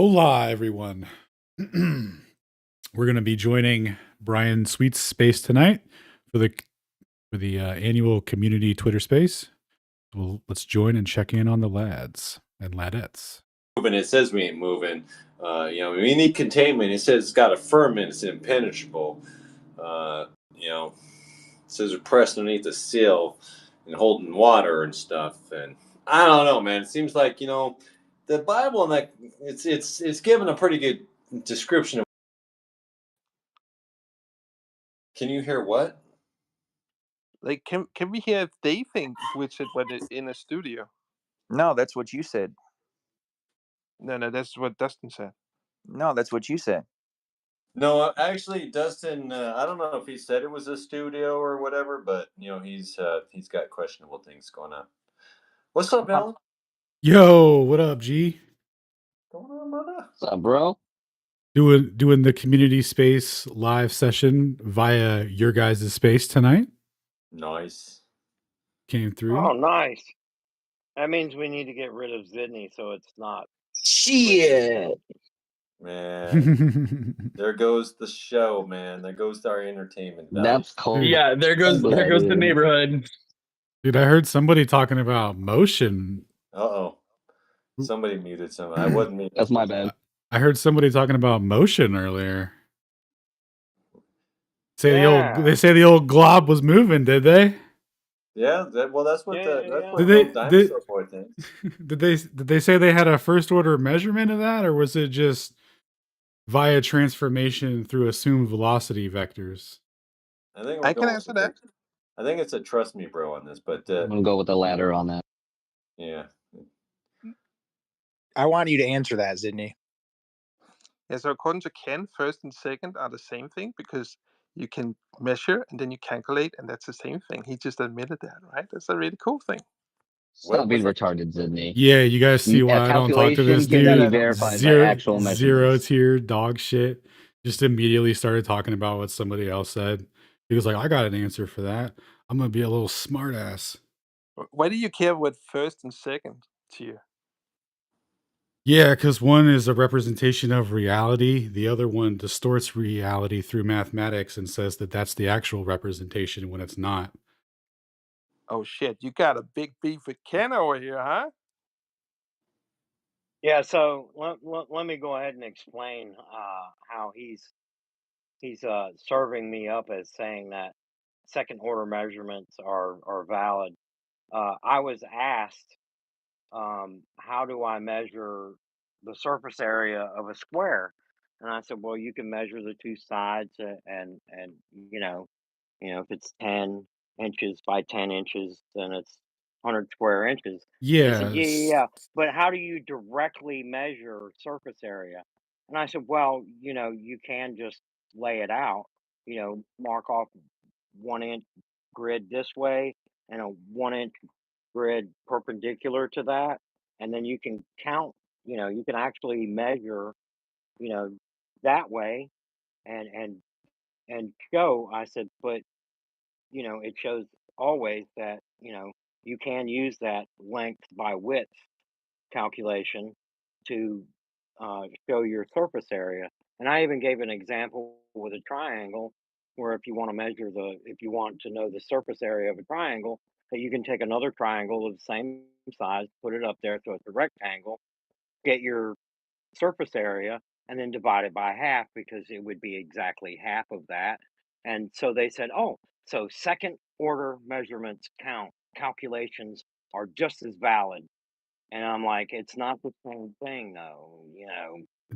Hola, everyone. We're going to be joining Brian Sweet's space tonight for the annual community Twitter space. Well, let's join and check in on the lads and ladettes. Moving, it says we ain't moving. We need containment. It says it's got a firmament. It's impenetrable. It says we're pressed underneath the seal and holding water and stuff. And I don't know, man. It seems like the Bible and that it's given a pretty good description of. Can you hear what? Like, can we hear if they think which it when it in a studio? No, that's what you said. No, that's what Dustin said. No, that's what you said. No, actually, Dustin. I don't know if he said it was a studio or whatever, but he's got questionable things going on. What's up, Alan? Yo, what up, G? What's going on, brother? What's up, bro? Doing the community space live session via your guys' space tonight. Nice. Came through. Oh, nice. That means we need to get rid of Sydney so it's not. Shit. Man, there goes the show, man. There goes our entertainment value. That's cold. Yeah, there goes the neighborhood. Dude, I heard somebody talking about motion. Uh-oh. Somebody muted somebody. I wasn't muted. That's my bad. I heard somebody talking about motion earlier. They say the old glob was moving, did they? Yeah, that's what that's what Dinosaur Boy thinks. Did they say they had a first order measurement of that, or was it just via transformation through assumed velocity vectors? I can answer that. I think it's a trust me, bro, on this, but I'm gonna go with the latter on that. Yeah. I want you to answer that, Sydney. Yeah, so according to Ken, first and second are the same thing because you can measure and then you calculate, and that's the same thing. He just admitted that, right? That's a really cool thing. Stop being retarded, Sydney. Yeah, you guys see why I don't talk to this dude. Zero tier dog shit. Just immediately started talking about what somebody else said. He was like, I got an answer for that. I'm going to be a little smart ass. Why do you care what first and second tier? Yeah, because one is a representation of reality. The other one distorts reality through mathematics and says that that's the actual representation when it's not. Oh, shit. You got a big beef with Ken over here, huh? Yeah, so let me go ahead and explain how he's serving me up as saying that second order measurements are valid. I was asked, how do I measure the surface area of a square? And I said, well, you can measure the two sides and if it's 10 inches by 10 inches, then it's 100 square inches. Yeah. He said, yeah. But how do you directly measure surface area? And I said, well, you can just lay it out, mark off 1 inch grid this way and a 1 inch grid perpendicular to that. And then you can count, you can actually measure, that way and show. I said, but it shows always that, you can use that length by width calculation to show your surface area. And I even gave an example with a triangle where if you want to know the surface area of a triangle, that you can take another triangle of the same size, put it up there so it's a rectangle, get your surface area, and then divide it by half because it would be exactly half of that. And so they said, oh, so second order measurements calculations are just as valid. And I'm like, it's not the same thing though,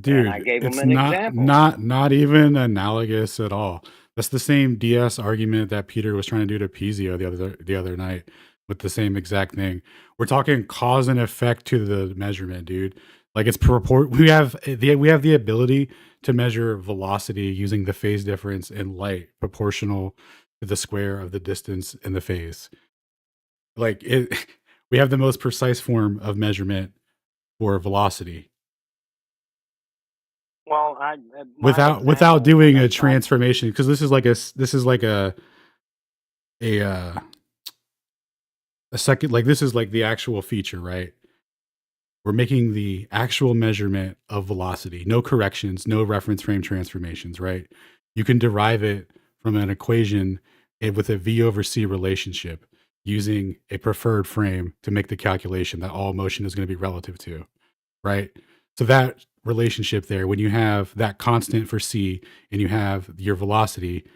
Dude, and I gave it's him an example. not even analogous at all. That's the same DS argument that Peter was trying to do to Pizio the other night with the same exact thing. We're talking cause and effect to the measurement, dude. Like it's we have the ability to measure velocity using the phase difference in light proportional to the square of the distance in the phase. Like it we have the most precise form of measurement for velocity. Well, without doing a transformation, because this is like a second, like this is like the actual feature, right? We're making the actual measurement of velocity, no corrections, no reference frame transformations, right? You can derive it from an equation with a V over C relationship using a preferred frame to make the calculation that all motion is going to be relative to, right? So that relationship there, when you have that constant for C and you have your velocity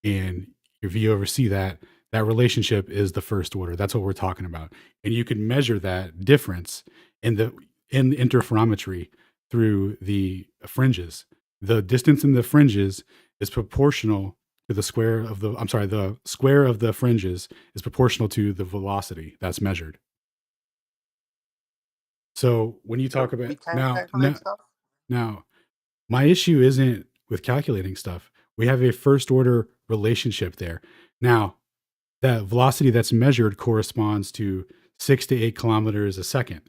and your V over C, that relationship is the first order. That's what we're talking about. And you can measure that difference in interferometry through the fringes. The distance in the fringes is proportional to the square of the square of the fringes is proportional to the velocity that's measured. So when you talk So about we can calculate stuff. now, my issue isn't with calculating stuff. We have a first order relationship there. Now, that velocity that's measured corresponds to 6 to 8 kilometers a second.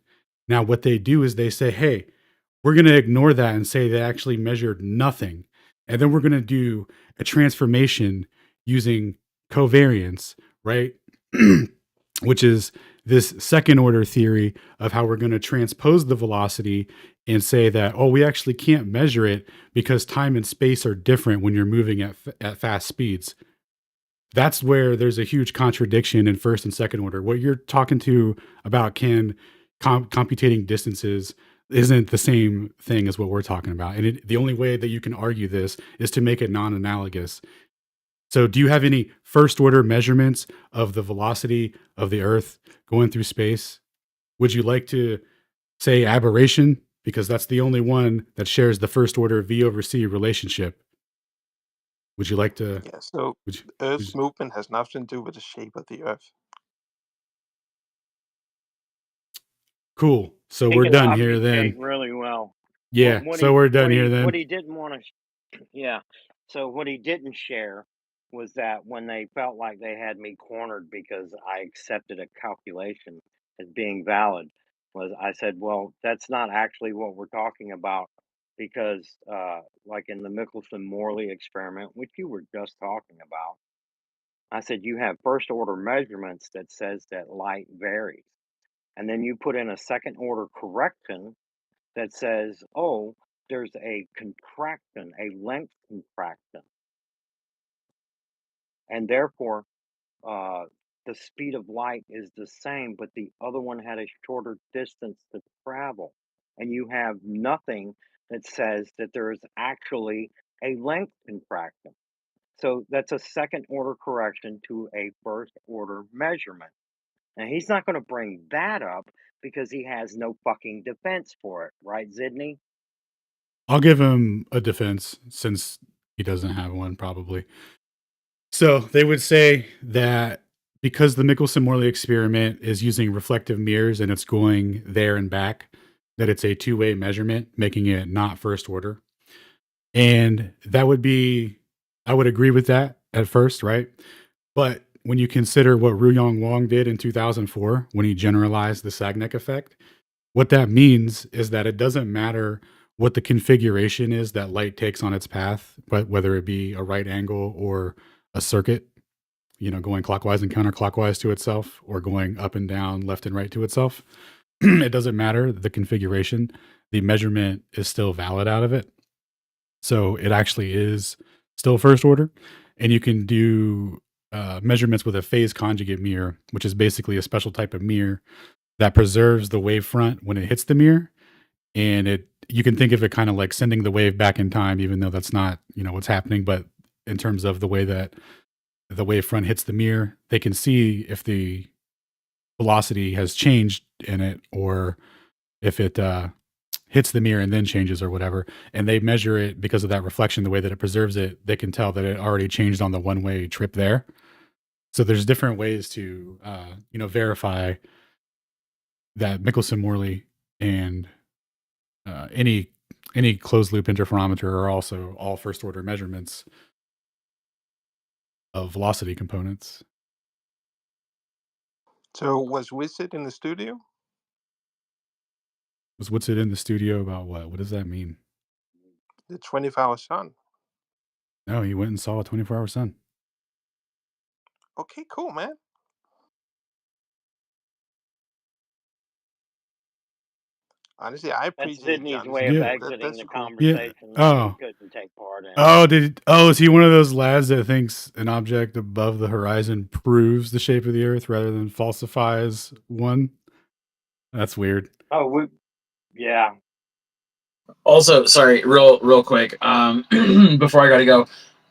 Now, what they do is they say, hey, we're going to ignore that and say they actually measured nothing. And then we're going to do a transformation using covariance, right? Which is this second order theory of how we're going to transpose the velocity and say that, oh, we actually can't measure it because time and space are different when you're moving at fast speeds. That's where there's a huge contradiction in first and second order. What you're talking to about computating distances isn't the same thing as what we're talking about. And the only way that you can argue this is to make it non-analogous. So do you have any first order measurements of the velocity of the Earth going through space? Would you like to say aberration? Because that's the only one that shares the first order V over C relationship. Would you like to? Yeah. So Would you, the would Earth's you- movement has nothing to do with the shape of the Earth. cool. So He we're can done here obfuscate then. really well. Yeah. So we're done here What then. he didn't want to, yeah. So what he didn't share was that when they felt like they had me cornered because I accepted a calculation as being valid, was I said, well, that's not actually what we're talking about because, like in the Michelson-Morley experiment, which you were just talking about, I said you have first order measurements that says that light varies, and then you put in a second order correction that says, oh, there's a contraction, a length contraction, and therefore uh, the speed of light is the same, but the other one had a shorter distance to travel. And you have nothing that says that there is actually a length contraction. So that's a second order correction to a first order measurement. Now he's not going to bring that up because he has no fucking defense for it, right, Zidney? I'll give him a defense since he doesn't have one, probably. So they would say that because the Michelson-Morley experiment is using reflective mirrors and it's going there and back, that it's a two-way measurement, making it not first order. And that would be, I would agree with that at first, right? But when you consider what Ruyong Wong did in 2004, when he generalized the Sagnac effect, what that means is that it doesn't matter what the configuration is that light takes on its path, but whether it be a right angle or a circuit, going clockwise and counterclockwise to itself or going up and down, left and right to itself. It doesn't matter the configuration. The measurement is still valid out of it. So it actually is still first order. And you can do measurements with a phase conjugate mirror, which is basically a special type of mirror that preserves the wavefront when it hits the mirror. And you can think of it kind of like sending the wave back in time, even though that's not, what's happening. But in terms of the way that the wavefront hits the mirror, they can see if the velocity has changed in it or if it hits the mirror and then changes or whatever. And they measure it because of that reflection, the way that it preserves it, they can tell that it already changed on the one-way trip there. So there's different ways to, verify that Michelson-Morley and any closed loop interferometer are also all first order measurements of velocity components. So was Wizard in the studio? What's it in the studio about what? What does that mean? The 24-hour sun. No, he went and saw a 24-hour sun. Okay, cool, man. Honestly, I That's appreciate Sydney's John's way of Yeah. opinion. exiting That's the cool. Yeah. conversation that he Oh. couldn't take part in. Is he one of those lads that thinks an object above the horizon proves the shape of the earth rather than falsifies one? That's weird. Oh, yeah. Also, sorry, real quick. Before I gotta go,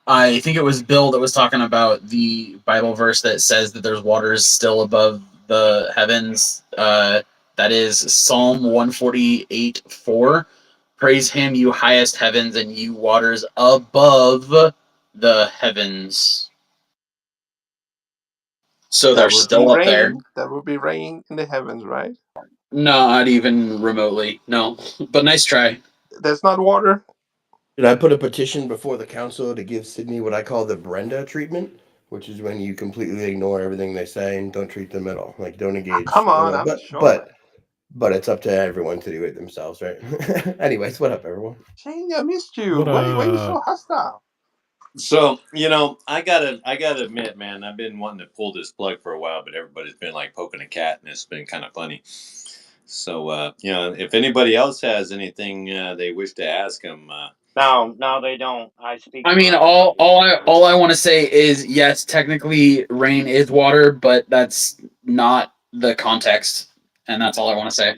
I think it was Bill that was talking about the Bible verse that says that there's waters still above the heavens. That is Psalm 148:4. Praise him, you highest heavens, and you waters above the heavens. So they're That would be still up there. raining. That would be raining in the heavens, right? Not even remotely. No, but nice try. That's not water. Should I put a petition before the council to give Sydney what I call the Brenda treatment, which is when you completely ignore everything they say and don't treat them at all, like don't engage. Come on, I'm sure. But it's up to everyone to do it themselves, right? Anyways, what up, everyone? Shane, I missed you. What Why are you so hostile? So, I gotta admit, man, I've been wanting to pull this plug for a while, but everybody's been like poking a cat, and it's been kind of funny. So, if anybody else has anything they wish to ask him, No, they don't. I speak. I mean, for all I want to say is yes, technically rain is water, but that's not the context, and that's all I want to say.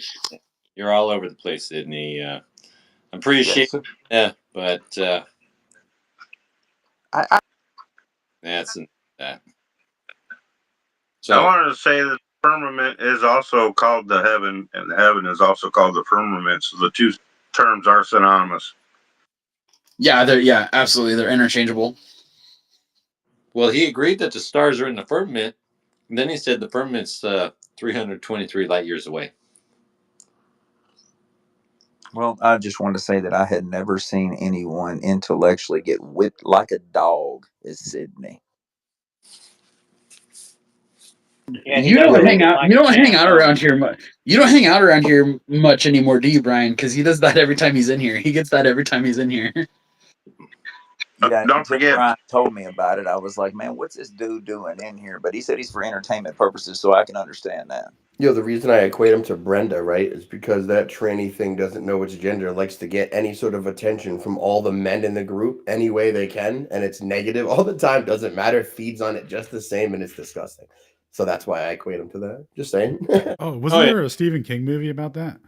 you're all over the place, Sydney. I appreciate it, but that's that. So I wanted to say that the firmament is also called the heaven, and the heaven is also called the firmament. So the two terms are synonymous. Yeah, absolutely, they're interchangeable. Well, he agreed that the stars are in the firmament, and then he said the firmament's 323 light years away. Well, I just wanted to say that I had never seen anyone intellectually get whipped like a dog as Sydney. Yeah, You don't hang out. You don't hang out around here much. You don't hang out around here much anymore, do you, Brian? Because he does that every time he's in here. He gets that every time he's in here. Yeah, don't until forget. Brian told me about it, I was like, man, what's this dude doing in here? But he said he's for entertainment purposes, so I can understand that. The reason I equate him to Brenda, right, is because that tranny thing doesn't know which gender, likes to get any sort of attention from all the men in the group any way they can, and it's negative all the time, doesn't matter, feeds on it just the same, and it's disgusting. So that's why I equate him to that. Just saying. Wasn't there a Stephen King movie about that?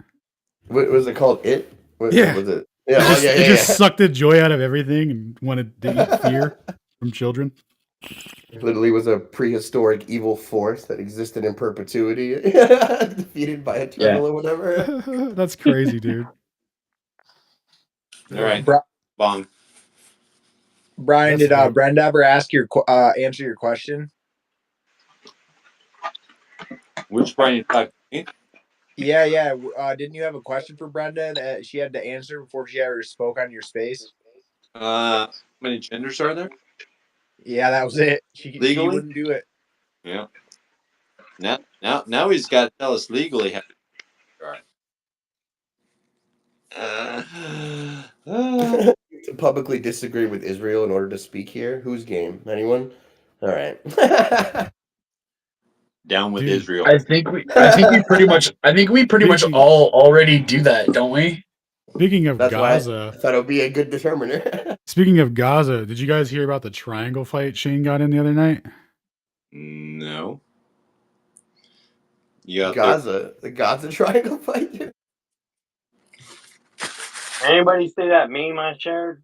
What was it called? It? What was it? Yeah. It just sucked the joy out of everything and wanted to eat fear from children. Literally was a prehistoric evil force that existed in perpetuity, defeated by a turtle or whatever. That's crazy, dude. All right, Bong. Brian, did Brenda ever answer your question? Which Brian you talking to me? Yeah. Didn't you have a question for Brenda that she had to answer before she ever spoke on your space? How many genders are there? Yeah, that was it. She wouldn't do it. Yeah. Now he's got to tell us legally how. To publicly disagree with Israel in order to speak here. Whose game? Anyone? All right. Down with Israel. I think we pretty much all already do that, don't we? Speaking of That's Gaza, why I thought it would be a good determiner. Speaking of Gaza, did you guys hear about the triangle fight Shane got in the other night? No. The Gaza triangle fight. Anybody see that meme I shared?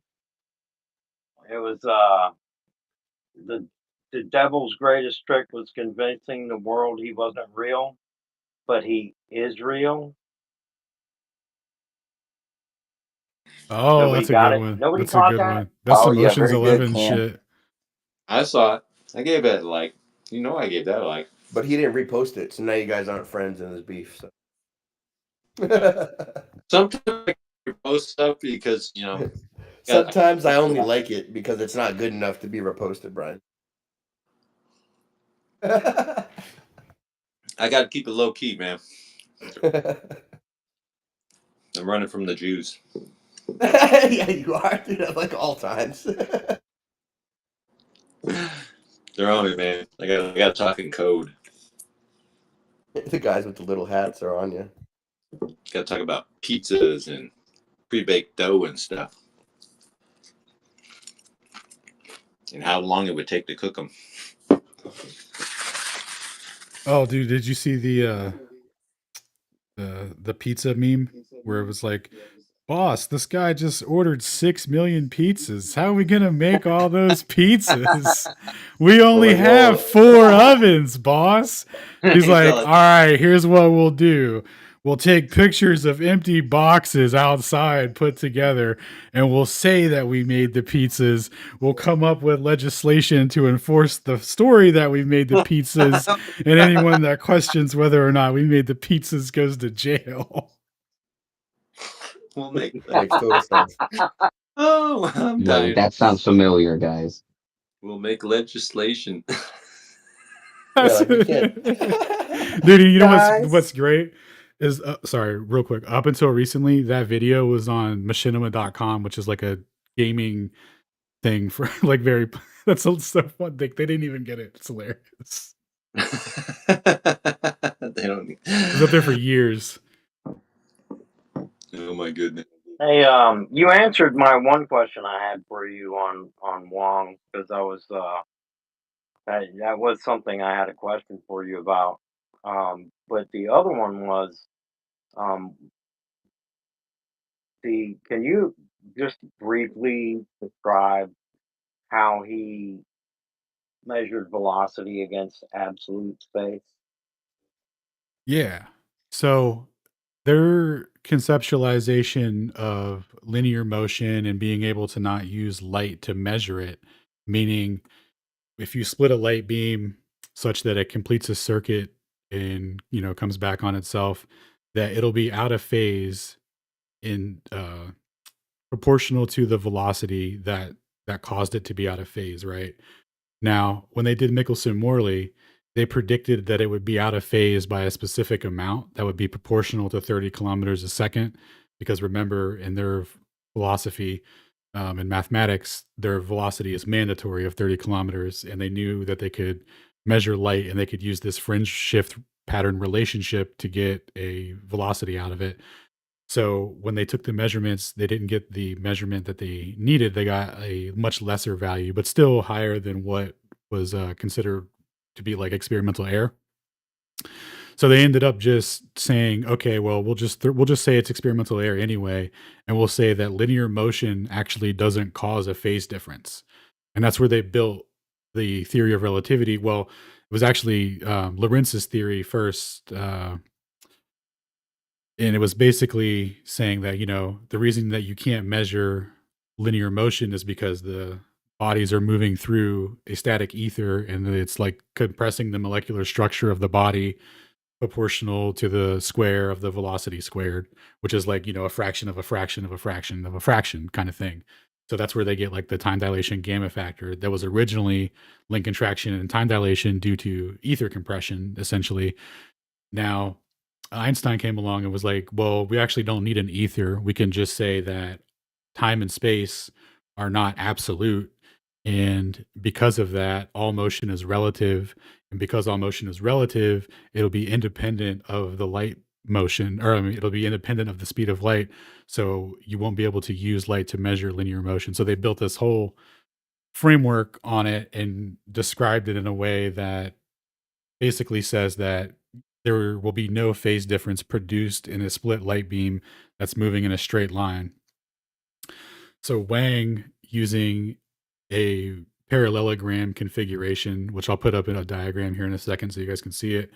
It was the devil's greatest trick was convincing the world he wasn't real, but he is real. Oh, Nobody that's a got good it? one. Nobody That's a caught good that? one. That's some Ocean's very good, 11 Cam. shit. I saw it. I gave it a like. You know I gave that a like. But he didn't repost it, so now you guys aren't friends in this beef. So. Sometimes I repost stuff because, Sometimes I only like it because it's not good enough to be reposted, Brian. I got to keep it low key, man. I'm running from the Jews. Yeah, you are, dude, at like all times. They're on me, man. I got to talk in code. The guys with the little hats are on you. Got to talk about pizzas and pre-baked dough and stuff, and how long it would take to cook them. Oh, dude, did you see the pizza meme where it was like, boss, this guy just ordered 6 million pizzas. How are we gonna make all those pizzas? We only have 4 ovens, boss. He's like, all right, here's what we'll do. We'll take pictures of empty boxes outside put together, and we'll say that we made the pizzas. We'll come up with legislation to enforce the story that we made the pizzas, and anyone that questions whether or not we made the pizzas goes to jail. We'll make Makes total sense. Oh, I'm dying. That sounds familiar, guys. We'll make legislation. Yeah, like we can't. Dude, you know Guys. what's great is sorry, real quick. Up until recently, that video was on machinima.com, which is like a gaming thing for like very that's so fun. They didn't even get it. It's hilarious. They don't. It was up there for years. Oh my goodness. Hey, you answered my one question I had for you on Wong, because I was that was something I had a question for you about. But the other one was um can you just briefly describe how he measured velocity against absolute space? Yeah. So their conceptualization of linear motion and being able to not use light to measure it, meaning if you split a light beam such that it completes a circuit and comes back on itself, that it'll be out of phase in proportional to the velocity that caused it to be out of phase, right? Now, when they did Michelson-Morley, they predicted that it would be out of phase by a specific amount that would be proportional to 30 kilometers a second. Because remember, in their philosophy, in mathematics, their velocity is mandatory of 30 kilometers, and they knew that they could measure light and they could use this fringe shift pattern relationship to get a velocity out of it. So when they took the measurements, they didn't get the measurement that they needed. They got a much lesser value, but still higher than what was considered to be like experimental error. So they ended up just saying, okay, well, we'll just say it's experimental error anyway, and we'll say that linear motion actually doesn't cause a phase difference, and that's where they built the theory of relativity. Well, it was actually Lorentz's theory first. And it was basically saying that, the reason that you can't measure linear motion is because the bodies are moving through a static ether, and it's like compressing the molecular structure of the body proportional to the square of the velocity squared, which is like, a fraction of a fraction of a fraction of a fraction kind of thing. So that's where they get like the time dilation gamma factor that was originally link contraction and time dilation due to ether compression, essentially. Now, Einstein came along and was like, well, we actually don't need an ether. We can just say that time and space are not absolute. And because of that, all motion is relative. And because all motion is relative, it'll be independent of the light motion, or I mean, it'll be independent of the speed of light. So you won't be able to use light to measure linear motion. So they built this whole framework on it and described it in a way that basically says that there will be no phase difference produced in a split light beam that's moving in a straight line. So Wang, using a parallelogram configuration, which I'll put up in a diagram here in a second so you guys can see it,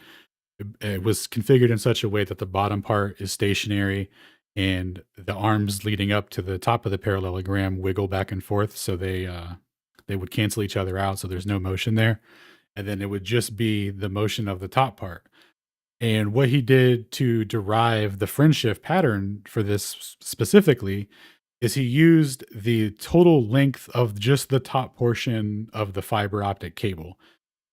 it was configured in such a way that the bottom part is stationary and the arms leading up to the top of the parallelogram wiggle back and forth, so they would cancel each other out, so there's no motion there. And then it would just be the motion of the top part. And what he did to derive the fringe shift pattern for this specifically is he used the total length of just the top portion of the fiber optic cable.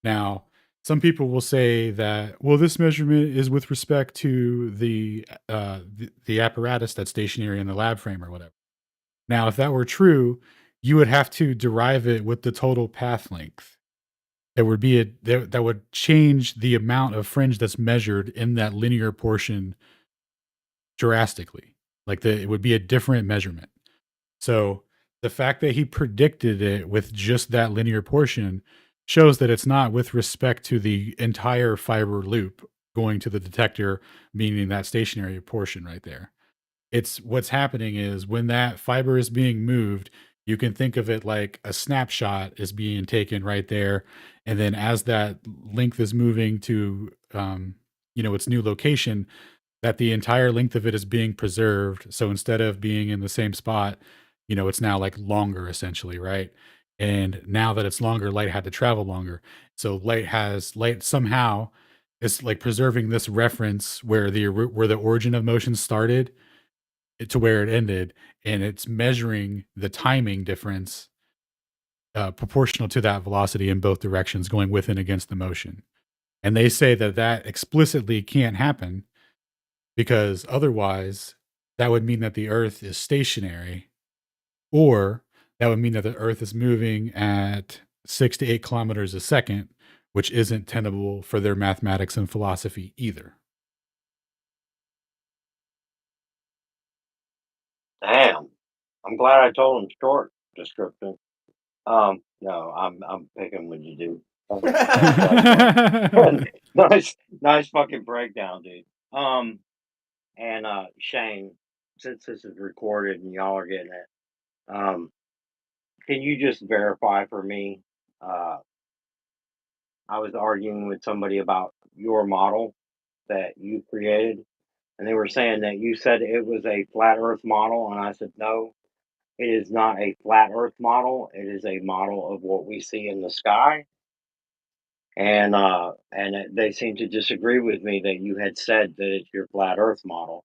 Now, some people will say that, well, this measurement is with respect to the apparatus that's stationary in the lab frame or whatever. Now, if that were true, you would have to derive it with the total path length. There would be that would change the amount of fringe that's measured in that linear portion drastically. Like it would be a different measurement. So the fact that he predicted it with just that linear portion shows that it's not with respect to the entire fiber loop going to the detector, meaning that stationary portion right there. It's what's happening is when that fiber is being moved, you can think of it like a snapshot is being taken right there. And then as that length is moving to, its new location, that the entire length of it is being preserved. So instead of being in the same spot, it's now like longer essentially, right? And now that it's longer, light had to travel longer. So light somehow is like preserving this reference where the origin of motion started to where it ended, and it's measuring the timing difference proportional to that velocity in both directions, going with and against the motion. And they say that explicitly can't happen because otherwise that would mean that the Earth is stationary, or that would mean that the Earth is moving at 6 to 8 kilometers a second, which isn't tenable for their mathematics and philosophy either. Damn. I'm glad I told him short description. No, I'm picking what you do. Nice fucking breakdown, dude. And Shane, since this is recorded and y'all are getting it, can you just verify for me? I was arguing with somebody about your model that you created, and they were saying that you said it was a flat Earth model, and I said no, it is not a flat Earth model. It is a model of what we see in the sky. And they seem to disagree with me that you had said that it's your flat Earth model.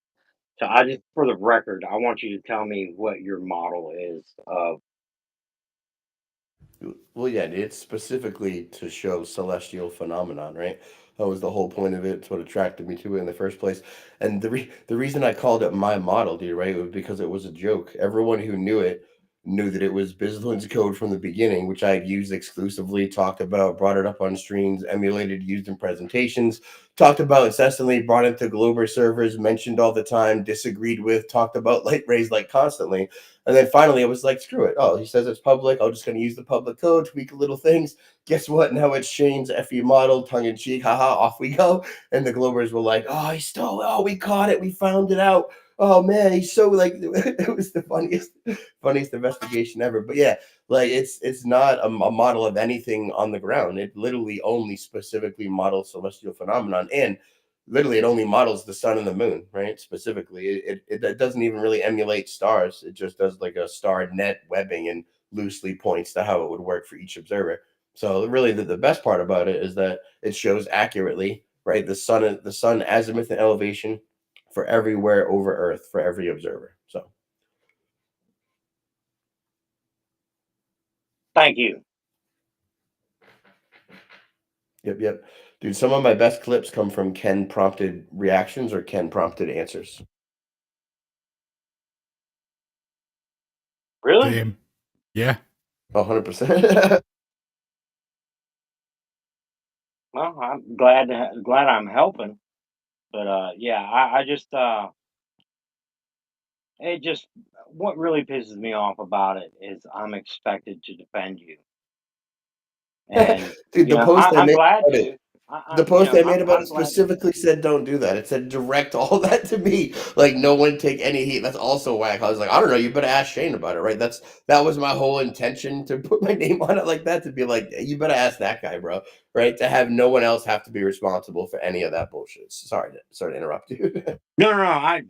So I just, for the record, I want you to tell me what your model is of. Well, yeah, it's specifically to show celestial phenomenon, right? That was the whole point of it. It's what attracted me to it in the first place. And the reason I called it my model, dude, right, was because it was a joke. Everyone who knew it knew that it was Bislin's code from the beginning, which I had used exclusively, talked about, brought it up on streams, emulated, used in presentations, talked about incessantly, brought into Glober servers, mentioned all the time, disagreed with, talked about light rays like constantly. And then finally, it was like, screw it. Oh, he says it's public. I'm just going to use the public code, tweak little things. Guess what? Now it's Shane's FE model, tongue in cheek. Haha, off we go. And the Globers were like, oh, he stole it. Oh, we caught it. We found it out. Oh man, he's so like it was the funniest investigation ever. But yeah, like it's not a model of anything on the ground. It literally only specifically models celestial phenomenon, and literally it only models the sun and the moon, right? Specifically, it doesn't even really emulate stars. It just does like a star net webbing and loosely points to how it would work for each observer. So really, the best part about it is that it shows accurately, right? The sun azimuth and elevation for everywhere over Earth for every observer. So Thank you. yep. Dude, some of my best clips come from Ken prompted reactions or Ken prompted answers. Really? Same. Yeah. 100%. Well, I'm glad I'm helping. But yeah, I just it just what really pisses me off about it is I'm expected to defend you. And Dude, the post I I'm made glad about to. it, the post I made about I'm it glad. specifically said don't do that. It said direct all that to me. Like no one take any heat. That's also whack. I was like, I don't know, you better ask Shane about it, right? That was my whole intention to put my name on it like that, to be like, you better ask that guy, bro. Right? To have no one else have to be responsible for any of that bullshit. Sorry to interrupt you. No, I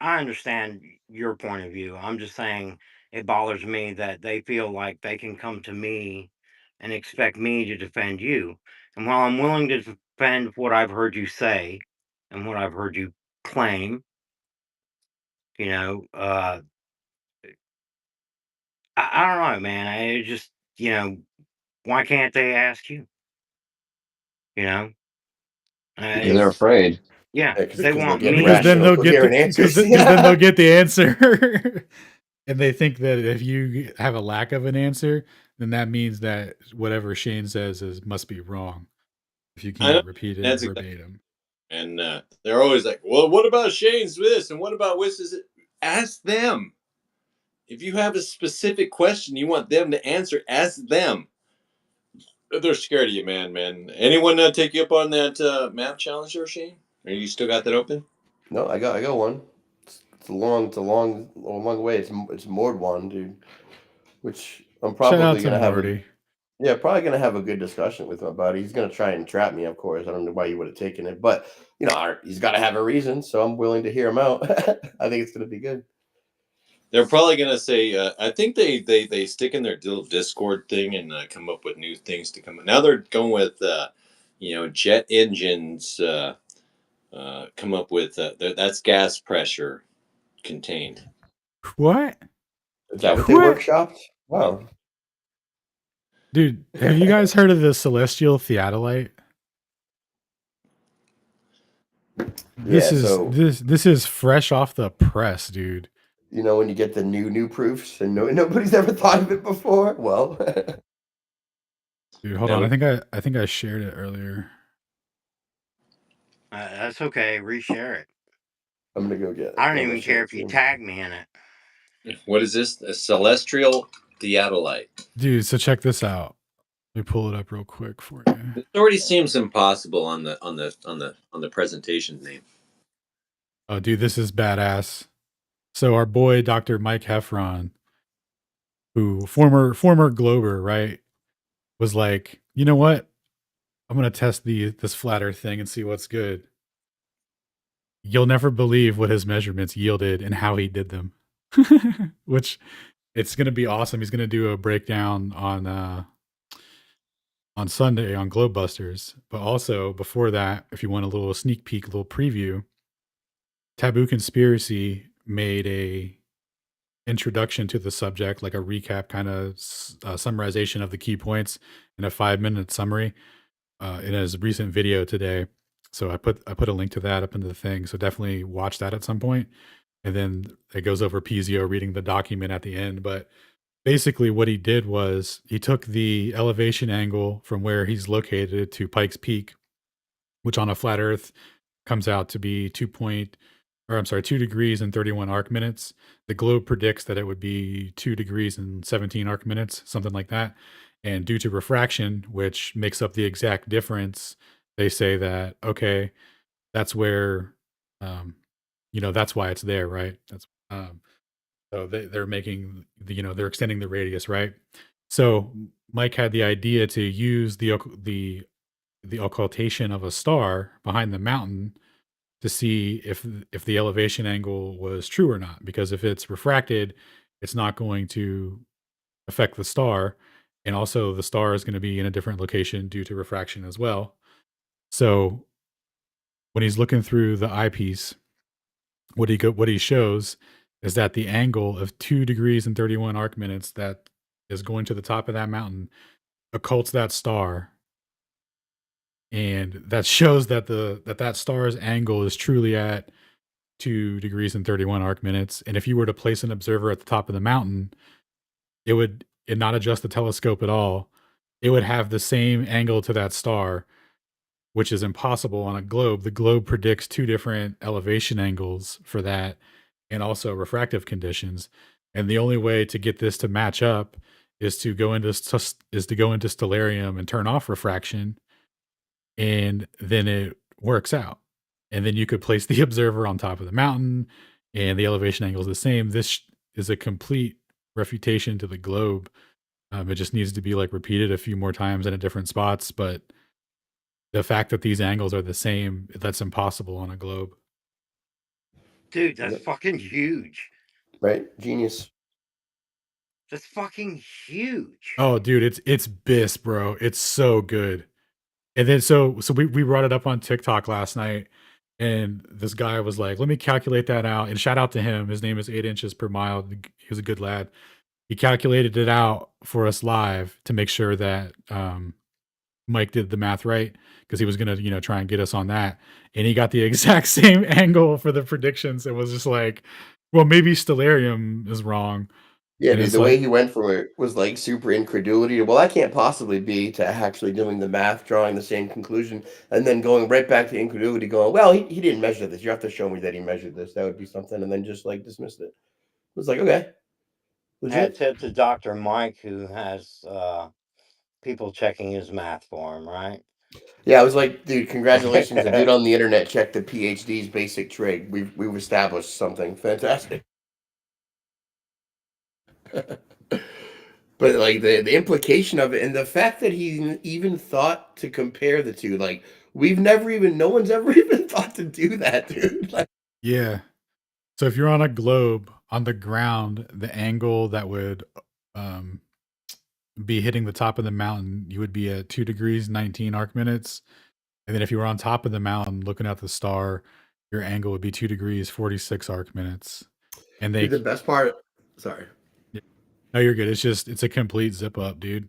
understand your point of view. I'm just saying it bothers me that they feel like they can come to me and expect me to defend you. And while I'm willing to defend what I've heard you say and what I've heard you claim, you know, I don't know, man. I just, why can't they ask you? You know, Because they're it's afraid. yeah, Because they they're want getting Because then me. rational, they'll get coherent because answers. then they'll get the answer. And they think that if you have a lack of an answer, then that means that whatever Shane says must be wrong if you I know can't repeat it that's exactly verbatim. And they're always like, well, what about Shane's this? And what about Wiss's? Ask them. If you have a specific question you want them to answer, ask them. They're scared of you, man. Anyone take you up on that map challenge there, Shane? Or you still got that open? No, I got one. It's a long way. It's Mord one, dude. Which I'm Shout out probably to gonna have Morty. probably gonna have a good discussion with my buddy. He's gonna try and trap me, of course. I don't know why you would have taken it, but he's got to have a reason, so I'm willing to hear him out. I think it's gonna be good. They're probably gonna say, I think they stick in their little Discord thing and come up with new things to come. Now they're going with jet engines. Come up with that's gas pressure contained. What? Is that what they What? workshopped? Wow. Dude, have you guys heard of the celestial theodolite? This is fresh off the press, dude. When you get the new proofs and nobody's ever thought of it before. Well, dude, hold on. I think I shared it earlier. That's okay. Reshare it. I'm gonna go get it. I don't even care if you tag me in it. What is this? A celestial theodolite. Dude, so check this out. Let me pull it up real quick for you. It already seems impossible on the presentation name. Oh, dude, this is badass. So our boy Dr. Mike Heffron, who former Glober, right, was like, you know what? I'm gonna test this flat Earth thing and see what's good. You'll never believe what his measurements yielded and how he did them. Which it's gonna be awesome. He's gonna do a breakdown on Sunday on Globebusters. But also before that, if you want a little sneak peek, a little preview, Taboo Conspiracy made a introduction to the subject, like a recap kind of summarization of the key points in a 5-minute summary in his recent video today. So I put a link to that up into the thing. So definitely watch that at some point. And then it goes over Pizio reading the document at the end. But basically what he did was he took the elevation angle from where he's located to Pikes Peak, which on a flat Earth comes out to be 2 degrees and 31 arc minutes. The globe predicts that it would be 2 degrees and 17 arc minutes, something like that. And due to refraction, which makes up the exact difference, they say that, okay, that's where, that's why it's there, right? That's so they're making they're extending the radius, right? So Mike had the idea to use the occultation of a star behind the mountain to see if the elevation angle was true or not, because if it's refracted, it's not going to affect the star, and also the star is going to be in a different location due to refraction as well. So when he's looking through the eyepiece, what he shows is that the angle of 2 degrees and 31 arc minutes that is going to the top of that mountain occults that star, and that shows that that star's angle is truly at 2 degrees and 31 arc minutes. And if you were to place an observer at the top of the mountain, it would not adjust the telescope at all. It would have the same angle to that star, which is impossible on a globe. The globe predicts 2 different elevation angles for that, and also refractive conditions. And the only way to get this to match up is to go into stellarium and turn off refraction, and then it works out. And then you could place the observer on top of the mountain, and the elevation angle is the same. This is a complete refutation to the globe. It just needs to be repeated a few more times in a different spots, but the fact that these angles are the same, that's impossible on a globe. Dude, that's fucking huge. Right? Genius. That's fucking huge. Oh, dude, it's BIS, bro. It's so good. And then so we brought it up on TikTok last night, and this guy was like, let me calculate that out. And shout out to him. His name is 8 inches per mile. He was a good lad. He calculated it out for us live to make sure that Mike did the math right, because he was going to, try and get us on that. And he got the exact same angle for the predictions. It was just like, well, maybe stellarium is wrong, Yeah, And dude, it's the way like, he went from it was like super incredulity to, well, that can't possibly be, to actually doing the math, drawing the same conclusion, and then going right back to incredulity, going, well, he didn't measure this. You have to show me that he measured this. That would be something. And then just like dismissed it. It was like, okay, Hat legit. tip to Dr. Mike, who has people checking his math for him, right? Yeah, I was like, dude, congratulations. A dude on the internet checked the PhD's basic trig. We've established something fantastic. But like the implication of it and the fact that he even thought to compare the two, like no one's ever even thought to do that, dude. Like, yeah. So if you're on a globe on the ground, the angle that would um, be hitting the top of the mountain, you would be at 2 degrees 19 arc minutes. And then if you were on top of the mountain looking at the star, your angle would be 2 degrees 46 arc minutes. And dude, the best part, sorry. Yeah. No, you're good. It's a complete zip up, dude.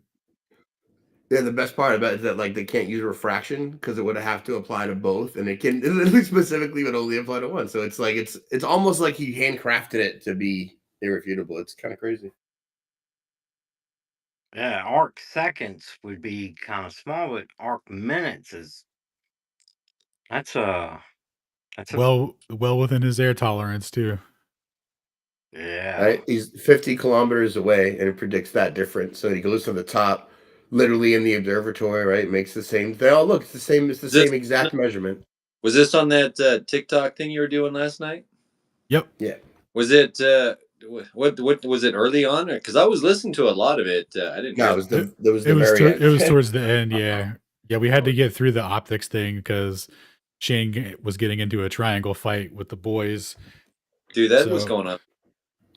Yeah, the best part about it is that like they can't use refraction because it would have to apply to both, and it can at least specifically would only apply to one. So it's like it's almost like he handcrafted it to be irrefutable. It's kind of crazy. Yeah, arc seconds would be kind of small, but arc minutes is that's a Well within his air tolerance too. yeah. Right? He's 50 kilometers away, and it predicts that difference. So he goes to the top, literally in the observatory, right? Makes the same thing. Oh, look, it's the same. It's the same exact measurement. Was this on that TikTok thing you were doing last night? Yep. Yeah. Was it what was it early on? Because I was listening to a lot of it. I didn't hear. No, It was towards the end. Yeah. Yeah. We had to get through the optics thing because Shane was getting into a triangle fight with the boys. Dude, that was going on.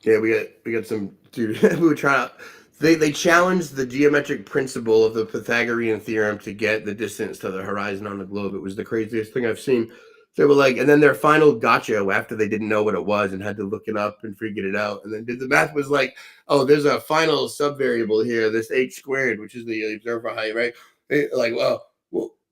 Yeah, we got some dude. We were trying to. They challenged the geometric principle of the Pythagorean theorem to get the distance to the horizon on the globe. It was the craziest thing I've seen. They were like, and then their final gotcha after they didn't know what it was and had to look it up and figure it out. And then did the math was like, oh, there's a final subvariable here, this h squared, which is the observer height, right? Like, well,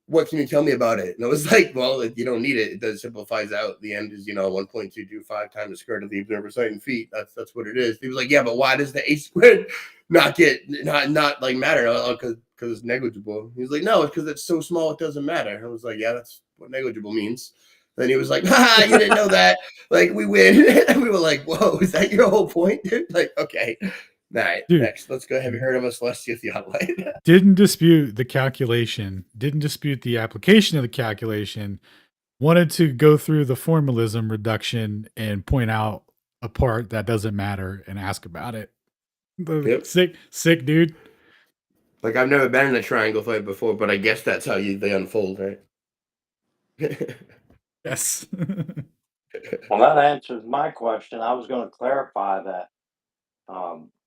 what can you tell me about it? And I was like, well, you don't need it. It does simplifies out. The end is, 1.225 times the square of the observer's height in feet. That's what it is. He was like, yeah, but why does the h squared not like matter? Because it's negligible. He was like, no, it's because it's so small it doesn't matter. I was like, yeah, that's what negligible means. Then he was like, ha, you didn't know that. Like, we win. And we were like, whoa, is that your whole point, dude? Like, okay. All right, dude, next. Let's go. Have you heard of a celestial theodolite? Didn't dispute the calculation. Didn't dispute the application of the calculation. Wanted to go through the formalism reduction and point out a part that doesn't matter and ask about it. Yep. Sick dude. Like, I've never been in a triangle fight before, but I guess that's how they unfold, right? Yes. Well, that answers my question. I was going to clarify that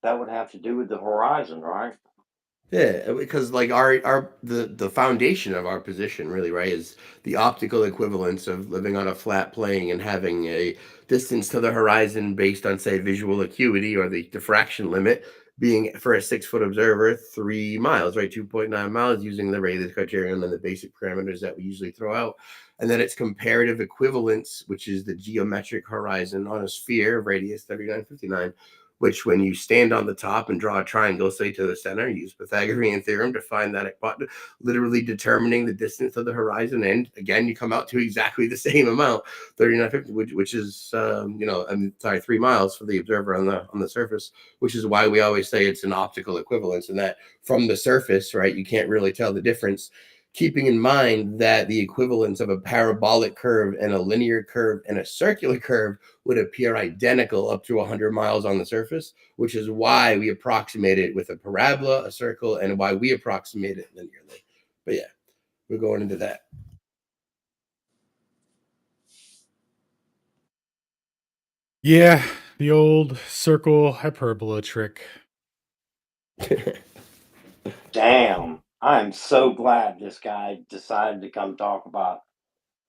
that would have to do with the horizon, right? Yeah, because like the foundation of our position really, right, is the optical equivalence of living on a flat plane and having a distance to the horizon based on, say, visual acuity or the diffraction limit being, for a 6-foot observer, 3 miles, right? 2.9 miles using the radius criterion and the basic parameters that we usually throw out. And then its comparative equivalence, which is the geometric horizon on a sphere of radius 3959, which when you stand on the top and draw a triangle, say to the center, use Pythagorean theorem to find that literally determining the distance of the horizon. And again, you come out to exactly the same amount, 3950, which is, 3 miles for the observer on the surface, which is why we always say it's an optical equivalence, and that from the surface, right, you can't really tell the difference. Keeping in mind that the equivalence of a parabolic curve and a linear curve and a circular curve would appear identical up to 100 miles on the surface, which is why we approximate it with a parabola, a circle, and why we approximate it linearly. But yeah, we're going into that. Yeah, the old circle hyperbola trick. Damn. I'm so glad this guy decided to come talk about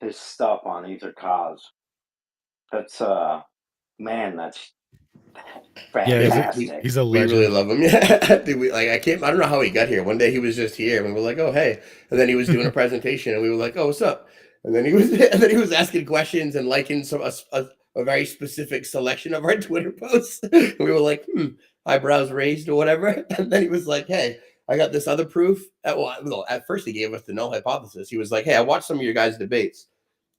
his stuff on Ether Cause. That's man, that's fantastic. He's a we legend. really love him. Yeah, dude, I don't know how he got here. One day he was just here, and we were like, "Oh, hey!" And then he was doing a presentation, and we were like, "Oh, what's up?" And then he was asking questions and liking a very specific selection of our Twitter posts. And we were like, eyebrows raised or whatever. And then he was like, "Hey, I got this other proof." Well, at first he gave us the null hypothesis. He was like, "Hey, I watched some of your guys' debates,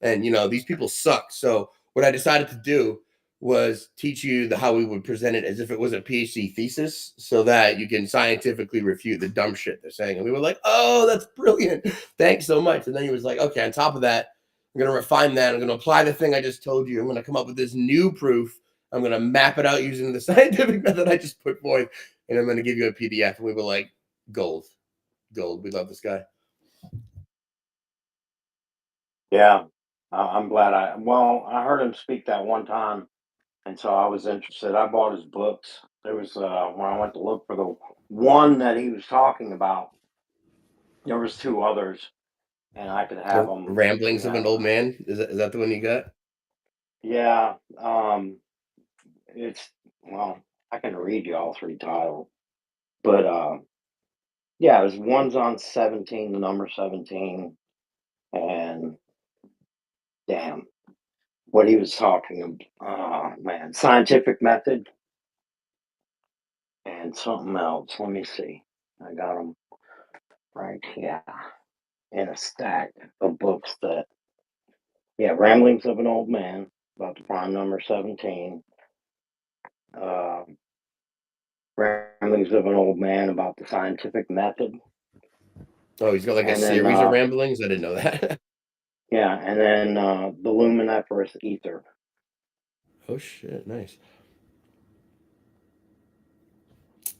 and these people suck. So what I decided to do was teach you how we would present it as if it was a PhD thesis, so that you can scientifically refute the dumb shit they're saying." And we were like, "Oh, that's brilliant! Thanks so much." And then he was like, "Okay, on top of that, I'm going to refine that. I'm going to apply the thing I just told you. I'm going to come up with this new proof. I'm going to map it out using the scientific method I just put forth, and I'm going to give you a PDF." And we were like, "Gold, gold. We love this guy." Yeah, I'm glad I heard him speak that one time, and so I was interested. I bought his books. There was when I went to look for the one that he was talking about. There was two others, and I could have The them. Ramblings of an Old Man. Is that the one you got? Yeah, it's well, I can read you all three titles, but yeah, there's one's on 17, the number 17, and damn, what he was talking about. Oh man, scientific method and something else. Let me see. I got them right here in a stack of books that, yeah, Ramblings of an Old Man about the prime number 17, uh, Ramblings of an Old Man about the scientific method, Oh, he's got like a and then, series of ramblings. I didn't know that. yeah, and then the Luminiferous Ether. Oh shit, nice.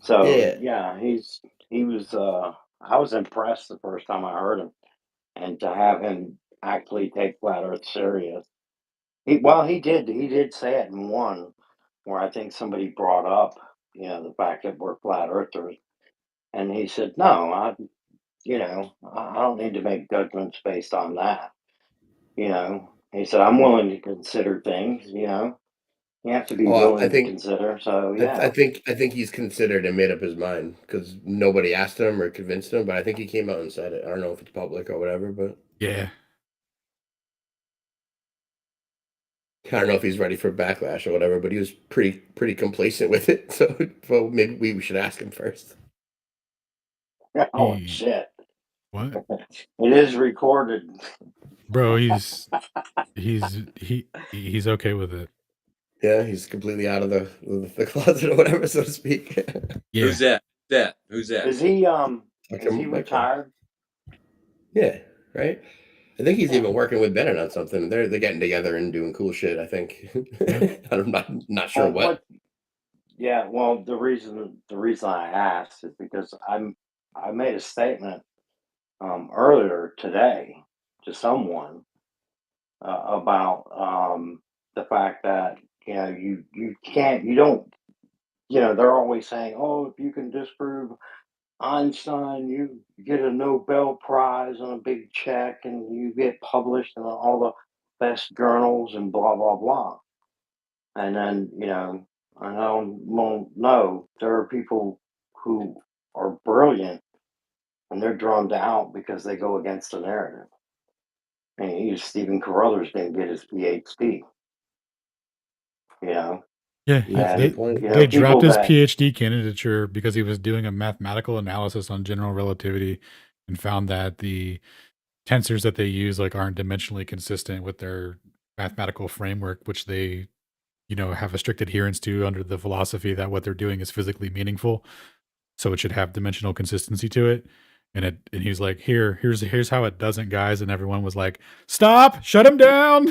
So Yeah. yeah, he was. I was impressed the first time I heard him, and to have him actually take flat Earth serious. He did say it in one where I think somebody brought up the fact that we're flat earthers, and he said, "No, I don't need to make judgments based on that." He said, "I'm willing to consider things. You have to be Oh, I willing to think consider." So I yeah, think I think he's considered and made up his mind because nobody asked him or convinced him. But I think he came out and said it. I don't know if it's public or whatever, but Yeah. I don't know if he's ready for backlash or whatever. But he was pretty complacent with it. So, well, maybe we should ask him first. oh He shit, what? it is recorded. Bro, he's okay with it. Yeah, he's completely out of the closet or whatever, so to speak. Yeah. Who's that? Who's that? Is he Dr. is he Michael. retired? Yeah, right. I think he's Yeah. even working with Bennett on something. They're getting together and doing cool shit. I think. Yep. I'm not sure Well, what. what? Yeah. Well, the reason I asked is because I made a statement earlier today to someone about the fact that you can't you don't they're always saying, oh, if you can disprove Einstein, you get a Nobel Prize and a big check, and you get published in all the best journals and blah blah blah. And then I don't well, no, there are people who are brilliant and they're drummed out because they go against the narrative. And Stephen Carruthers didn't get his PhD, you know, Yeah, That's a they good and point. they dropped people his that PhD candidature because he was doing a mathematical analysis on general relativity and found that the tensors that they use aren't dimensionally consistent with their mathematical framework, which they have a strict adherence to under the philosophy that what they're doing is physically meaningful, so it should have dimensional consistency to it. And he's like, here's how it doesn't, guys. And everyone was like, stop, shut him down.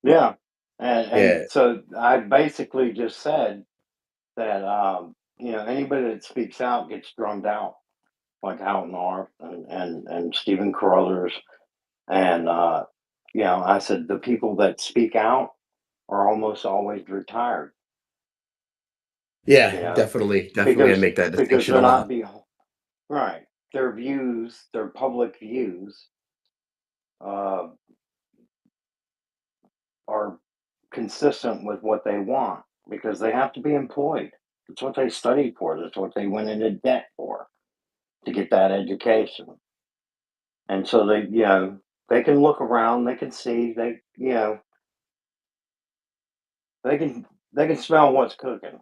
yeah, and Yeah, so I basically just said that anybody that speaks out gets drummed out, like Houghton Arp and Stephen Carruthers, and I said the people that speak out are almost always retired, yeah, you know, definitely. I because make that because distinction they're a not lot. be right. Their views, their public views, uh, are consistent with what they want because they have to be employed. That's what they studied for. That's what they went into debt for to get that education. And so they can look around, they can see, they can they can smell what's cooking.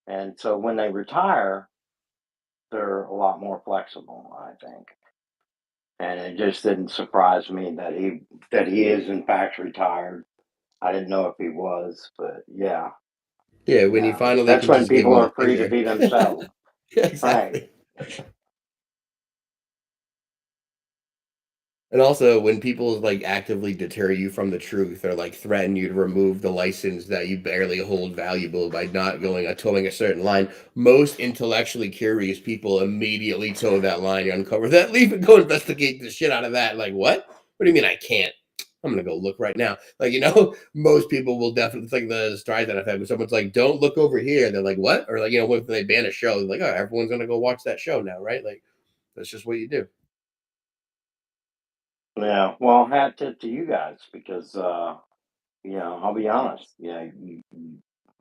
And so when they retire, they're a lot more flexible, I think. And it just didn't surprise me that he is in fact retired. I didn't know if he was, but yeah, Yeah, when you yeah. finally That's can when just give people them are the free to finger. be themselves. Yeah, Right. exactly. And also, when people like actively deter you from the truth or like threaten you to remove the license that you barely hold valuable by not going towing a certain line, most intellectually curious people immediately toe that line, uncover that, leave and go investigate the shit out of that. Like, what? What do you mean I can't? I'm gonna go look right now. Like, most people will definitely. It's like the stride that I've had when someone's like, "Don't look over here." They're like, "What?" Or like, when they ban a show, they're like, "Oh, everyone's gonna go watch that show now, right?" Like, that's just what you do. Yeah. Well, hat tip to you guys because I'll be honest. Yeah,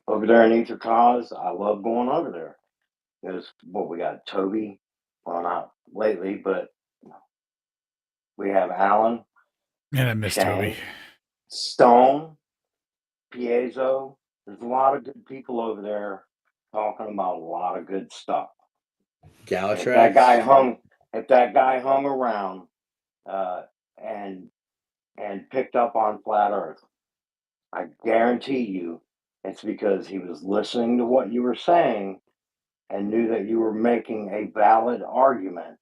over there in Ether Cause, I love going over there. There's what we got, Toby. Well, not lately, but we have Alan, Man, I miss Toby. Shane, Stone, Piezo. There's a lot of good people over there talking about a lot of good stuff. And Galatrax. if that guy hung around uh, and picked up on flat Earth, I guarantee you, it's because he was listening to what you were saying and knew that you were making a valid argument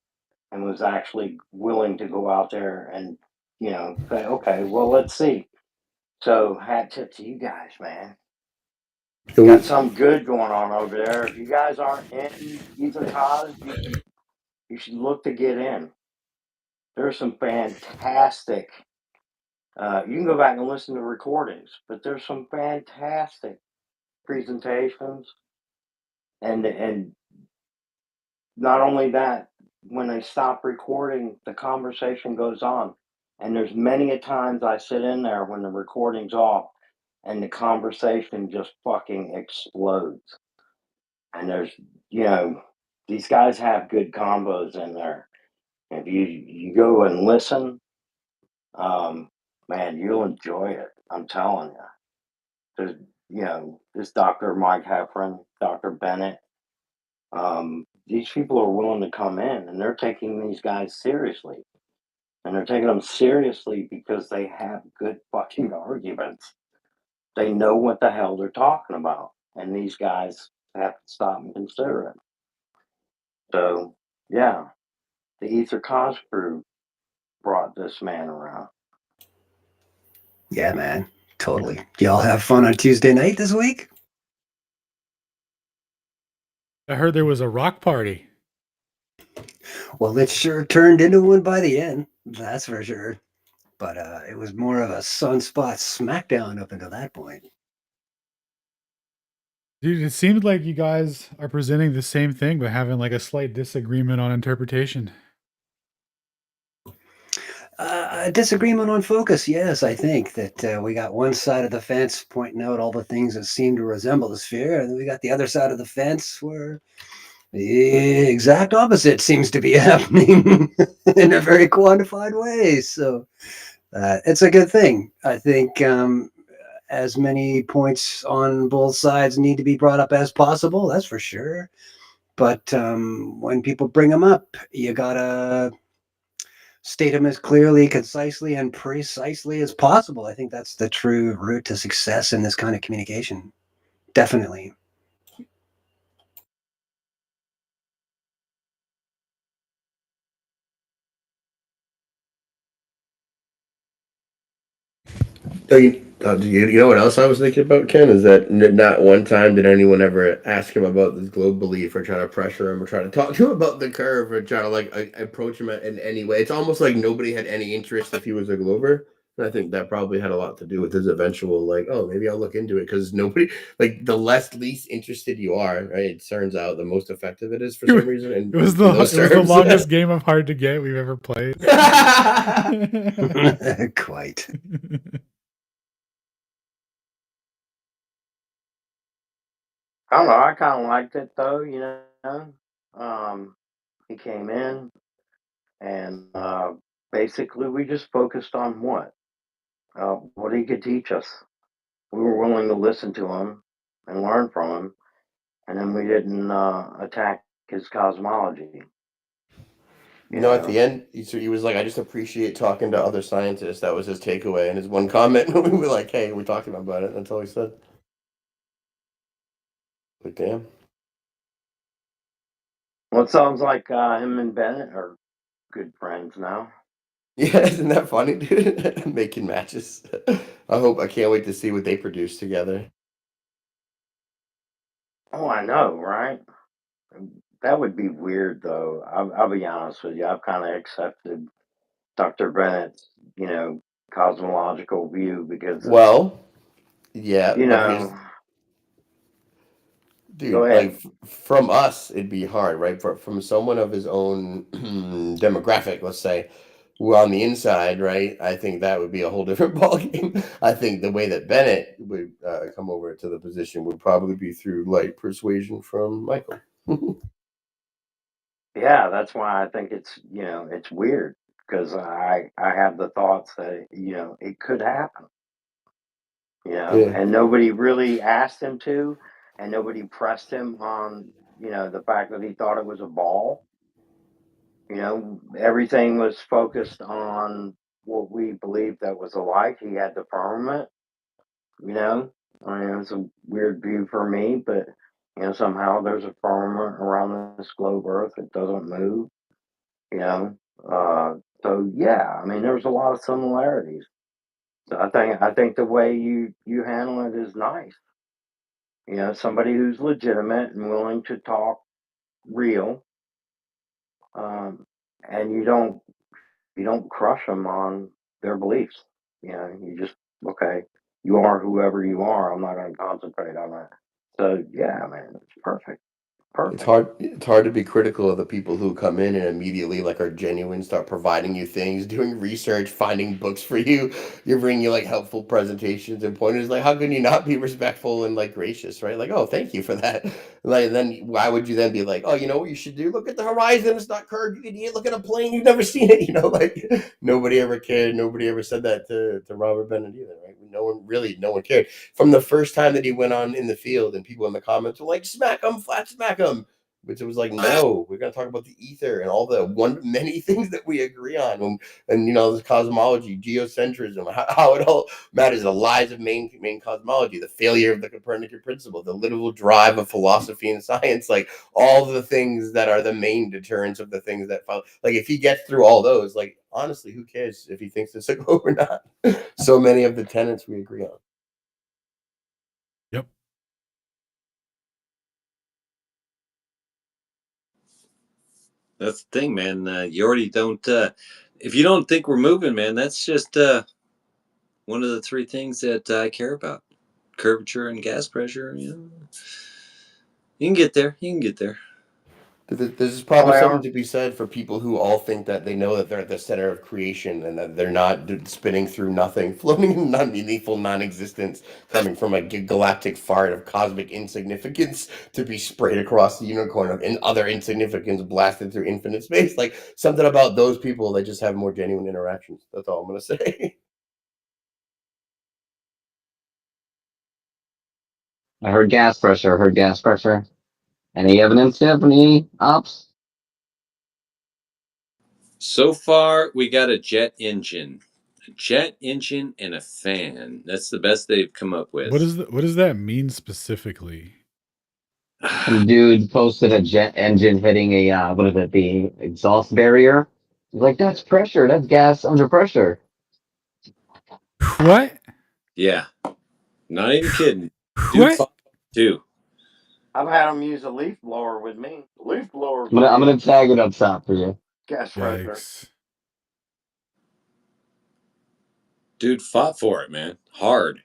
and was actually willing to go out there and say, okay, well, let's see. So hat tip to you guys, man. You got something good going on over there. If you guys aren't in Ether Cause, you should look to get in. There's some fantastic. You can go back and listen to recordings, but there's some fantastic presentations, and not only that, when they stop recording, the conversation goes on. And there's many a times I sit in there when the recording's off, and the conversation just fucking explodes. And these guys have good combos in there. If you go and listen, man, you'll enjoy it. I'm telling you. There's, this Dr. Mike Heffron, Dr. Bennett, these people are willing to come in and they're taking these guys seriously. And they're taking them seriously because they have good fucking arguments. They know what the hell they're talking about. And these guys have to stop and consider it. So, yeah, the Ether Cos crew brought this man around. Yeah, man. Totally. Y'all have fun on Tuesday night this week? I heard there was a rock party. Well, it sure turned into one by the end. That's for sure. But it was more of a sunspot smackdown up until that point. Dude, it seemed like you guys are presenting the same thing, but having like a slight disagreement on interpretation. A disagreement on focus, yes. I think that we got one side of the fence pointing out all the things that seem to resemble the sphere, and then we got the other side of the fence where the exact opposite seems to be happening in a very quantified way. So it's a good thing. I think as many points on both sides need to be brought up as possible. That's for sure. But when people bring them up, you gotta state them as clearly, concisely, and precisely as possible. I think that's the true route to success in this kind of communication. Definitely. So you know what else I was thinking about, Ken, is that not one time did anyone ever ask him about this globe belief or try to pressure him or try to talk to him about the curve or try to like approach him in any way. It's almost like nobody had any interest if he was a glober. And I think that probably had a lot to do with his eventual like, oh, maybe I'll look into it because nobody like the least interested you are, right? It turns out the most effective it is for some reason. And It was in those the terms. longest game of hard to get we've ever played. Quite. I don't know. I kind of liked it though. He came in and basically we just focused on what he could teach us. we were willing to listen to him and learn from him, and then we didn't attack his cosmology. You know, at the end, he was like, "I just appreciate talking to other scientists." That was his takeaway, and his one comment. We were like, "Hey, we're talking about it." That's all he said. Like, damn. Well, it sounds like him and Bennett are good friends now. Yeah, isn't that funny, dude? Making matches. I can't wait to see what they produce together. Oh, I know, right? That would be weird, though. I'll be honest with you. I've kind of accepted Dr. Bennett's, cosmological view because it's, Well, yeah, you but here's know, go dude, ahead. like from us, it'd be hard, right? From someone of his own demographic, let's say, who on the inside, right? I think that would be a whole different ballgame. I think the way that Bennett would come over to the position would probably be through light persuasion from Michael. Yeah, that's why I think it's weird because I have the thoughts that it could happen, Yeah. and nobody really asked him to, and nobody pressed him on the fact that he thought it was a ball. Everything was focused on what we believed that was a light. He had the firmament, you know. I mean, it's a weird view for me, but somehow there's a firmament around this globe Earth that doesn't move, you know. So yeah, I mean, there's a lot of similarities. So I think the way you handle it is nice. Somebody who's legitimate and willing to talk real, um, and you don't crush them on their beliefs. You just okay. You are whoever you are. I'm not going to concentrate on that. So yeah, man, it's perfect. It's Perfect. hard. It's hard to be critical of the people who come in and immediately like are genuine, start providing you things, doing research, finding books for you. You're bringing you like helpful presentations and pointers. Like, how can you not be respectful and like gracious, right? Like, oh, thank you for that. Like, then why would you then be like, oh, you know what you should do? Look at the horizon. It's not curved. You idiot. Look at a plane. You've never seen it. Like nobody ever cared. Nobody ever said that to Robert Bennett either, right? No one cared from the first time that he went on in the field, and people in the comments were like, "Smack him, flat smack him." Which it was like, no, we're gonna talk about the ether and all the many things that we agree on, and this cosmology, geocentrism, how it all matters, the lies of main cosmology, the failure of the Copernican principle, the literal drive of philosophy and science, like all the things that are the main deterrents of the things that follow. Like if he gets through all those, like honestly, who cares if he thinks it's a globe or not? So many of the tenets we agree on. Yep. That's the thing, man. You already don't. If you don't think we're moving, man, that's just one of the three things that I care about: curvature and gas pressure. You can get there. You can get there. There's probably something Well, to be said for people who all think that they know that they're at the center of creation and that they're not spinning through nothing, floating in non-meaningful non-existence, coming from a galactic fart of cosmic insignificance to be sprayed across the unicorn of other insignificance blasted through infinite space. Like something about those people that just have more genuine interactions. That's all I'm gonna say. I heard gas pressure. I heard gas pressure. Any evidence yet? Any ops? So far, we got a jet engine, and a fan. That's the best they've come up with. What does that mean specifically? Some dude posted a jet engine hitting a what is it? The exhaust barrier. He's like, that's pressure. That's gas under pressure. What? Yeah, not even kidding. Dude What? fought too. I've had them use a leaf blower with me. Leaf blowers I'm will gonna tag it up top for you. gas pressure. Yikes. Dude fought for it, man. Hard.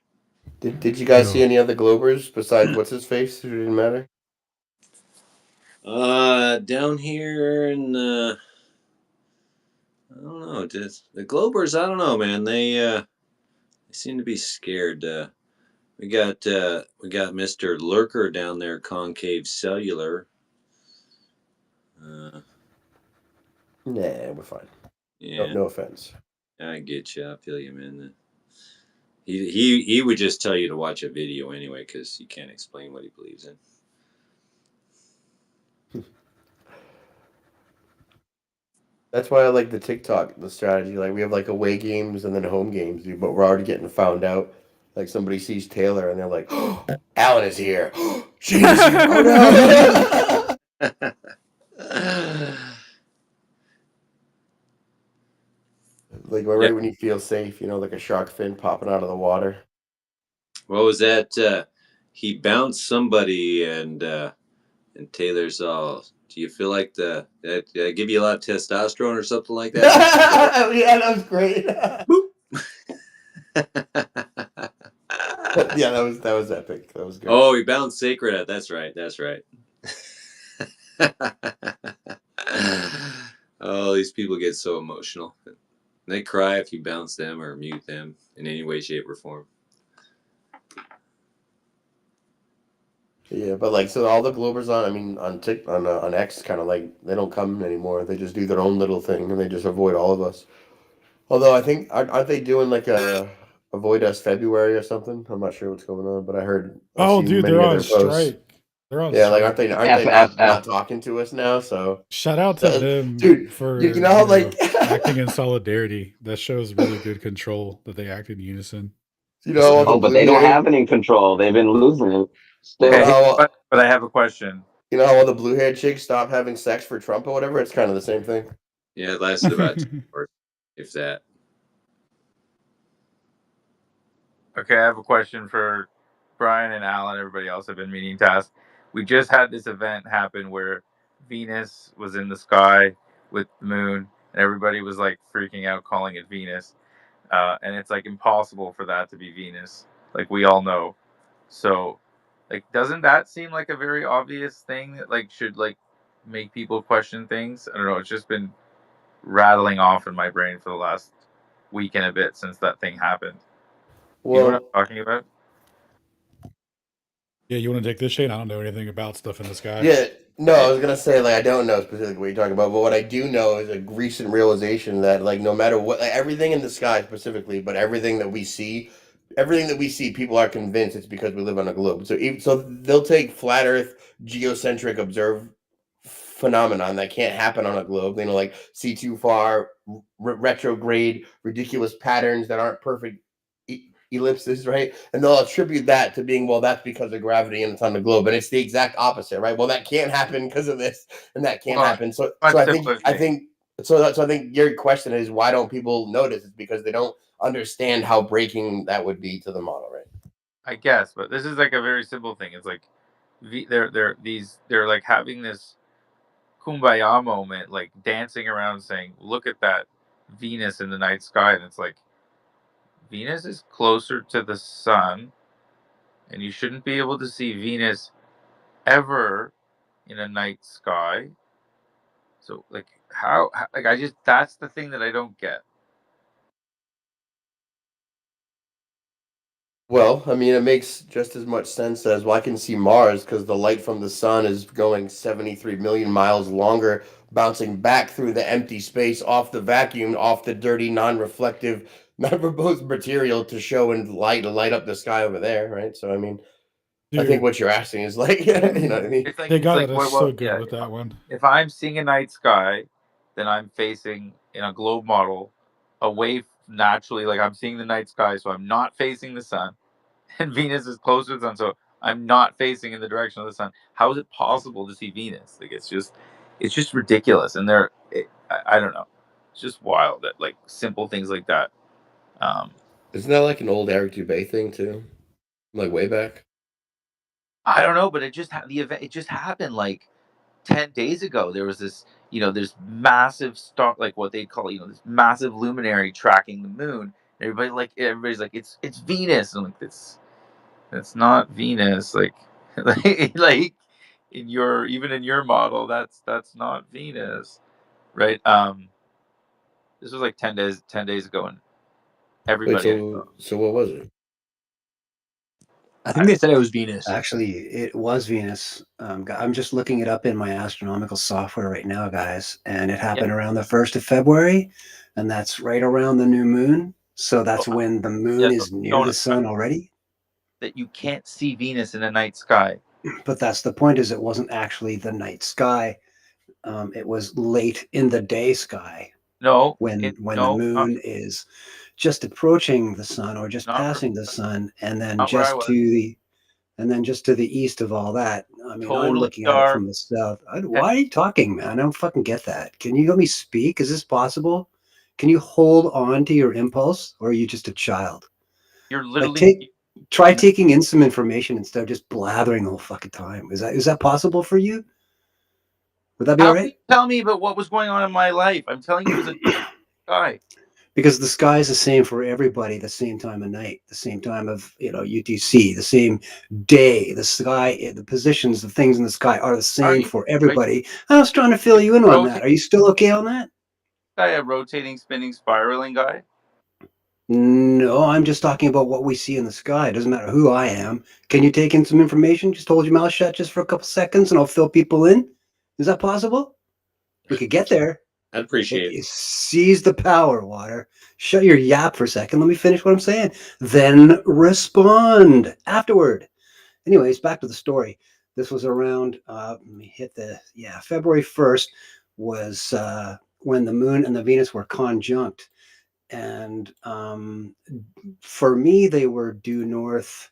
Did you guys see Yo. any other Globers besides what's his face? Who didn't matter? Down here in I don't know, just the Globers. I don't know, man. They seem to be scared. We got Mr. Lurker down there, Concave Cellular. Uh, Nah, we're fine. yeah, No offense. I get you. I feel you, man. He would just tell you to watch a video anyway because he can't explain what he believes in. That's why I like the TikTok, the strategy. Like we have like away games and then home games, dude, but we're already getting found out. Like somebody sees Taylor and they're like, "Oh, Alan is here. Shane is here. Oh no!" Like Yeah. right when you feel safe, like a shark fin popping out of the water. What was that? He bounced somebody, and Taylor's all. Do you feel like that give you a lot of testosterone or something like that? Yeah, that was great. Yeah, that was epic. That was good. Oh, he bounced sacred at. That's right. That's right. Oh, these people get so emotional. They cry if you bounce them or mute them in any way, shape, or form. Yeah, but like so all the Globers on X kind of like they don't come anymore. They just do their own little thing and they just avoid all of us. Although I think aren't they doing like a avoid us February or something? I'm not sure what's going on, but I've Oh, seen dude, many they're of on their posts. strike. They're on Yeah, like strike. aren't they not FFF. talking to us now? So Shout out to them dude, you for, know how like acting in solidarity. That shows really good control that they act in unison. you know all the Oh, but blue they don't hair have any control. They've been losing it you know Okay, still. how but I have a question. you know how all the blue haired chicks stop having sex for Trump or whatever? It's kind of the same thing. Yeah, it lasted about 2 hours, if that. Okay, I have a question for Brian and Alan. Everybody else have been meaning to ask. We just had this event happen where Venus was in the sky with the moon, and everybody was like freaking out, calling it Venus. And it's like impossible for that to be Venus, like we all know. So, like, doesn't that seem like a very obvious thing that like should like make people question things? I don't know. It's just been rattling off in my brain for the last week and a bit since that thing happened. You know what Well, I'm talking about? Yeah, you want to take this, Shane? I don't know anything about stuff in the sky. yeah, no, I was gonna say like I don't know specifically what you're talking about, but what I do know is a recent realization that like no matter what, like, everything in the sky specifically, but everything that we see, people are convinced it's because we live on a globe. So they'll take flat Earth geocentric observe phenomenon that can't happen on a globe. Like see too far, retrograde, ridiculous patterns that aren't perfect ellipses, right? And they'll attribute that to being, well, that's because of gravity and it's on the globe, and it's the exact opposite, right? Well, that can't happen because of this, and that can't Well, happen. So, much so I think, simpler I thing, think, so I think your question is why don't people notice? It's because they don't understand how breaking that would be to the model, right? I guess, but this is like a very simple thing. It's like they're like having this kumbaya moment, like dancing around saying, "Look at that Venus in the night sky," and it's like Venus is closer to the sun, and you shouldn't be able to see Venus ever in a night sky. So like how like I just that's the thing that I don't get. Well, I mean, it makes just as much sense as, well, I can see Mars because the light from the sun is going 73 million miles longer, bouncing back through the empty space off the vacuum, off the dirty, non-reflective, non-verbose material to show and light up the sky over there, right? So, I mean, I think Dude, what you're asking is like, you know what I mean? they It's got like us well so good yeah, with that one. if I'm seeing a night sky, then I'm facing in a globe model away naturally, like I'm seeing the night sky, so I'm not facing the sun, and Venus is closer to the sun, so I'm not facing in the direction of the sun. How is it possible to see Venus? Like it's just ridiculous, and I don't know, it's just wild that like simple things like that. Um, Isn't that like an old Eric Dubay thing too? Like way back? I don't know, but the event it just happened like 10 days ago. There was this, this massive star, like what they call, this massive luminary tracking the moon. Everybody's like, it's Venus, and I'm like that's not Venus. Like, like even in your model, that's not Venus, right? This was like 10 days ago, and Wait, everybody. so what was it? I think they said it was Venus. Actually, it was Venus. I'm just looking it up in my astronomical software right now, guys, and it Yeah, happened around the 1st of February, and that's right around the new moon. So that's when the moon Yeah, is near no, the sun already. that you can't see Venus in the night sky. But that's the point. Is it wasn't actually the night sky. It was late in the day sky No, when the no, moon is just approaching the sun or just not passing the sun, and then not where I just was. to the east of all that. I mean, I'm Totally looking at it dark. from the south. Why are you talking, man? I don't fucking get that. Can you let me speak? Is this possible? Can you hold on to your impulse, or are you just a child? You're Like, literally. try taking in some information instead of just blathering the whole fucking time. Is that possible for you? Would that be all How can you right? tell me about what was going on in my life? I'm telling you, it was a guy. Because the sky is the same for everybody, the same time of night, the same time of UTC, the same day. The sky, the positions, the things in the sky are the Are same you? for Are you everybody. I was trying to fill you in on that. rotating Are you still okay on that? guy, a rotating, spinning, spiraling guy? No, I'm just talking about what we see in the sky. It doesn't matter who I am. Can you take in some information? Just hold your mouth shut just for a couple seconds and I'll fill people in. Is that possible? We could get there. I appreciate it. Seize the power, Water. Shut your yap for a second. Let me finish what I'm saying. Then respond afterward. Anyways, back to the story. This was around, let me hit February 1st was when the moon and the Venus were conjunct. And for me, they were due north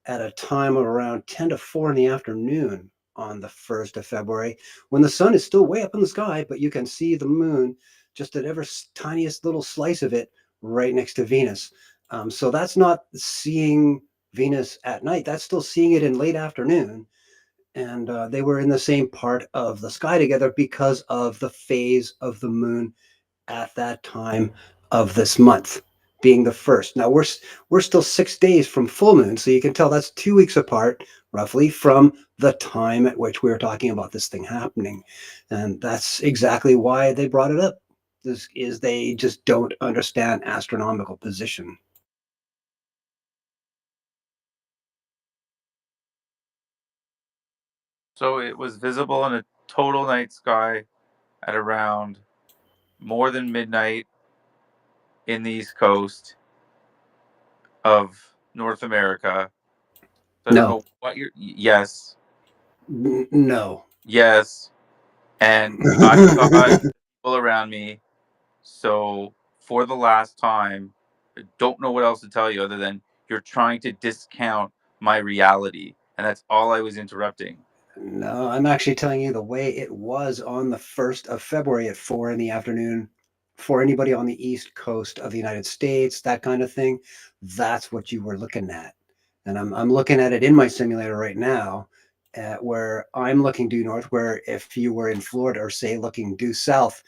at a time of around 10 to 4 in the afternoon on the 1st of February, when the sun is still way up in the sky, but you can see the moon just at ever tiniest little slice of it right next to Venus. So that's not seeing Venus at night, that's still seeing it in late afternoon. And they were in the same part of the sky together because of the phase of the moon at that time of this month being the first. Now we're still 6 days from full moon, so you can tell that's 2 weeks apart roughly from the time at which we were talking about this thing happening. And that's exactly why they brought it up. This is they just don't understand astronomical position. So it was visible in a total night sky at around more than midnight in the East Coast of North America. So I don't No. know what you're. Yes, No. yes, and I thought people around me. So for the last time, I don't know what else to tell you other than you're trying to discount my reality, and that's all I was interrupting. No, I'm actually telling you the way it was on the 1st of February at 4 in the afternoon for anybody on the East Coast of the United States, that kind of thing. That's what you were looking at. And I'm looking at it in my simulator right now, where I'm looking due north, where if you were in Florida or say looking due south,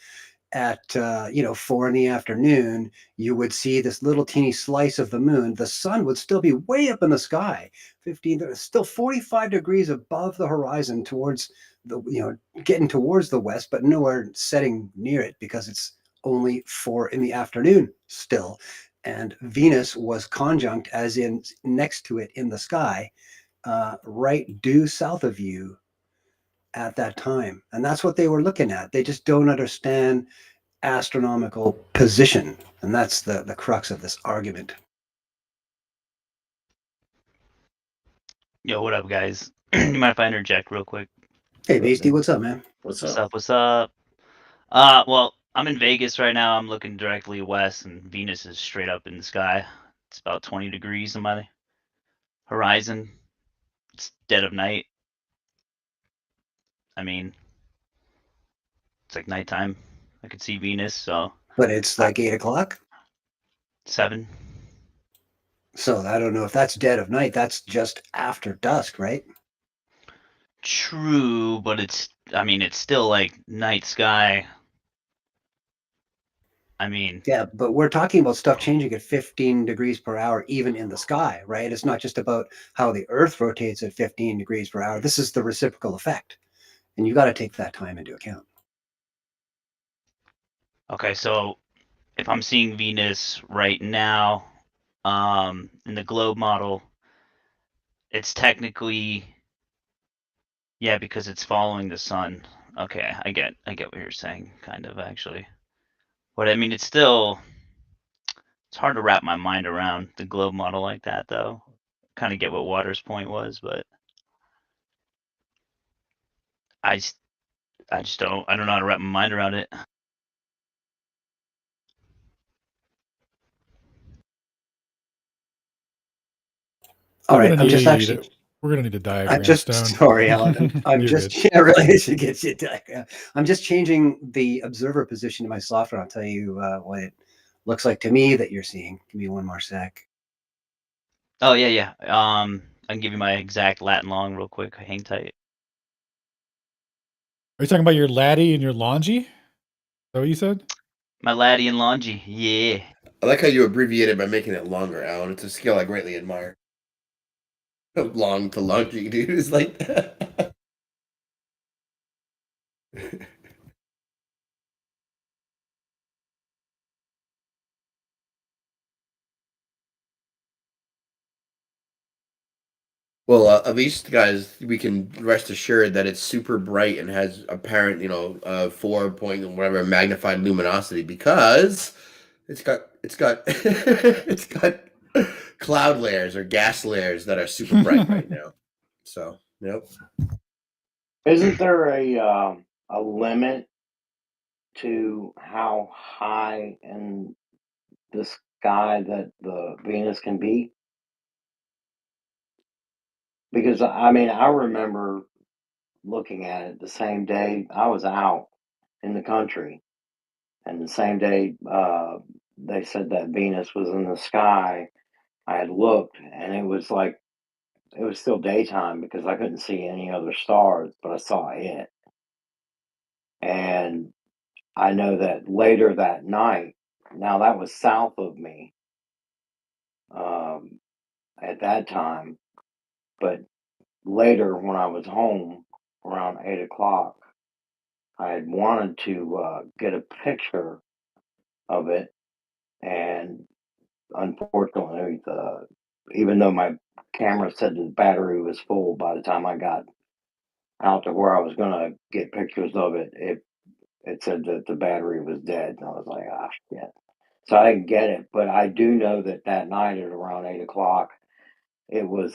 at 4 in the afternoon, you would see this little teeny slice of the moon. The sun would still be way up in the sky, 15, still 45 degrees above the horizon towards the, getting towards the west, but nowhere setting near it because it's only 4 in the afternoon still. And Venus was conjunct, as in next to it in the sky, right due south of you at that time. And that's what they were looking at. They just don't understand astronomical position. And that's the crux of this argument. Yo, what up, guys? You mind if I interject real quick? Hey, Beastie, what's up, man? What's What's up? up? What's up? Well, I'm in Vegas right now. I'm looking directly west, and Venus is straight up in the sky. It's about 20 degrees on my horizon. It's dead of night. I mean, it's like nighttime. I could see Venus, so But it's like 8 o'clock. 7. So I don't know if that's dead of night. That's just after dusk, right? True, but it's still like night sky. I mean, Yeah, but we're talking about stuff changing at 15 degrees per hour, even in the sky, right? It's not just about how the Earth rotates at 15 degrees per hour. This is the reciprocal effect. And you got to take that time into account. okay, so if I'm seeing Venus right now, in the globe model, it's technically, yeah, because it's following the sun. Okay, I get what you're saying, kind of actually. But I mean, it's still It's hard to wrap my mind around the globe model like that, though. Kind of get what Waters' point was, but I just don't know how to wrap my mind around it. All We're right, gonna I'm just need actually. we're gonna need a I'm diagram, just Stone. sorry, Alan. I'm You're just good. yeah, really should get you a diagram. I'm just changing the observer position in my software. I'll tell you what it looks like to me that you're seeing. Give me one more sec. Oh yeah. I can give you my exact lat long real quick. Hang tight. Are you talking about your laddie and your longy? Is that what you said? My laddie and longy. Yeah. I like how you abbreviated by making it longer, Alan. It's a skill I greatly admire. Long to longy, dude. It's like that. Well, at least, guys, we can rest assured that it's super bright and has apparent, 4 point whatever magnified luminosity because it's got it's got cloud layers or gas layers that are super bright right now. So, yep. Isn't there a limit to how high in the sky that the Venus can be? Because I mean, I remember looking at it the same day I was out in the country, and the same day they said that Venus was in the sky. I had looked, and it was like it was still daytime because I couldn't see any other stars, but I saw it. And I know that later that night, now that was south of me um, at that time, but later when I was home around 8 o'clock, I had wanted to get a picture of it, and unfortunately, even though my camera said the battery was full by the time I got out to where I was going to get pictures of it, it said that the battery was dead, and I was like, ah, shit. So I didn't get it, but I do know that that night at around 8 o'clock, it was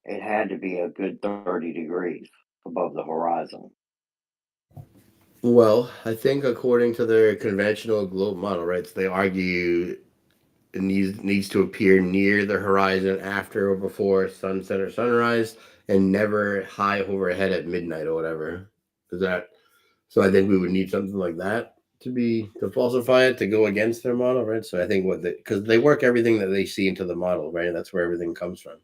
it had to be a good 30 degrees above the horizon. Well, I think according to their conventional globe model, right, so they argue it needs to appear near the horizon after or before sunset or sunrise, and never high overhead at midnight or whatever. Is that so? I think we would need something like that to falsify it to go against their model, right? So I think because they work everything that they see into the model, right? That's where everything comes from.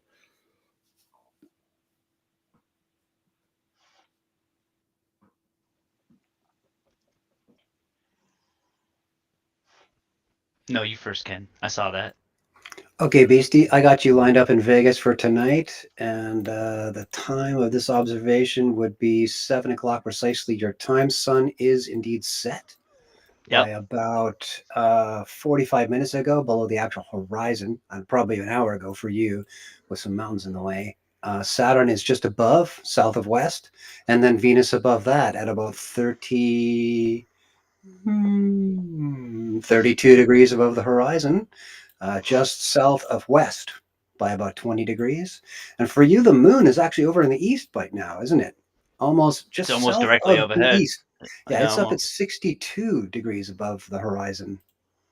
No, you first, Ken. I saw that. Okay, Beastie, I got you lined up in Vegas for tonight, and the time of this observation would be 7 o'clock precisely. Your time, sun, is indeed set by Yep. about 45 minutes ago, below the actual horizon, and probably an hour ago for you, with some mountains in the way. Saturn is just above, south of west, and then Venus above that at about 32 degrees above the horizon, just south of west by about 20 degrees. And for you, the moon is actually over in the east right now, isn't it? Almost It's just almost south directly of the overhead. east. Yeah, Yeah, it's up at almost. 62 degrees above the horizon,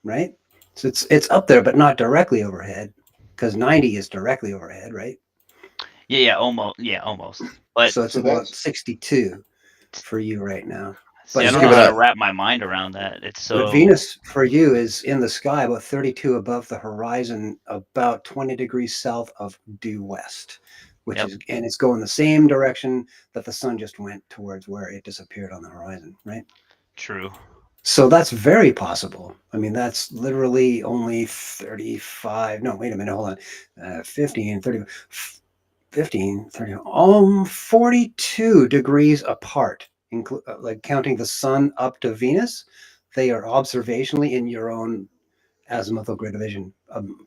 right? So it's up there, but not directly overhead, because 90 is directly overhead, right? Yeah, almost. Yeah, almost. But So it's about 62 for you right now. see, But I Just don't know give it how to Venus, a wrap my mind around that. It's but so. Venus for you is in the sky about 32 above the horizon, about 20 degrees south of due west, which Yep. is, and it's going the same direction that the sun just went towards where it disappeared on the horizon, right? True. So that's very possible. I mean, that's literally only 35. No, wait a minute, hold on. 15, 30, 15, 30, 42 degrees apart, like counting the sun up to Venus. They are observationally in your own azimuthal grid of vision,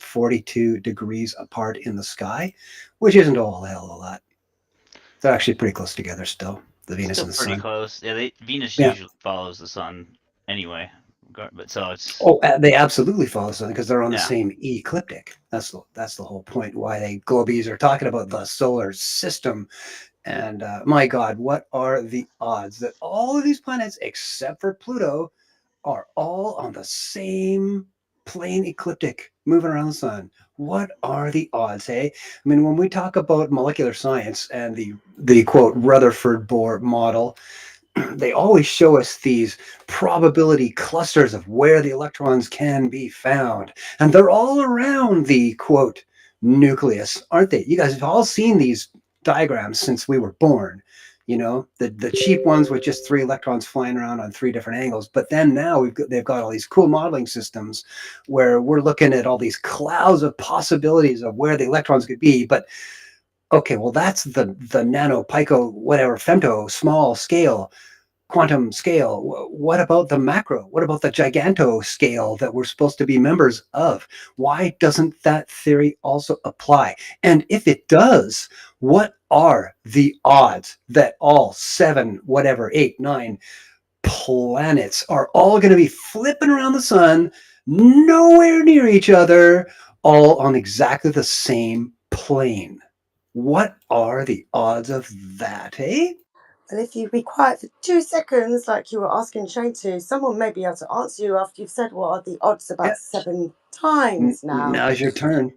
42 degrees apart in the sky, which isn't a whole hell of a lot. They're actually pretty close together still, the Venus Still and the pretty sun. close. Yeah, Venus Yeah. usually follows the sun anyway, But so it's Oh, they absolutely follow the sun because they're on the yeah. same ecliptic. That's the whole point. Why they globies are talking about the solar system. And my God, what are the odds that all of these planets, except for Pluto, are all on the same plane ecliptic moving around the sun? What are the odds, hey? I mean, when we talk about molecular science and the quote Rutherford Bohr model, they always show us these probability clusters of where the electrons can be found. And they're all around the quote nucleus, aren't they? You guys have all seen these diagrams since we were born. You know, the cheap ones with just 3 electrons flying around on 3 different angles. But then now they've got all these cool modeling systems where we're looking at all these clouds of possibilities of where the electrons could be. But okay, well, that's the nano, pico, whatever, femto, small scale, quantum scale. What about the macro? What about the giganto scale that we're supposed to be members of? Why doesn't that theory also apply? And if it does, what are the odds that all 7, whatever, 8, 9 planets are all going to be flipping around the sun, nowhere near each other, all on exactly the same plane? What are the odds of that, eh? And if you be quiet for 2 seconds, like you were asking Shane to, someone may be able to answer you after you've said what are the odds Yeah. about 7 times now. Now's your turn.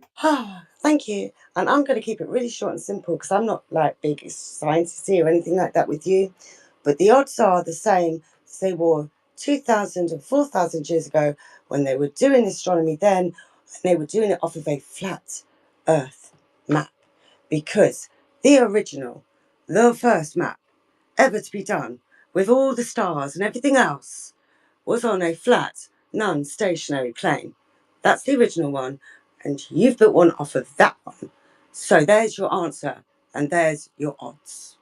Thank you. And I'm going to keep it really short and simple because I'm not like big sciencey or anything like that with you. But the odds are the same as they were 2,000 and 4,000 years ago when they were doing astronomy then, and they were doing it off of a flat Earth map. Because the original, the first map ever to be done with all the stars and everything else was on a flat, non-stationary plane. That's the original one, and you've built one off of that one. So there's your answer, and there's your odds.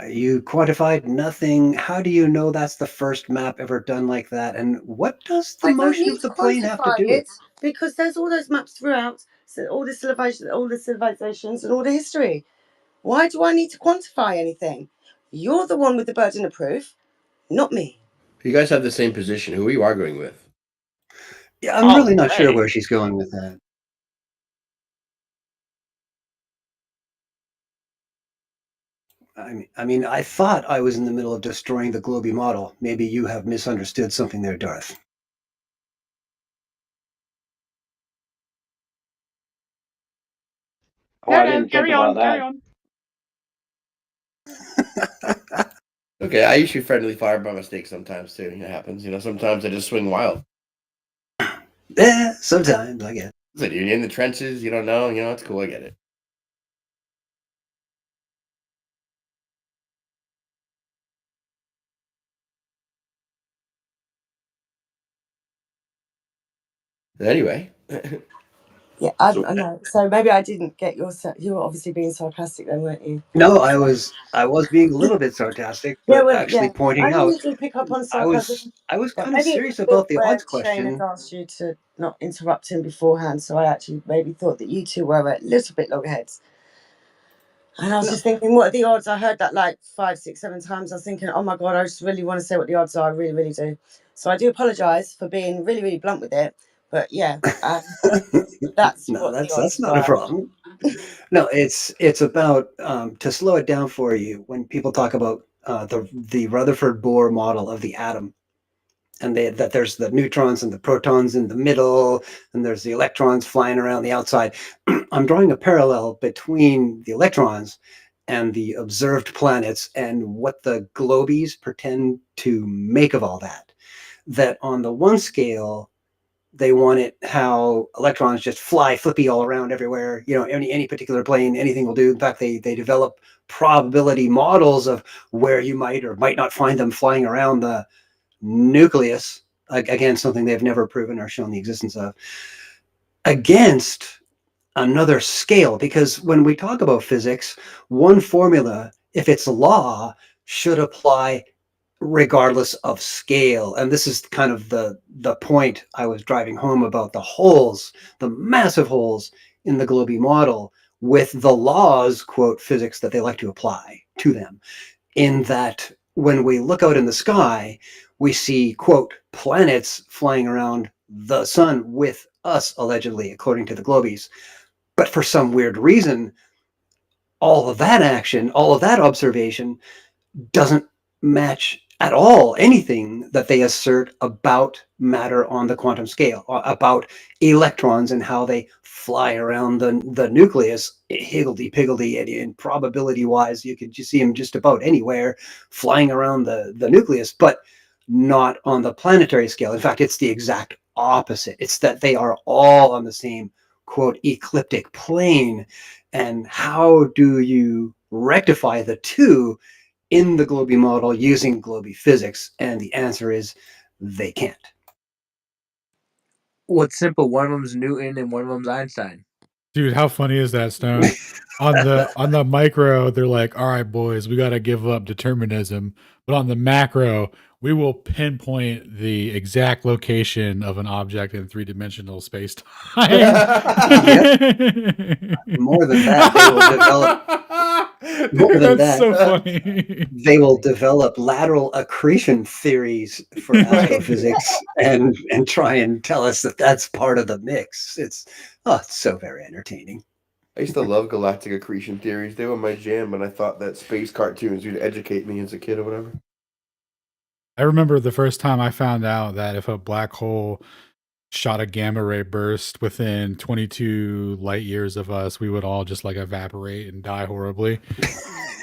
You quantified nothing. How do you know that's the first map ever done like that? And what does the I don't motion need of to the plane have to quantify do with it because there's all those maps throughout, so all the civilizations, and all the history. Why do I need to quantify anything? You're the one with the burden of proof, not me. You guys have the same position. Who are you arguing with? Yeah, I'm All really not sure right. where she's going with that. I thought I was in the middle of destroying the Globy model. Maybe you have misunderstood something there, Darth. Oh, I didn't think about that. Okay, I usually friendly fire by mistake sometimes too. It happens. Sometimes I just swing wild. Yeah, sometimes I get it. Listen, you're in the trenches. You don't know. It's cool. I get it. Anyway. Yeah, I know. So maybe I didn't get you were obviously being sarcastic then, weren't you? No, I was being a little bit sarcastic, Yeah, but well, actually yeah. I pointing out usually pick up on I sarcasm, was but kind of maybe it was serious a bit about the where odds Shane had question. asked you to not interrupt him beforehand, so I actually maybe thought that you two were a little bit loggerheads. And I was No. just thinking, what are the odds? I heard that like 5, 6, 7 times. I was thinking, oh my God, I just really want to say what the odds are. I really, really do. So I do apologise for being really, really blunt with it. But yeah, that's No, what the that's odds not a are. problem. No, it's about to slow it down for you when people talk about the Rutherford Bohr model of the atom, and that there's the neutrons and the protons in the middle, and there's the electrons flying around the outside. I'm drawing a parallel between the electrons and the observed planets and what the globies pretend to make of all that. That on the one scale, they want it how electrons just fly flippy all around everywhere. Any particular plane, anything will do. In fact, they develop probability models of where you might or might not find them flying around the nucleus. Again, something they've never proven or shown the existence of, against another scale. Because when we talk about physics, one formula, if it's law, should apply regardless of scale. And this is kind of the point I was driving home about the holes, the massive holes in the Globy model with the laws, quote, physics that they like to apply to them, in that when we look out in the sky, we see, quote, planets flying around the sun with us, allegedly, according to the Globies. But for some weird reason, all of that action, all of that observation doesn't match at all anything that they assert about matter on the quantum scale, about electrons and how they fly around the nucleus, higgledy-piggledy, and probability-wise, you could just see them just about anywhere flying around the nucleus, but not on the planetary scale. In fact, it's the exact opposite. It's that they are all on the same, quote, ecliptic plane. And how do you rectify the two in the Globie model using Globie physics? And the answer is they can't. Well, it's simple. One of them's Newton and one of them's Einstein. Dude, how funny is that, Stone? On the micro, they're like, all right, boys, we got to give up determinism. But on the macro, we will pinpoint the exact location of an object in three-dimensional space-time. More than that, they will develop. More Dude, than that's that, so funny. they will develop lateral accretion theories for astrophysics and try and tell us that that's part of the mix. It's so very entertaining. I used to love galactic accretion theories. They were my jam, and I thought that space cartoons would educate me as a kid or whatever. I remember the first time I found out that if a black hole shot a gamma ray burst within 22 light years of us, we would all just like evaporate and die horribly.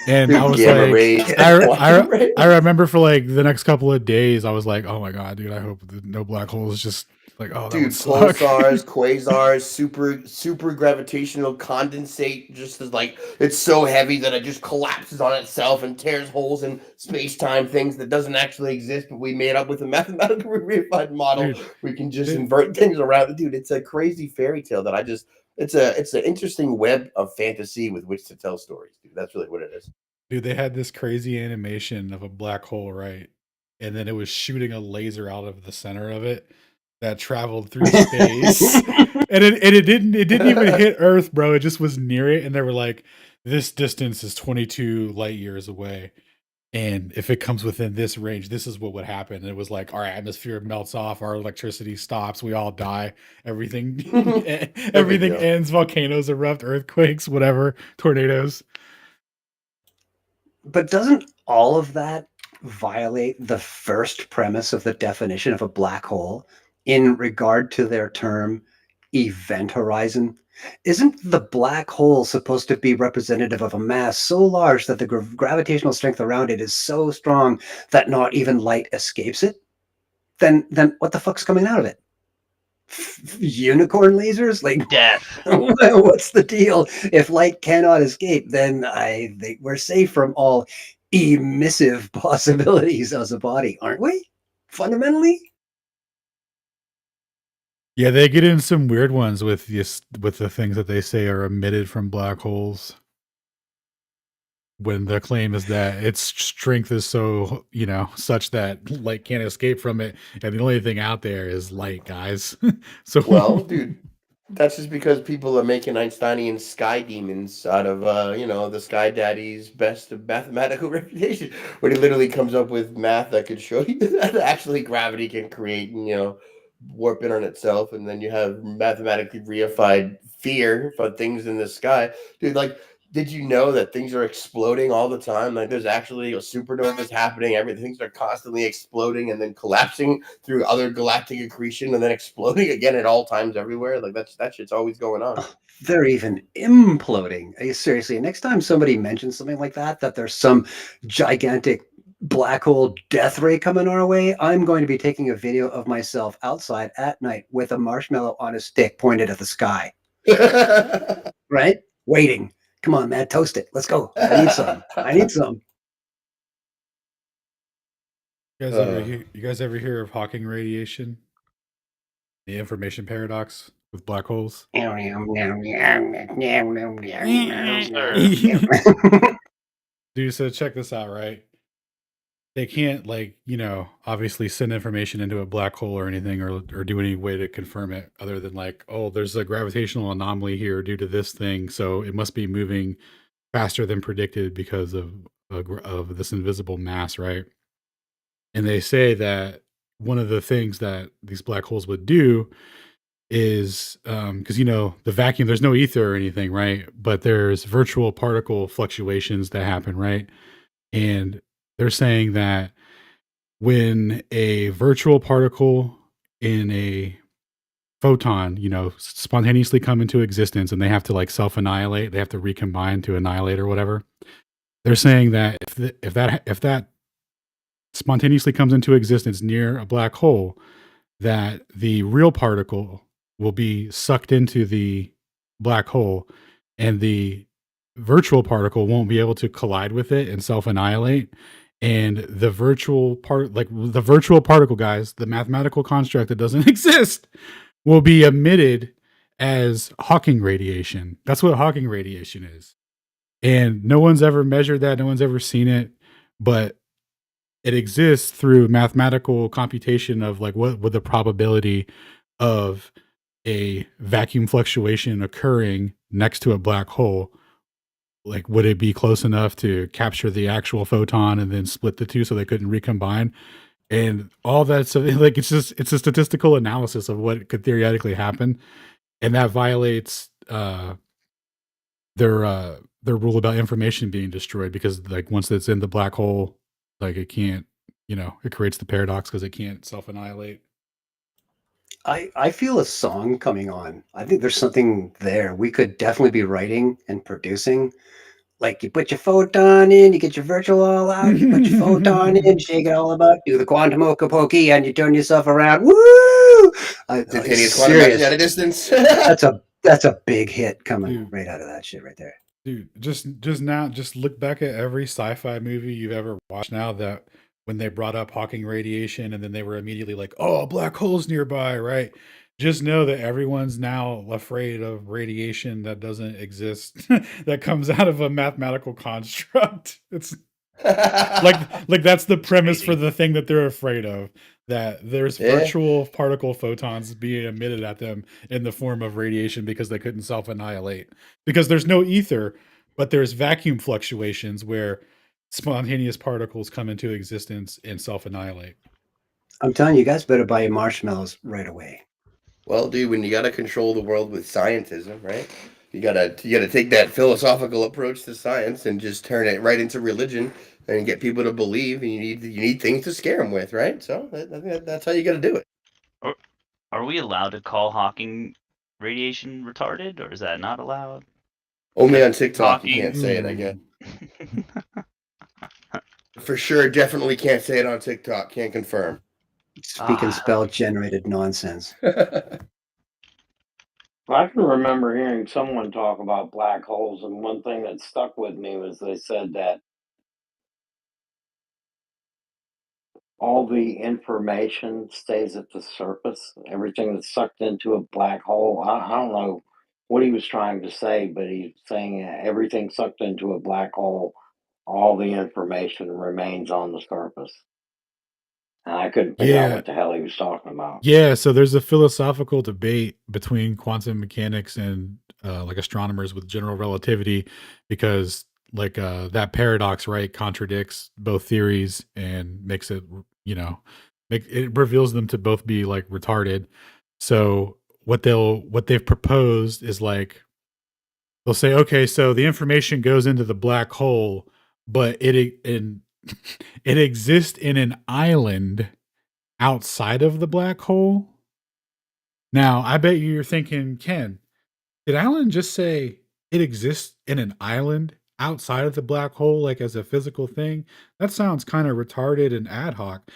And I was Gamma like, rays, I remember for like the next couple of days, I was like, oh my God, dude, I hope no black holes. Just like, oh, that dude, would suck. pulsars, quasars, super gravitational condensate, just as like it's so heavy that it just collapses on itself and tears holes in space-time, things that doesn't actually exist, but we made up with a mathematically reified model. Dude, we can just invert things around. Dude, it's a crazy fairy tale that it's an interesting web of fantasy with which to tell stories, dude. That's really what it is. Dude, they had this crazy animation of a black hole, right? And then it was shooting a laser out of the center of it that traveled through space. and it didn't even hit Earth, bro. It just was near it. And they were like, this distance is 22 light years away. And if it comes within this range, this is what would happen. And it was like our atmosphere melts off, our electricity stops, we all die, everything everything ends, volcanoes erupt, earthquakes, whatever, tornadoes. But doesn't all of that violate the first premise of the definition of a black hole in regard to their term event horizon? Isn't the black hole supposed to be representative of a mass so large that the gravitational strength around it is so strong that not even light escapes it? Then what the fuck's coming out of it? Unicorn lasers? Like death. What's the deal? If light cannot escape, then I think we're safe from all emissive possibilities as a body, aren't we? Fundamentally? Yeah, they get in some weird ones with the things that they say are emitted from black holes. When the claim is that its strength is so, such that light can't escape from it, and the only thing out there is light, guys. So well, dude, that's just because people are making Einsteinian sky demons out of the Sky Daddy's best of mathematical reputation, where he literally comes up with math that could show you that actually gravity can create warp in on itself, and then you have mathematically reified fear for things in the sky, dude. Like, did you know that things are exploding all the time? Like, there's actually a supernova happening. Things are constantly exploding and then collapsing through other galactic accretion and then exploding again at all times everywhere. Like, that shit's always going on. They're even imploding. Seriously, next time somebody mentions something like that there's some gigantic black hole death ray coming our way, I'm going to be taking a video of myself outside at night with a marshmallow on a stick pointed at the sky. Right? Waiting. Come on, man, toast it. Let's go. I need some. You guys ever hear of Hawking radiation? The information paradox with black holes? Dude, so check this out, right? They can't, obviously send information into a black hole or anything, or do any way to confirm it other than there's a gravitational anomaly here due to this thing, so it must be moving faster than predicted because of of this invisible mass, right? And they say that one of the things that these black holes would do is because the vacuum, there's no ether or anything, right? But there's virtual particle fluctuations that happen, right? And they're saying that when a virtual particle in a photon, spontaneously come into existence and they have to like self annihilate, they have to recombine to annihilate or whatever. They're saying that if that spontaneously comes into existence near a black hole, that the real particle will be sucked into the black hole and the virtual particle won't be able to collide with it and self annihilate. And the virtual particle, guys, the mathematical construct that doesn't exist, will be emitted as Hawking radiation. That's what Hawking radiation is. And no one's ever measured that, no one's ever seen it, but it exists through mathematical computation of like what would the probability of a vacuum fluctuation occurring next to a black hole, like would it be close enough to capture the actual photon and then split the two so they couldn't recombine, and all that. So like it's a statistical analysis of what could theoretically happen, and that violates their rule about information being destroyed, because like once it's in the black hole, like it can't, it creates the paradox because it can't self-annihilate. I feel a song coming on. I think there's something there. We could definitely be writing and producing. Like you put your photon in, you get your virtual all out, you put your photon in, shake it all about, do the quantum okey and you turn yourself around. Woo! Instantaneous quantum Serious. at a distance. That's a big hit coming right out of that shit right there. Dude, just look back at every sci-fi movie you've ever watched now, that when they brought up Hawking radiation and then they were immediately like, oh, a black hole's nearby, right? Just know that everyone's now afraid of radiation that doesn't exist, that comes out of a mathematical construct. It's like that's the premise for the thing that they're afraid of, that there's virtual particle photons being emitted at them in the form of radiation because they couldn't self-annihilate, because there's no ether, but there's vacuum fluctuations where spontaneous particles come into existence and self-annihilate. I'm telling you guys better buy your marshmallows right away. Well, dude, when you got to control the world with scientism, right? You gotta take that philosophical approach to science and just turn it right into religion and get people to believe. And you need things to scare them with, right? So I think that's how you got to do it. Are we allowed to call Hawking radiation retarded, or is that not allowed? Only on TikTok you can't say it, I guess. For sure, definitely can't say it on TikTok. Can't confirm. Speak and spell generated nonsense. I can remember hearing someone talk about black holes, and one thing that stuck with me was they said that all the information stays at the surface. Everything that's sucked into a black hole. I don't know what he was trying to say, but he's saying everything sucked into a black hole, all the information remains on the surface. And I couldn't figure out what the hell he was talking about. Yeah, so there's a philosophical debate between quantum mechanics and like astronomers with general relativity, because like that paradox, right, contradicts both theories and makes it, it reveals them to both be like retarded. So what they've proposed is like, they'll say, okay, so the information goes into the black hole, but it exists in an island outside of the black hole. Now, I bet you're thinking, Ken, did Alan just say it exists in an island outside of the black hole, like as a physical thing? That sounds kind of retarded and ad hoc.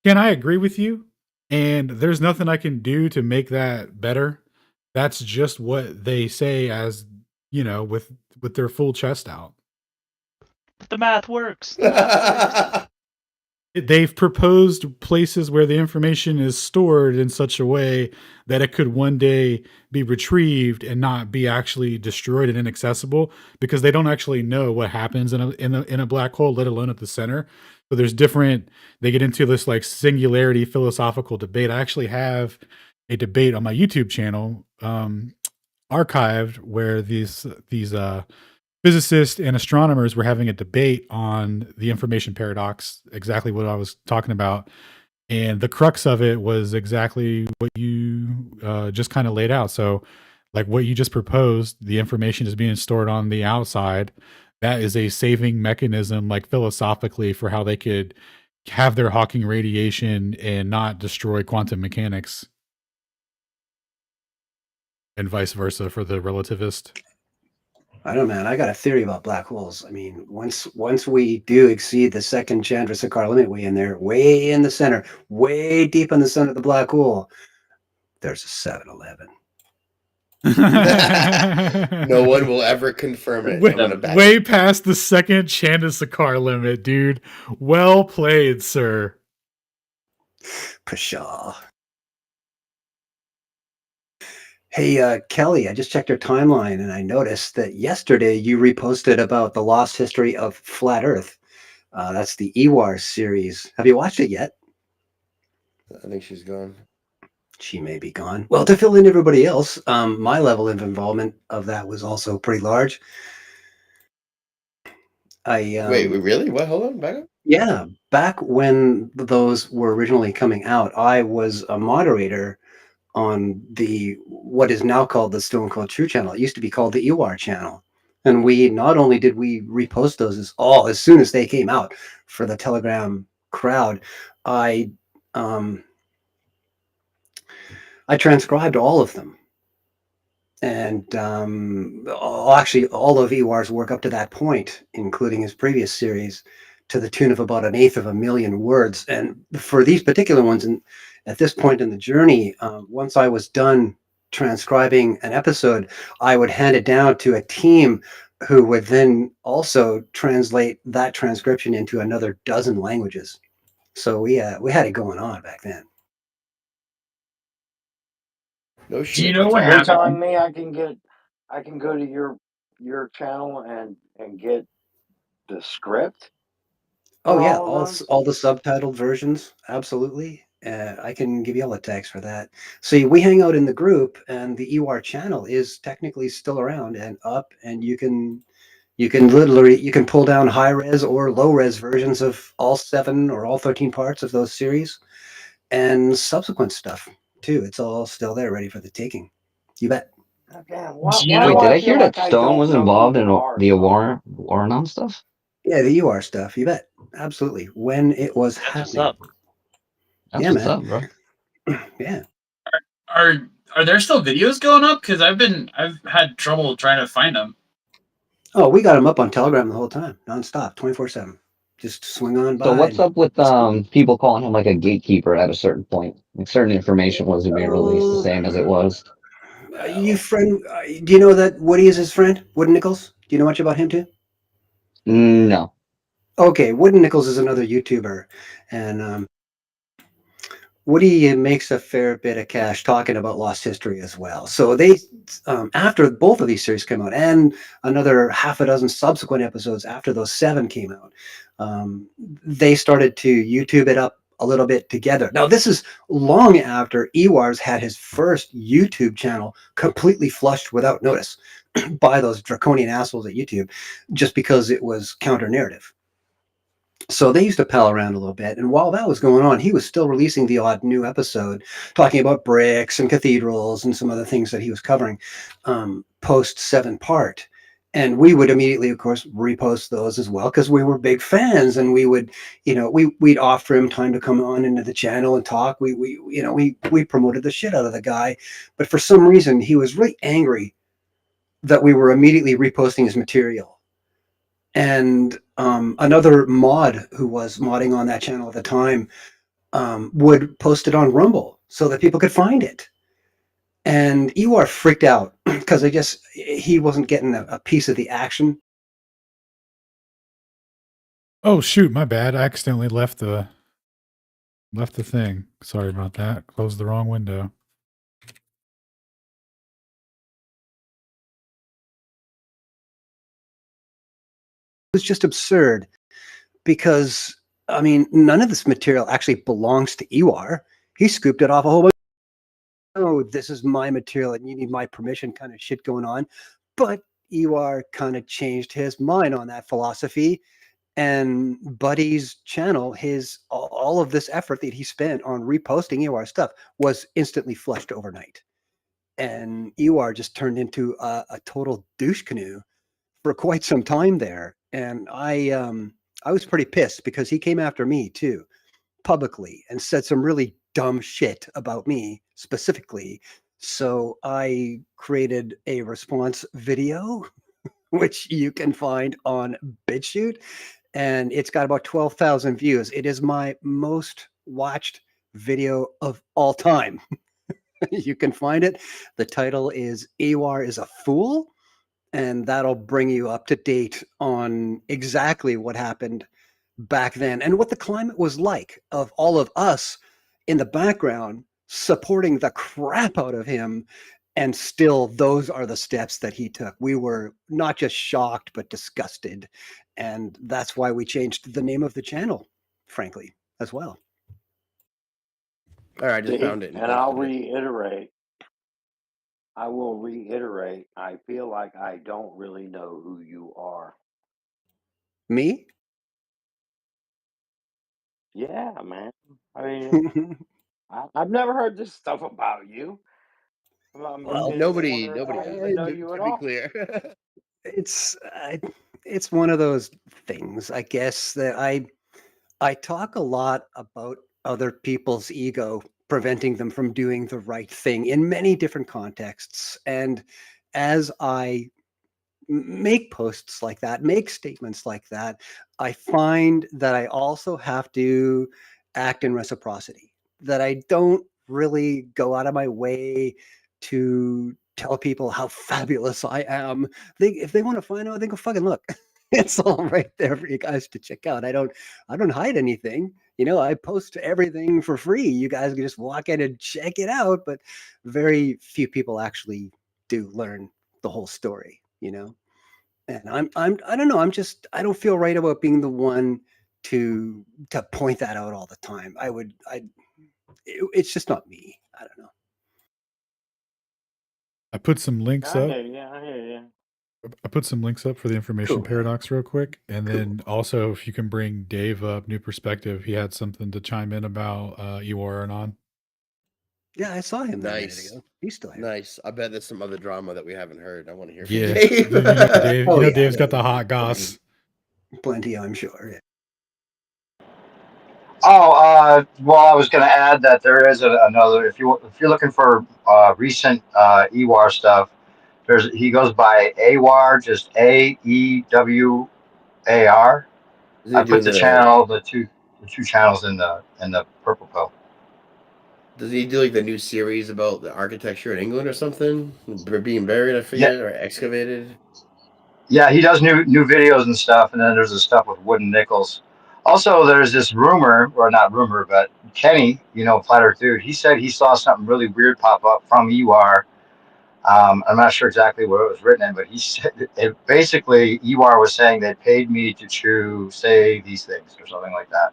Ken, I agree with you, and there's nothing I can do to make that better. That's just what they say, as with their full chest out. But the math works. The math works. They've proposed places where the information is stored in such a way that it could one day be retrieved and not be actually destroyed and inaccessible, because they don't actually know what happens in a black hole, let alone at the center. So there's different. They get into this like singularity philosophical debate. I actually have a debate on my YouTube channel, archived, where these physicists and astronomers were having a debate on the information paradox, exactly what I was talking about. And the crux of it was exactly what you just kind of laid out. So, like what you just proposed, the information is being stored on the outside. That is a saving mechanism, like philosophically, for how they could have their Hawking radiation and not destroy quantum mechanics, and vice versa for the relativist. I don't know, man. I got a theory about black holes. I mean, once we do exceed the second Chandrasekhar limit, way in the center, way deep in the center of the black hole, there's a 7-Eleven. No one will ever confirm it. I'm gonna back Way past the second Chandrasekhar limit, dude. Well played, sir. Pshaw. Hey, Kelly, I just checked your timeline and I noticed that yesterday you reposted about the lost history of Flat Earth. That's the EWAR series. Have you watched it yet? I think she's gone. She may be gone. Well, to fill in everybody else, my level of involvement of that was also pretty large. Wait, really? What? Hold on, back up. Yeah, back when those were originally coming out, I was a moderator on the what is now called the Stone Cold True channel. It used to be called the EWAR channel. And we not only did we repost those as soon as they came out for the Telegram crowd, I transcribed all of them. And actually, all of EWAR's work up to that point, including his previous series, to the tune of about 1/8 of a million words. And for these particular ones, and at this point in the journey, once I was done transcribing an episode, I would hand it down to a team who would then also translate that transcription into another dozen languages. So we had it going on back then. No Do shit. you know what You're happened? telling me I can go to your channel and get the script? Oh For yeah, all of those? all the subtitled versions, absolutely. I can give you all the text for that. See, we hang out in the group, and the EWAR channel is technically still around and up, and you can literally pull down high res or low res versions of all 7 or all 13 parts of those series, and subsequent stuff too. It's all still there, ready for the taking. You bet. Again, Do you why do Wait, know? did I I feel hear that like I Stone don't was know who involved in you are the somehow? Warren stuff? Yeah, the EWAR stuff. You bet. Absolutely. When it was That's what's happening. up. That's Yeah, what's man. up, bro. Yeah. Are are there still videos going up? Because I've had trouble trying to find them. Oh, we got them up on Telegram the whole time, nonstop, 24/7. Just swing on So by. what's up with people calling him like a gatekeeper at a certain point? Like certain information wasn't being released the same as it was. You friend? Do you know that Woody is his friend? Wood Nichols? Do you know much about him too? No. Okay, Wood Nichols is another YouTuber, and Woody makes a fair bit of cash talking about lost history as well. So they, after both of these series came out, and another half a dozen subsequent episodes after those 7 came out, they started to YouTube it up a little bit together. Now this is long after Ewars had his first YouTube channel completely flushed without notice by those draconian assholes at YouTube, just because it was counter narrative. So they used to pal around a little bit. And while that was going on, he was still releasing the odd new episode talking about bricks and cathedrals and some other things that he was covering post 7 part. And we would immediately, of course, repost those as well because we were big fans, and we would, we'd offer him time to come on into the channel and talk. We promoted the shit out of the guy, but for some reason he was really angry that we were immediately reposting his material. And another mod who was modding on that channel at the time would post it on Rumble so that people could find it. And Ewar freaked out because he wasn't getting a piece of the action. Oh shoot, my bad. I accidentally left the thing. Sorry about that. Closed the wrong window. It was just absurd because, I mean, none of this material actually belongs to Ewar. He scooped it off a whole bunch. Oh, this is my material and you need my permission kind of shit going on. But Ewar kind of changed his mind on that philosophy, and Buddy's channel, all of this effort that he spent on reposting Ewar stuff was instantly flushed overnight. And Ewar just turned into a total douche canoe for quite some time there. And I was pretty pissed because he came after me too, publicly, and said some really dumb shit about me specifically. So I created a response video, which you can find on BitChute, and it's got about 12,000 views. It is my most watched video of all time. You can find it. The title is Ewar is a Fool, and that'll bring you up to date on exactly what happened back then and what the climate was like of all of us in the background supporting the crap out of him. And still, those are the steps that he took. We were not just shocked, but disgusted. And that's why we changed the name of the channel, frankly, as well. All right, I just See, found it. and I'll reiterate. I will reiterate. I feel like I don't really know who you are. Me? Yeah, man. I mean, I've never heard this stuff about you. I'm Well, beginning to Nobody wonder if I has. even know you To at be all. clear. it's it's one of those things, I guess, that I talk a lot about other people's ego preventing them from doing the right thing in many different contexts. And as I make posts like that, make statements like that, I find that I also have to act in reciprocity, that I don't really go out of my way to tell people how fabulous I am. If they want to find out, they go fucking look. It's all right there for you guys to check out. I don't hide anything. I post everything for free. You guys can just walk in and check it out, but very few people actually do learn the whole story. And I don't know, I don't feel right about being the one to point that out all the time. It's just not me. I don't know. I put some links I up. hear you. I hear you. I put some links up for the information Cool. paradox real quick. And then also, if you can bring Dave up, New Perspective, he had something to chime in about Ewar and on. Yeah, I saw him that minute Nice. ago. He's still here. Nice. I bet there's some other drama that we haven't heard. I want to hear from Yeah. Dave. Dave, Oh, yeah, Dave's got the hot goss. Plenty, I'm sure. Yeah. Oh, well, I was going to add that there is another. If you're looking for recent EWAR stuff, he goes by AWAR, just AEWAR. Is he I put doing the two channels in the purple pill. Does he do like the new series about the architecture in England or something? Being buried, I forget, or excavated? Yeah, he does new videos and stuff, and then there's the stuff with wooden nickels. Also, there's this rumor, or not rumor, but Kenny, Flat Earth Dude, he said he saw something really weird pop up from EWAR. I'm not sure exactly what it was written in, but he said basically EWAR was saying they paid me to say these things or something like that.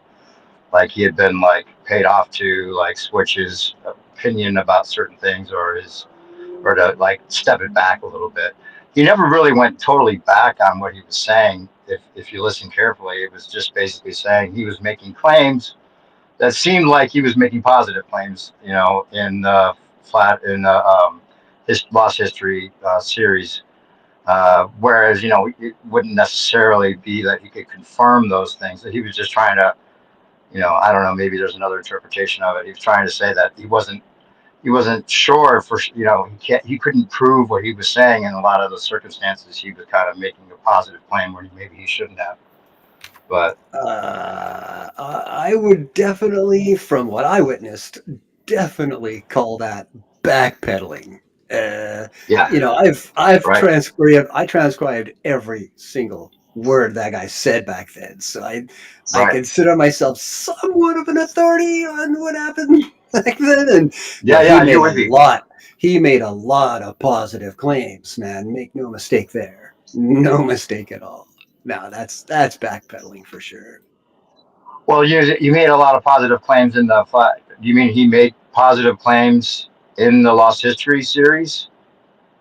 Like he had been paid off to switch his opinion about certain things or to step it back a little bit. He never really went totally back on what he was saying. If you listen carefully, it was just basically saying he was making claims that seemed like he was making positive claims, in his Lost History series. Whereas, it wouldn't necessarily be that he could confirm those things. That he was just trying to, I don't know, maybe there's another interpretation of it. He was trying to say that he wasn't sure he couldn't prove what he was saying in a lot of the circumstances. He was kind of making a positive claim where maybe he shouldn't have. But I would definitely, from what I witnessed, definitely call that backpedaling. I've right. transcribed every single word that guy said back then, so I consider myself somewhat of an authority on what happened back then. And he made a lot of positive claims, man. Make no mistake there. No mistake at all. No, that's backpedaling for sure. Well, you made a lot of positive claims in the flat. Do you mean he made positive claims in the Lost History series,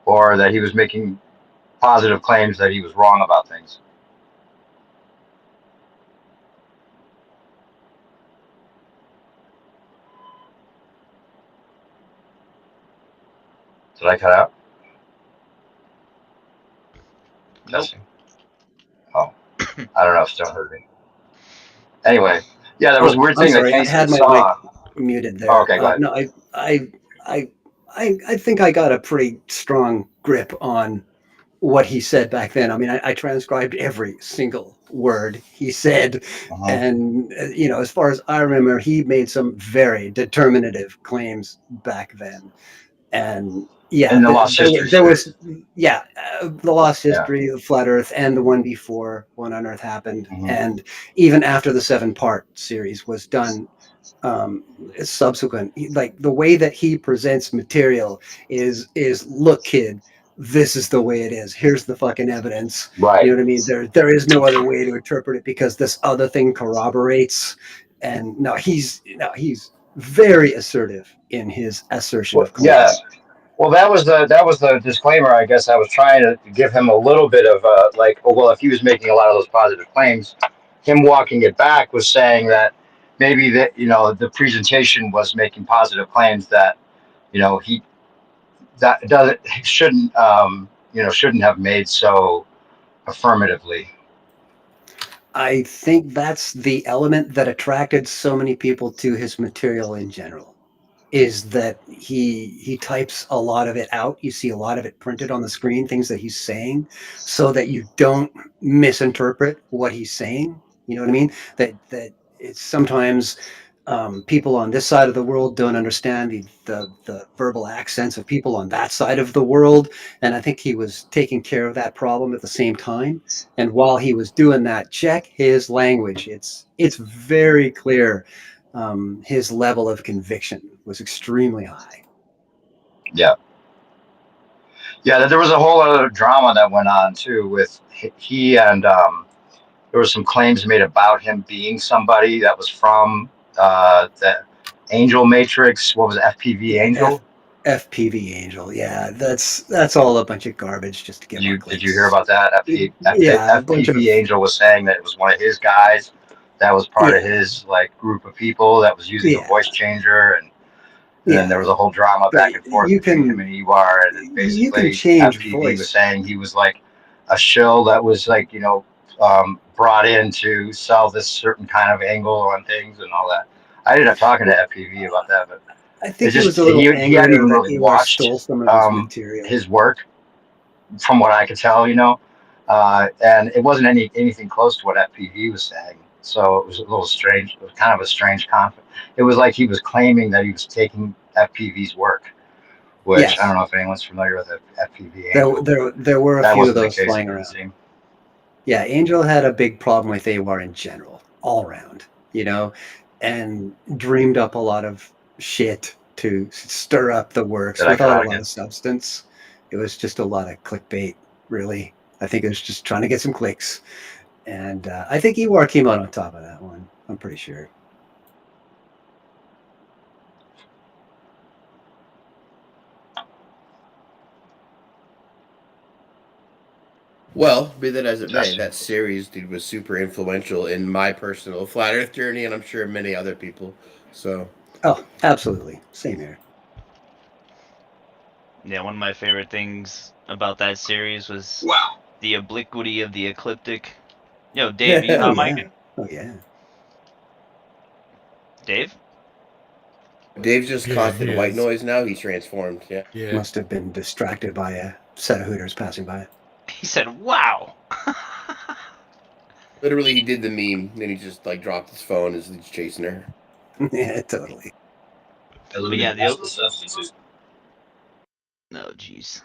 or that he was making positive claims that he was wrong about things. Did I cut out? Nope. Testing. Oh, I don't know if still heard me. Anyway, yeah, there was a Oh, weird I'm thing that sorry. I Kenny had my mic saw. muted Oh, there. okay, go ahead. No, I think I got a pretty strong grip on what he said back then. I mean, I transcribed every single word he said, Uh-huh. and as far as I remember, he made some very determinative claims back then. And yeah, In the Lost History there was series. yeah, the Lost Yeah. History, the Flat Earth, and the one before One on Earth happened, Mhm. and even after the 7-part series was done, um, subsequent, like the way that he presents material is look, kid, this is the way it is. Here's the fucking evidence. You Right. know what I mean? There is no other way to interpret it because this other thing corroborates. And he's very assertive in his assertion Well, of yeah. claims. Well, that was the disclaimer. I guess I was trying to give him a little bit of like, oh, well, if he was making a lot of those positive claims, him walking it back was saying that maybe that the presentation was making positive claims that he that doesn't shouldn't shouldn't have made so affirmatively. I think that's the element that attracted so many people to his material in general. Is that he types a lot of it out. You see a lot of it printed on the screen, things that he's saying, so that you don't misinterpret what he's saying. You know what I mean? That it's sometimes people on this side of the world don't understand the verbal accents of people on that side of the world, and I think he was taking care of that problem at the same time. And while he was doing that, check his language. It's very clear. His level of conviction was extremely high. Yeah. Yeah, there was a whole other drama that went on too with he and there were some claims made about him being somebody that was from the Angel Matrix. What was it, FPV Yeah, Angel? FPV Angel. Yeah, that's all a bunch of garbage just to get more Did you hear clicks. about that? Yeah, a bunch of FPV Angel was saying that it was one of his guys that was part of yeah, his like group of people that was using a yeah, voice changer, and then there yeah. was a whole drama But back and forth between him and Ewar, and then you can basically change FPV was voice. saying he was like a shill that was like brought in to sell this certain kind of angle on things and all that. I ended up talking to FPV about that, but I it's think he just was a little he hadn't angrier even that really Iwar watched stole some of his material. his work from what I could tell, and it wasn't anything close to what FPV was saying. So it was a little strange. It was kind of a strange conflict. It was like he was claiming that he was taking FPV's work, which I don't Yes, know if anyone's familiar with FPV there Angel, but there were a that few of wasn't the those case. It flying didn't around. seem. Yeah, Angel had a big problem with Awar in general, all around, and dreamed up a lot of shit to stir up the works Did I cut without a out lot again? of substance. It was just a lot of clickbait, really. I think it was just trying to get some clicks. And I think Ewar came out on top of that one. I'm pretty sure. Well, be that as it may, Testing. that series, dude, was super influential in my personal flat Earth journey, and I'm sure many other people. So, Oh, absolutely. Same here. Yeah, one of my favorite things about that series was Wow. the obliquity of the ecliptic. Yo, Dave, are you Oh, hot yeah. micing? Oh, yeah. Dave? Dave's just Yeah, he constant white is. noise now. He's transformed. Yeah. Yeah. Must have been distracted by a set of Hooters passing by. He said, "Wow." Literally, he did the meme, then he just like dropped his phone as he's chasing her. Yeah, totally. But yeah, the Substances. no, jeez,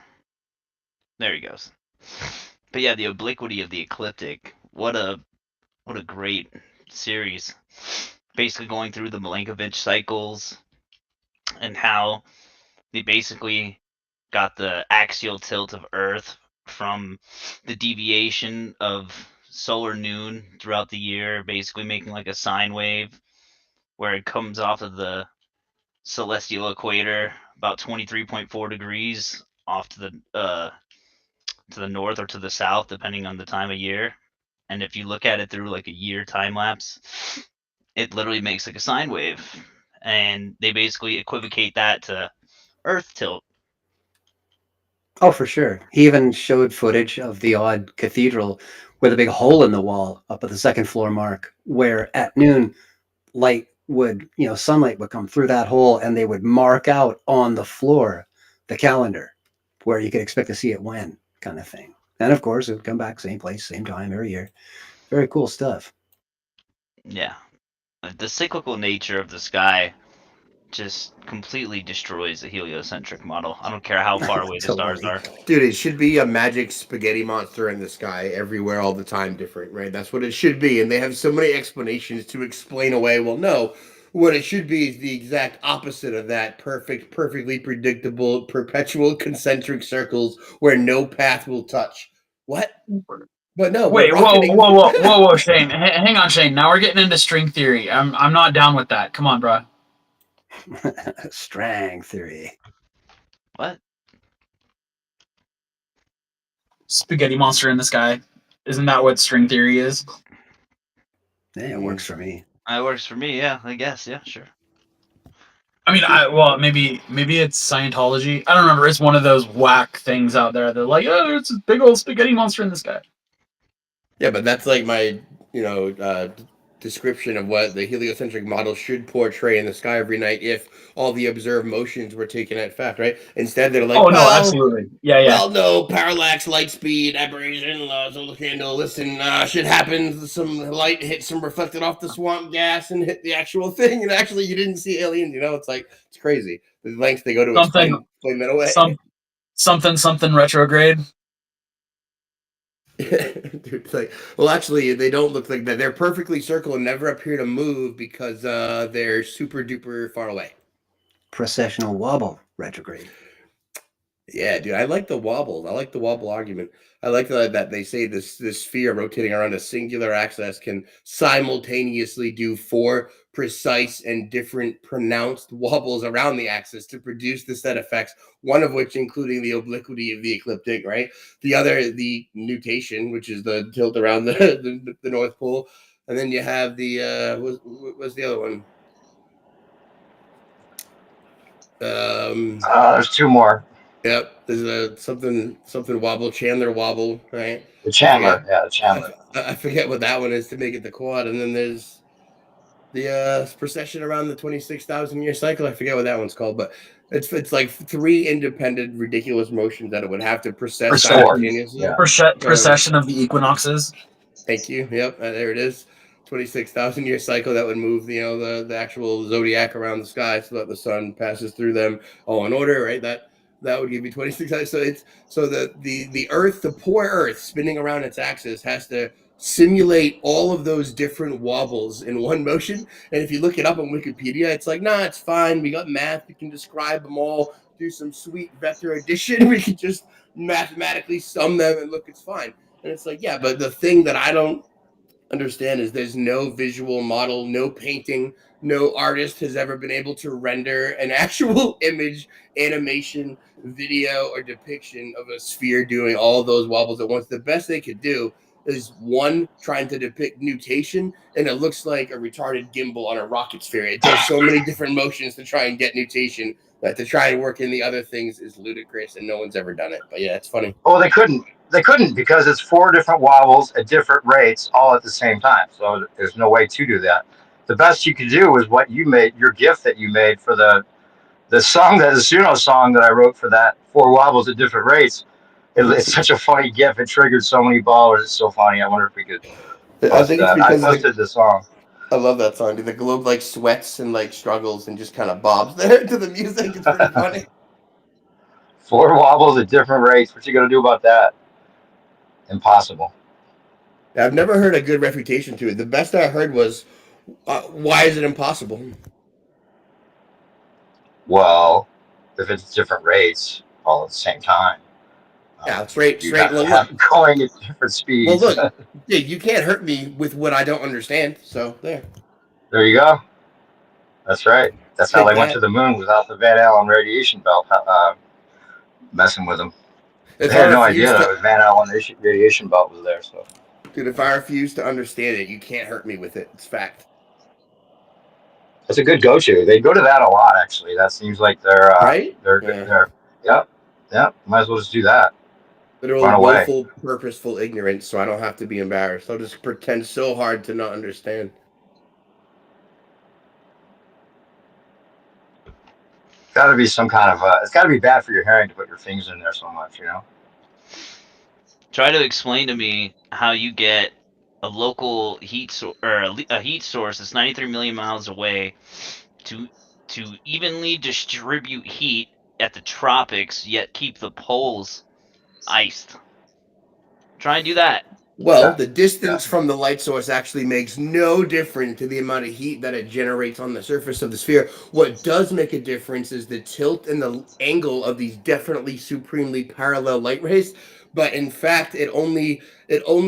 there he goes. But yeah, the obliquity of the ecliptic. What a great series. Basically going through the Milankovitch cycles and how they basically got the axial tilt of Earth from the deviation of solar noon throughout the year, basically making like a sine wave where it comes off of the celestial equator about 23.4 degrees off to the to the north or to the south, depending on the time of year. And if you look at it through like a year time lapse, it literally makes like a sine wave. And they basically equivocate that to Earth tilt. Oh, for sure. He even showed footage of the odd cathedral with a big hole in the wall up at the second floor mark, where at noon sunlight would come through that hole and they would mark out on the floor the calendar where you could expect to see it when, kind of thing. And of course, it would come back same place, same time every year. Very cool stuff. Yeah. The cyclical nature of the sky just completely destroys the heliocentric model. I don't care how far away the stars Totally. are. Dude, it should be a magic spaghetti monster in the sky everywhere all the time different, right? That's what it should be. And they have so many explanations to explain away. Well, no, what it should be is the exact opposite of that. Perfectly predictable, perpetual concentric circles where no path will touch. What? But no, we're Wait, rocketing. whoa, Shane. Hang on, Shane. Now we're getting into string theory. I'm not down with that. Come on, bro. Strang theory. What? Spaghetti monster in the sky. Isn't that what string theory is? Yeah, it works for me. It works for me, yeah, I guess. Yeah, sure. I mean, maybe it's Scientology. I don't remember. It's one of those whack things out there. They're like, oh, it's a big old spaghetti monster in the sky. Yeah, but that's like my, description of what the heliocentric model should portray in the sky every night if all the observed motions were taken at fact, right? Instead, they're like, Oh no, absolutely. Yeah. well, no, parallax, light speed, aberration, solar candle. Listen, shit happens. Some light hits some reflected off the swamp gas and hit the actual thing, and actually you didn't see aliens. It's like it's crazy the lengths they go to explain that away. Something retrograde. Dude, it's like, well, actually, they don't look like that. They're perfectly circle and never appear to move because they're super duper far away. Precessional wobble retrograde. Yeah, dude, I like the wobble. I like the wobble argument. I like that they say this sphere rotating around a singular axis can simultaneously do 4 precise and different pronounced wobbles around the axis to produce the set effects, one of which including the obliquity of the ecliptic, right? The other, the nutation, which is the tilt around the North Pole. And then you have the, what's the other one? There's 2 more. Yep, there's a something wobble, Chandler wobble, right? The Chandler, the Chandler. I forget what that one is to make it the quad, and then there's the precession around the 26,000 year cycle. I forget what that one's called, but it's like 3 independent, ridiculous motions that it would have to precess simultaneously. Yeah. Precession of the equinoxes. Thank you. Yep, there it is. 26,000 year cycle that would move, the actual zodiac around the sky so that the sun passes through them all in order, right? That would give you 26. So the Earth, the poor Earth spinning around its axis has to simulate all of those different wobbles in one motion. And if you look it up on Wikipedia, it's like, nah, it's fine. We got math. We can describe them all, do some sweet vector addition. We can just mathematically sum them and look, it's fine. And it's like, yeah, but the thing that I don't understand is there's no visual model, no painting, no artist has ever been able to render an actual image, animation, video, or depiction of a sphere doing all those wobbles at once. The best they could do is one trying to depict nutation, and it looks like a retarded gimbal on a rocket sphere. It does so many different motions to try and get nutation that to try and work in the other things is ludicrous, and no one's ever done it. But yeah, it's funny. Oh, they couldn't because it's 4 different wobbles at different rates all at the same time. So there's no way to do that. The best you could do is what you made, your GIF that you made for the song, the Suno song that I wrote for that 4 wobbles at different rates. It's such a funny GIF. It triggered so many ballers. It's so funny. I wonder if we could post I think it's that. because I posted the song. I love that song. The globe like sweats and like struggles and just kind of bobs there to the music. It's pretty funny. 4 wobbles at different rates. What you gonna do about that? Impossible. I've never heard a good refutation to it. The best I heard was, why is it impossible? Well, if it's different rates all at the same time. Yeah, straight. Going at different speeds. Well, look, you can't hurt me with what I don't understand. So there. There you go. That's right. That's how they went to the moon without the Van Allen radiation belt messing with them. If I I had no idea refuse that to, was Van Allen radiation belt was there. So dude, if I refuse to understand it, you can't hurt me with it. It's fact, it's a good go-to. They go to that a lot, actually. That seems like right? they're Yeah. they're yep, yep. Might as well just do that. Literal Run away. willful, purposeful ignorance, so I don't have to be embarrassed. I'll just pretend so hard to not understand. Got to be some kind of. It's got to be bad for your hearing to put your fingers in there so much, you know. Try to explain to me how you get a local a heat source that's 93 million miles away to evenly distribute heat at the tropics, yet keep the poles iced. Try and do that. Well, Yeah, the yeah. distance from the light source actually makes no difference to the amount of heat that it generates on the surface of the sphere. What does make a difference is the tilt and the angle of these definitely supremely parallel light rays. But in fact, it only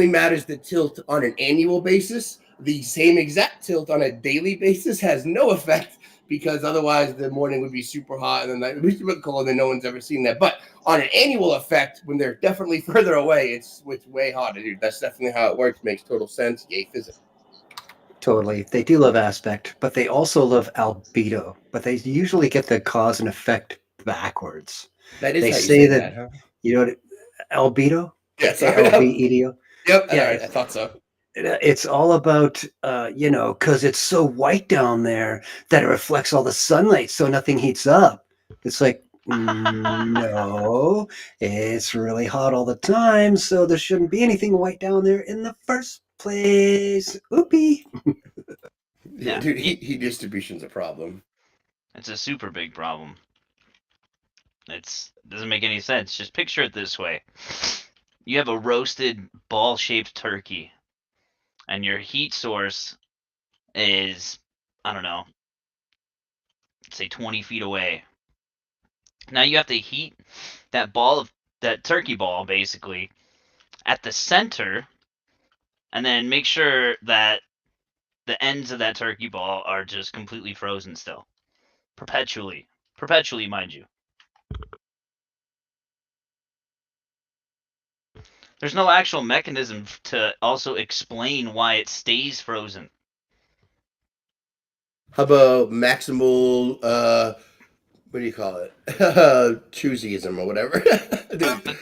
matters the tilt on an annual basis. The same exact tilt on a daily basis has no effect because otherwise the morning would be super hot and the night would be super cold and no one's ever seen that. But on an annual effect, when they're definitely further away, it's way hotter, dude. That's definitely how it works. Makes total sense. Yay, physics. Totally. They do love aspect, but they also love albedo. But they usually get the cause and effect backwards. That is They how you say say that, that, huh? you know, albedo, Yeah, sorry. ALBEDO. Yep. All Yeah, right. I thought so. it's all about, because it's so white down there that it reflects all the sunlight, so nothing heats up. It's like, no, it's really hot all the time, so there shouldn't be anything white down there in the first place. Oopie. Yeah, Yeah, dude. Heat distribution's a problem. it's a super big problem. It doesn't make any sense. Just picture it this way. You have a roasted ball-shaped turkey, and your heat source is, I don't know, say 20 feet away. Now you have to heat that turkey ball basically at the center, and then make sure that the ends of that turkey ball are just completely frozen still, perpetually, mind you. There's no actual mechanism to also explain why it stays frozen. How about maximal? What do you call it? Choosyism or whatever, dude. But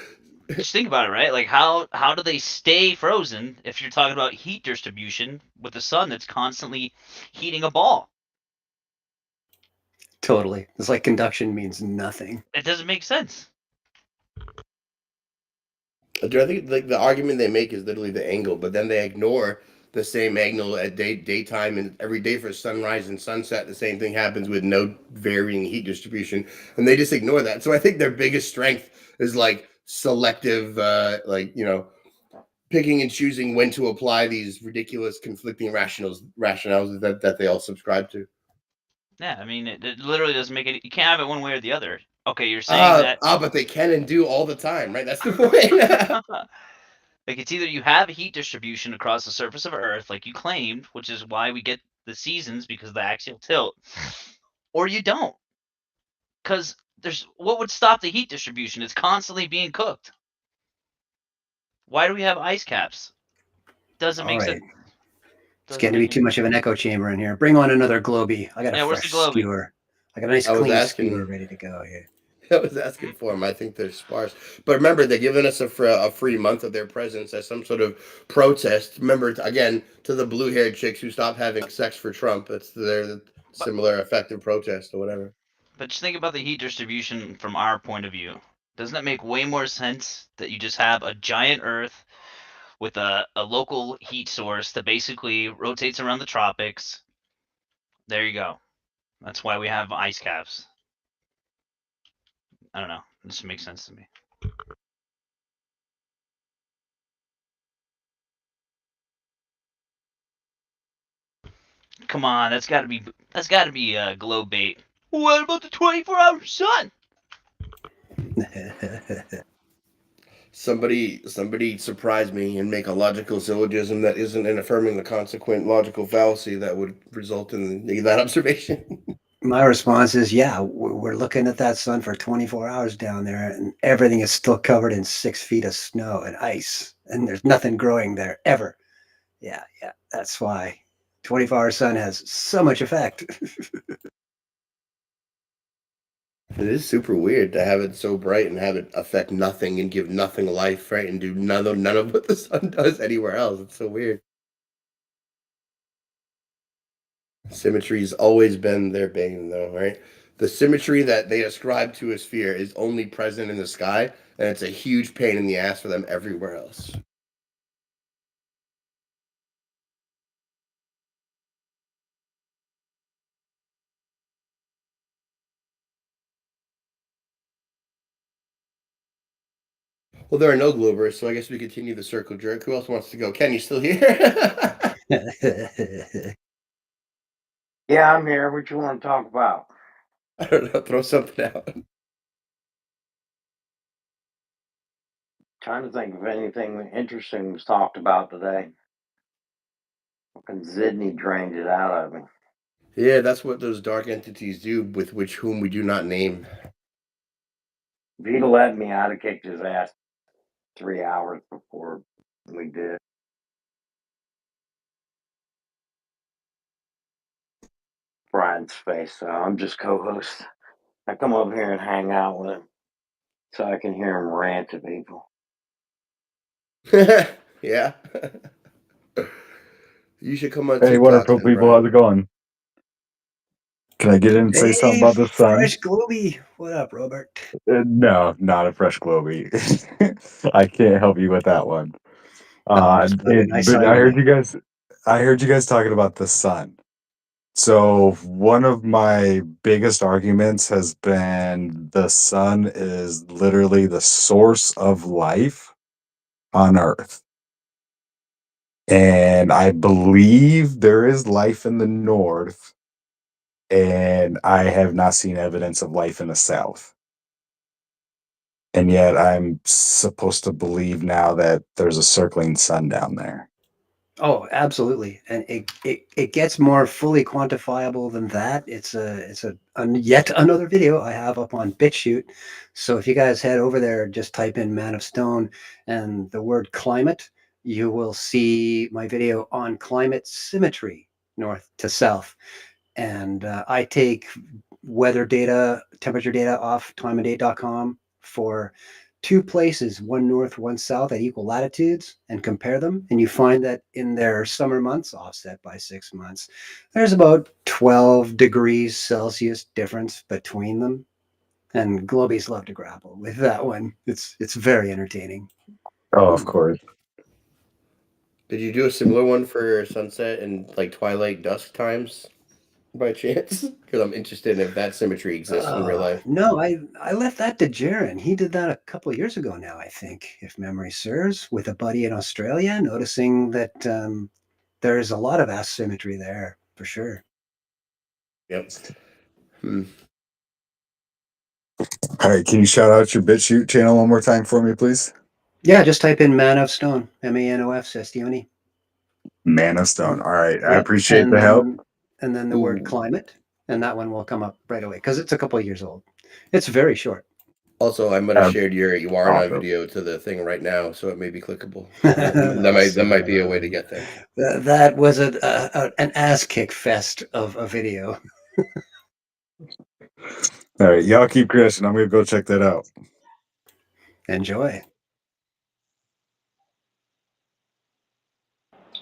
just think about it, right? Like how do they stay frozen if you're talking about heat distribution with the sun that's constantly heating a ball? Totally. It's like conduction means nothing. It doesn't make sense. Dude, I think like the argument they make is literally the angle, but then they ignore the same angle at daytime and every day for sunrise and sunset. The same thing happens with no varying heat distribution, and they just ignore that. So I think their biggest strength is like selective, picking and choosing when to apply these ridiculous conflicting rationales that they all subscribe to. Yeah, I mean, it literally doesn't make any. You can't have it one way or the other. Okay, you're saying that. But they can and do all the time, right? That's the point. Like it's either you have heat distribution across the surface of Earth, like you claimed, which is why we get the seasons because of the axial tilt, or you don't. Because there's what would stop the heat distribution? It's constantly being cooked. Why do we have ice caps? Doesn't All make sense. right. It's Doesn't getting to make be any too much of an echo chamber in here. Bring on another Globey. I got a Yeah, where's the fresh Globey? skewer. I got a nice I was clean asking. skewer ready to go here. I was asking for them. I think they're sparse. But remember, they're giving us a free month of their presence as some sort of protest. Remember, again, to the blue haired chicks who stopped having sex for Trump. It's their But similar effective protest or whatever. but just think about the heat distribution from our point of view. Doesn't it make way more sense that you just have a giant Earth with a local heat source that basically rotates around the tropics? There you go. That's why we have ice caps. I don't know. This makes sense to me. Come on, that's got to be globe bait. What about the 24-hour sun? Somebody surprise me and make a logical syllogism that isn't in affirming the consequent logical fallacy that would result in that observation. My response is, yeah, we're looking at that sun for 24 hours down there, and everything is still covered in 6 feet of snow and ice, and there's nothing growing there ever. Yeah, yeah, that's why 24-hour sun has so much effect. It is super weird to have it so bright and have it affect nothing and give nothing life, right? And do none of what the sun does anywhere else. It's so weird. Symmetry's always been their bane, though, right? The symmetry that they ascribe to a sphere is only present in the sky, and it's a huge pain in the ass for them everywhere else. Well, there are no Globers, so I guess we continue the circle jerk. Who else wants to go? Ken, you still here? Yeah, I'm here. What you want to talk about? I don't know. Throw something out. Trying to think if anything interesting was talked about today. Fucking Sydney drained it out of me. Yeah, that's what those dark entities do, with which whom we do not name. If he'd have let me, I'd have kicked his ass 3 hours before we did. Brian's face, so I'm just co-host. I come up here and hang out with him so I can hear him rant to people. Yeah. You should come on Hey, what up, TikTok cool then, people? How's Brian. it going? Can I get in and say something Hey, about the sun? fresh Globy. What up, Robert? No, not a fresh Globy. I can't help you with that one. No, I'm just bugging. I saw But I your heard link. you guys. I heard you guys talking about the sun. So one of my biggest arguments has been the sun is literally the source of life on Earth. And I believe there is life in the north, and I have not seen evidence of life in the south. And yet I'm supposed to believe now that there's a circling sun down there. Oh, absolutely, and it gets more fully quantifiable than that. It's yet another video I have up on BitChute. So if you guys head over there, just type in "Man of Stone" and the word "climate," you will see my video on climate symmetry, north to south. And I take weather data, temperature data off timeanddate.com for two places, one north, one south at equal latitudes, and compare them. And you find that in their summer months, offset by 6 months, there's about 12 degrees Celsius difference between them. And Globies love to grapple with that one. It's very entertaining. Oh, of course. Did you do a similar one for sunset and like twilight dusk times by chance? Because I'm interested in if that symmetry exists in real life. No, I left that to Jaron. He did that a couple of years ago now, I think, if memory serves, with a buddy in Australia, noticing that there's a lot of asymmetry there for sure. Yep. All right, can you shout out your BitChute channel one more time for me, please? Yeah, just type in Man of Stone, MANOF, Man of Stone. All right, I Yep, appreciate the help. and then the word Ooh. climate, and that one will come up right away because it's a couple of years old. It's very short. Also, I might have shared your Iwarna Awesome. video to the thing right now, so it may be clickable. That might be a way to get there. That was an ass kick fest of a video. All right, y'all keep crashing. I'm gonna go check that out. Enjoy.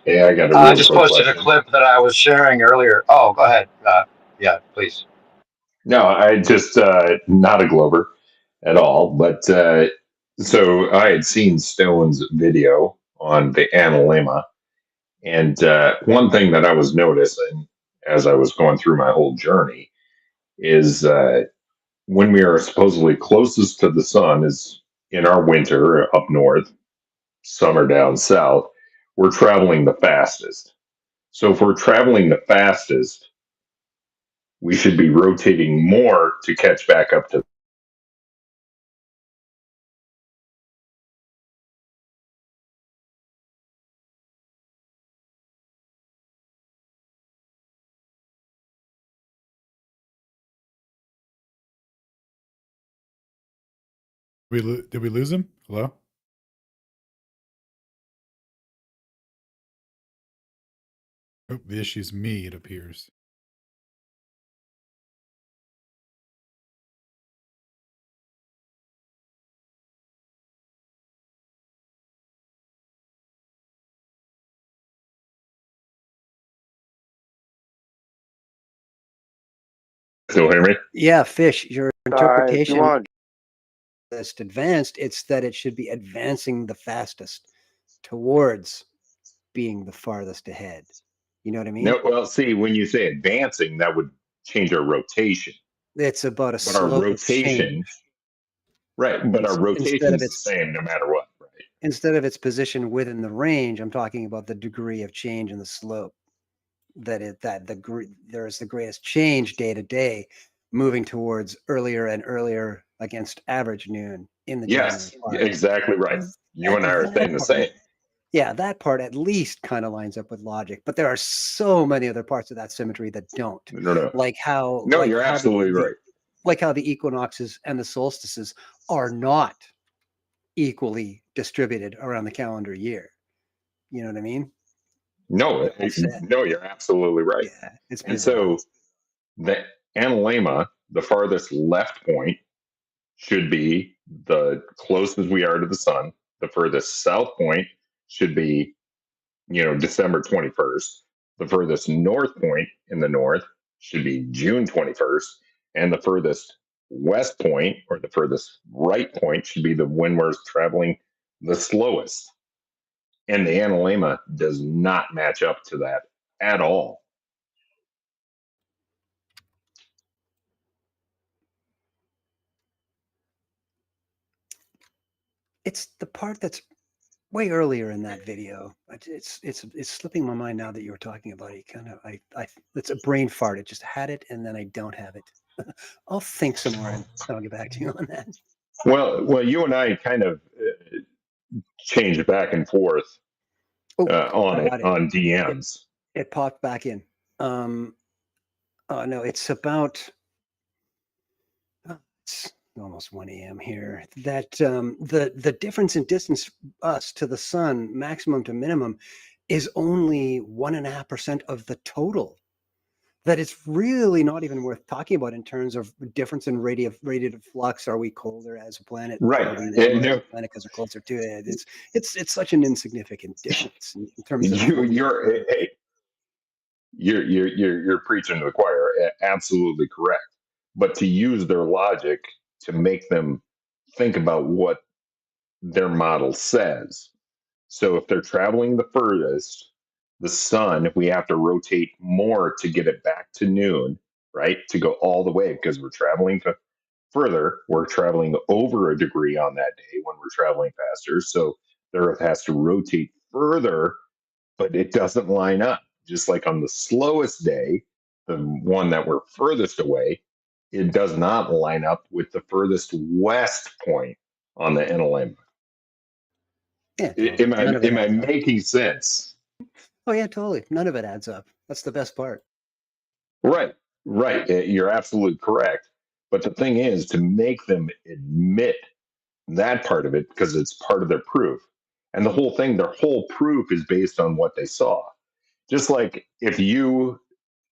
Yeah, I got a I real just quick posted a question. clip that I was sharing earlier. Oh, go ahead. Yeah, please. No, I just not a Glover at all, but so I had seen Stone's video on the analemma, and one thing that I was noticing as I was going through my whole journey is when we are supposedly closest to the sun is in our winter up north, summer down south, we're traveling the fastest. So if we're traveling the fastest, we should be rotating more to catch back up to Did we lose him? Hello? Oh, the issue's me, it appears. Still hear me? Yeah, Fish, your If you interpretation want, is advanced, it's that it should be advancing the fastest towards being the farthest ahead. You know what I mean? No, well, see, when you say advancing, that would change our rotation. It's about a But our slope of rotation, change. right? But our Instead of rotation's the its same no matter what, right? instead of its position within the range, I'm talking about the degree of change in the slope. There is the greatest change day to day, moving towards earlier and earlier against average noon in the January Yes, part. exactly right. You and I are That saying the part, same. yeah, that part at least kind of lines up with logic, but there are so many other parts of that symmetry that don't. No. Like how No, you're absolutely right. like how the equinoxes and the solstices are not equally distributed around the calendar year. You know what I mean? No, no, you're absolutely right. Yeah, it's And bizarre. so the analemma, the farthest left point, should be the closest we are to the sun. The furthest south point should be, December 21st. The furthest north point in the north should be June 21st. And the furthest west point or the furthest right point should be the when we're traveling the slowest. And the analemma does not match up to that at all. It's the part that's way earlier in that video. It's slipping my mind now that you were talking about it. It's a brain fart. It just had it and then I don't have it. I'll think some more and I'll get back to you on that. Well, you and I kind of changed back and forth on I it got it. on DMs. It popped back in. Oh no, it's about. It's almost 1 a.m. here. That the difference in distance us to the sun, maximum to minimum, is only 1.5% of the total. That it's really not even worth talking about in terms of difference in radiative flux. Are we colder as a planet? Right. Are we warmer as a planet because we're closer to it? It's such an insignificant difference in terms of You're preaching to the choir. Absolutely correct. But to use their logic to make them think about what their model says. So if they're traveling the furthest, the sun, if we have to rotate more to get it back to noon, right? To go all the way because we're traveling further, we're traveling over a degree on that day when we're traveling faster. So the Earth has to rotate further, but it doesn't line up. Just like on the slowest day, the one that we're furthest away, it does not line up with the furthest west point on the NLM. Yeah, totally. Am I making sense? Oh yeah, totally. None of it adds up. That's the best part. Right. You're absolutely correct. But the thing is to make them admit that part of it because it's part of their proof. And the whole thing, their whole proof is based on what they saw. Just like if you,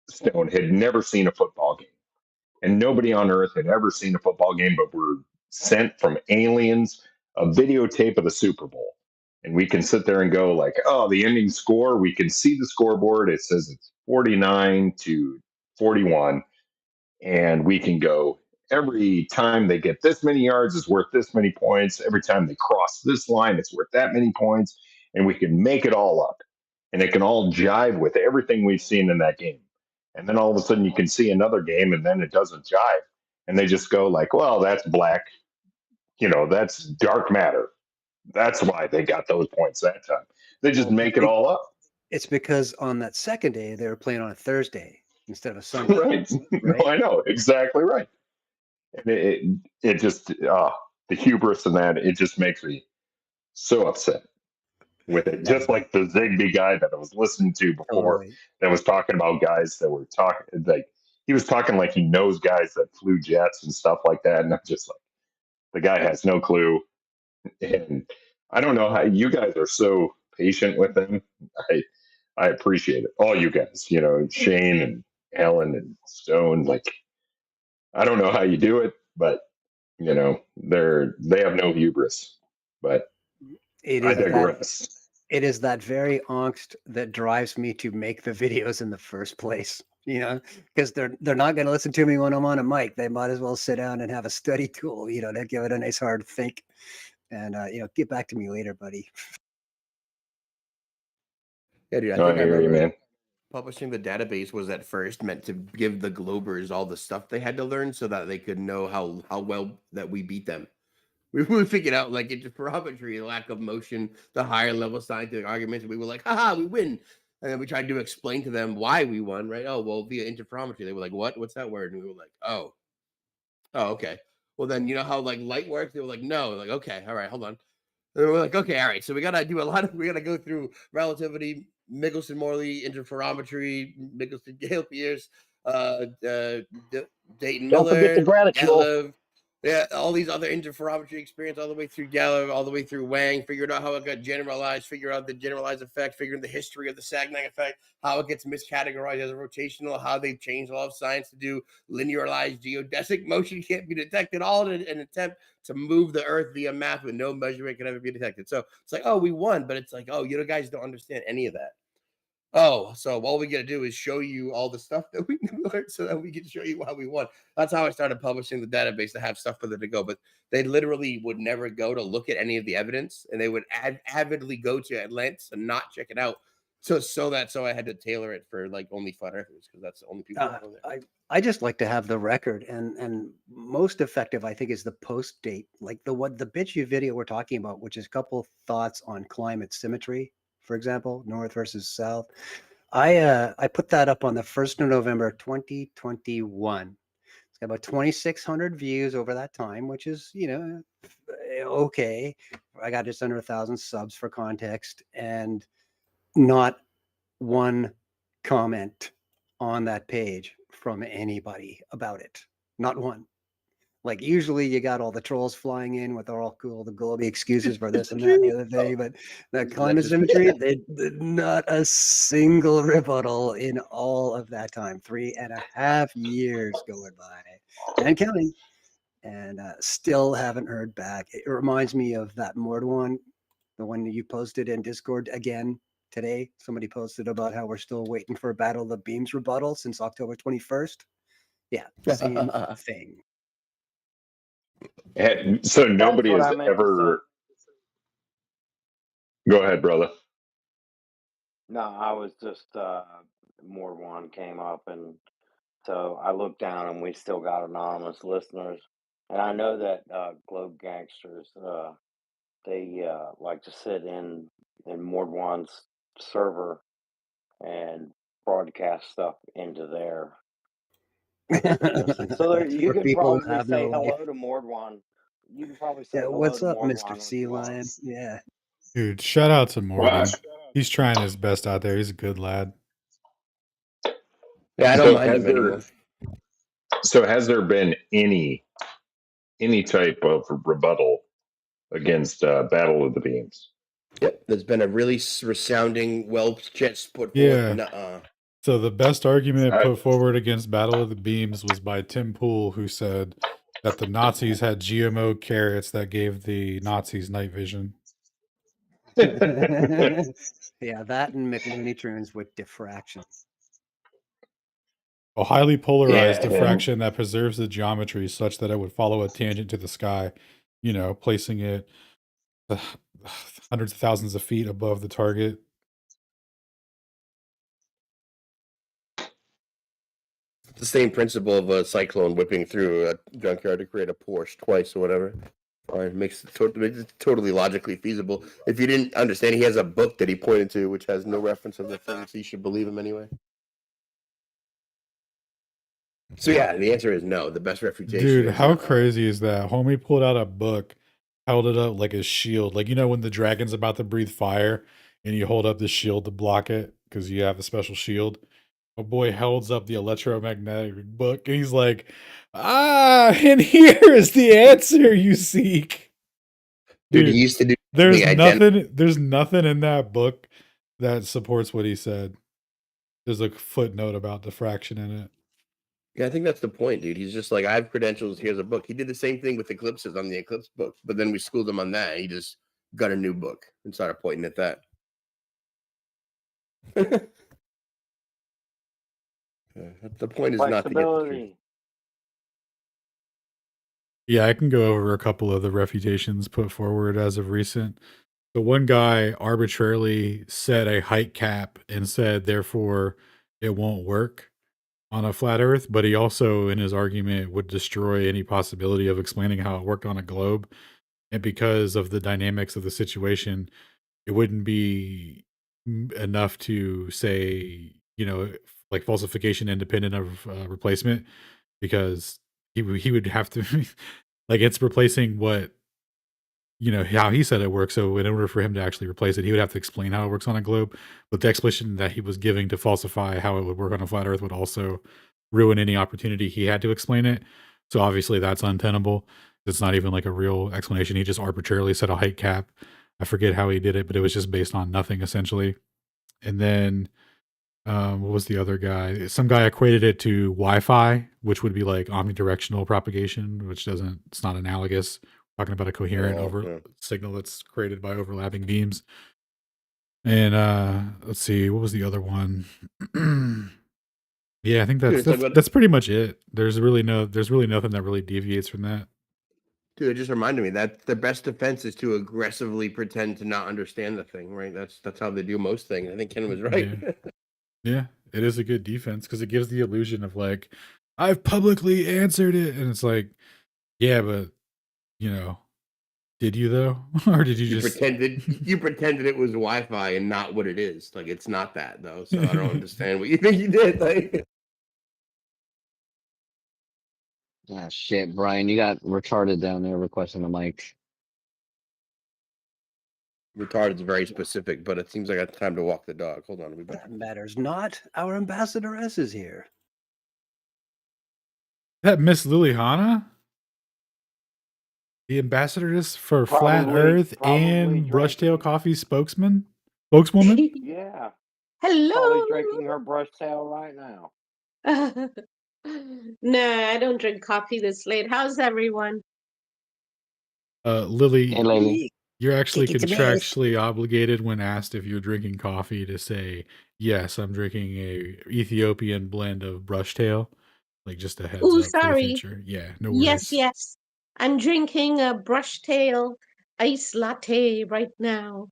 Stone, had never seen a football game and nobody on earth had ever seen a football game, but were sent from aliens a videotape of the Super Bowl. And we can sit there and go like, oh, the ending score, we can see the scoreboard. It says it's 49-41. And we can go, every time they get this many yards is worth this many points. Every time they cross this line, it's worth that many points. And we can make it all up. And it can all jive with everything we've seen in that game. And then all of a sudden you can see another game and then it doesn't jive. And they just go like, well, that's black. That's dark matter. That's why they got those points that time. They just make it all up. It's because on that second day they were playing on a Thursday instead of a Sunday. Right. No, I know. Exactly right. And it just the hubris in that, it just makes me so upset with it. Just like the Zigbee guy that I was listening to before that was talking about guys that were talking like he was talking like he knows guys that flew jets and stuff like that. And I'm just like, the guy has no clue. And I don't know how you guys are so patient with him. I appreciate it. All you guys, Shane and Alan and Stone. Like, I don't know how you do it, but they have no hubris. But It I is that digress. it is that very angst that drives me to make the videos in the first place. Because they're not going to listen to me when I'm on a mic. They might as well sit down and have a study tool, to give it a nice hard think, and get back to me later, buddy. Yeah, dude, I No, I think I hear you, remember man. publishing the database was at first meant to give the Globers all the stuff they had to learn so that they could know how well that we beat them. We figured out like interferometry, the lack of motion, the higher level scientific arguments. We were like, haha, we win. And then we tried to explain to them why we won, right? Oh, well, via interferometry. They were like, what? What's that word? And we were like, oh, okay. Well, then you know how like light works? They were like, no. Like, okay, all right, hold on. And we're like, okay, all right. So we gotta go through relativity, Michelson-Morley, interferometry, Michelson-Gale-Pearson, Dayton Don't forget the Miller, graticule. Galev, yeah, all these other interferometry experience, all the way through Galev, all the way through Wang, figured out how it got generalized, figure out the generalized effect, figuring the history of the Sagnac effect, how it gets miscategorized as a rotational, how they've changed all of science to do linearized geodesic motion can't be detected, all in an attempt to move the Earth via math with no measurement can ever be detected. So it's like, oh, we won, but it's like, oh, you guys don't understand any of that. Oh, so all we got to do is show you all the stuff that we learned so that we can show you how we won. That's how I started publishing the database to have stuff for them to go. But they literally would never go to look at any of the evidence, and they would avidly go to Atlantis and not check it out. So I had to tailor it for like only flat earthers because that's the only people that go there. I just like to have the record, and most effective I think is the post date, like the BitChute video we're talking about, which is a couple thoughts on climate symmetry, for example, north versus south. I put that up on the 1st of November 2021. It's got about 2,600 views over that time, which is okay. I got just under 1,000 subs for context, and not one comment on that page from anybody about it. Not one. Like usually you got all the trolls flying in with all the globey excuses for this and that and the other thing, but the climate symmetry, not a single rebuttal in all of that time. 3.5 years going by and counting, and still haven't heard back. It reminds me of that Mord one, the one that you posted in Discord again today. Somebody posted about how we're still waiting for a Battle of the Beams rebuttal since October 21st. Yeah, same thing. So nobody what has I meant to ever. Go ahead, brother. No, I was just more one came up, and so I looked down, and we still got anonymous listeners. And I know that Globe Gangsters, they like to sit in Mord One's server and broadcast stuff into there. So there, you could probably say hello to Mord One. You can probably say hello What's to up, Mord Mr. One Sea Lion? Yeah. Dude, shout out to Morgan. Wow. He's trying his best out there. He's a good lad. Yeah, I don't mind him anymore. So has there been any type of rebuttal against Battle of the Beams? Yep, there's been a really resounding chest put forth. Yeah. So the best argument put forward against Battle of the Beams was by Tim Pool, who said that the Nazis had GMO carrots that gave the Nazis night vision. Yeah, that and McLooney Tunes with diffraction. A highly polarized diffraction that preserves the geometry such that it would follow a tangent to the sky, placing it hundreds of thousands of feet above the target. It's the same principle of a cyclone whipping through a junkyard to create a Porsche twice or whatever. It makes it totally logically feasible. If you didn't understand, he has a book that he pointed to, which has no reference of the things. You should believe him anyway. So yeah, the answer is no. The best refutation. Dude, how crazy is that? Homie pulled out a book, held it up like a shield. Like, when the dragon's about to breathe fire and you hold up the shield to block it because you have a special shield. My boy holds up the electromagnetic book and he's like, and here is the answer you seek. Dude, he Dude, used to do there's something identical. nothing in that book that supports what he said. There's a footnote about diffraction in it. Yeah, I think that's the point, dude. He's just like, I have credentials. Here's a book. He did the same thing with eclipses on the eclipse book, but then we schooled him on that. He just got a new book and started pointing at that. The point is not to get the truth. Flexibility. Yeah, I can go over a couple of the refutations put forward as of recent. The one guy arbitrarily set a height cap and said, therefore, it won't work on a flat Earth. But he also, in his argument, would destroy any possibility of explaining how it worked on a globe. And because of the dynamics of the situation, it wouldn't be enough to say, like falsification independent of replacement, because he would have to, like, it's replacing what, how he said it works. So in order for him to actually replace it, he would have to explain how it works on a globe. But the explanation that he was giving to falsify how it would work on a flat Earth would also ruin any opportunity he had to explain it. So obviously that's untenable. It's not even like a real explanation. He just arbitrarily set a height cap. I forget how he did it, but it was just based on nothing essentially. And then what was the other guy? Some guy equated it to Wi-Fi, which would be like omnidirectional propagation, which it's not analogous. We're talking about a coherent signal that's created by overlapping beams. And let's see, what was the other one? Yeah, I think that's pretty much it. There's really nothing that really deviates from that. Dude, it just reminded me that the best defense is to aggressively pretend to not understand the thing, right? That's how they do most things. I think Ken was right. Yeah, it is a good defense because it gives the illusion of like, I've publicly answered it, and it's like, yeah, but did you though, or did you just pretended it was Wi-Fi and not what it is? Like, it's not that though. So I don't understand what you think you did. Like, Ah, shit, Brian, you got retarded down there requesting the mic. retarded is very specific, but it seems like it's time to walk the dog. Hold on, That matters not. Our ambassadoress is here. that Miss Liliana, the ambassadoress for Flat Earth and Brushtail Coffee spokeswoman. Yeah. Hello. Probably drinking her brush tail right now. Nah, I don't drink coffee this late. How's everyone? Lily, Hey, Lily. you're actually Kick it to me. contractually obligated when asked if you're drinking coffee to say, yes, I'm drinking a Ethiopian blend of Brushtail. Like, just a heads Ooh, up for the sorry. future. Yeah, no worries. Yes. I'm drinking a Brushtail iced latte right now.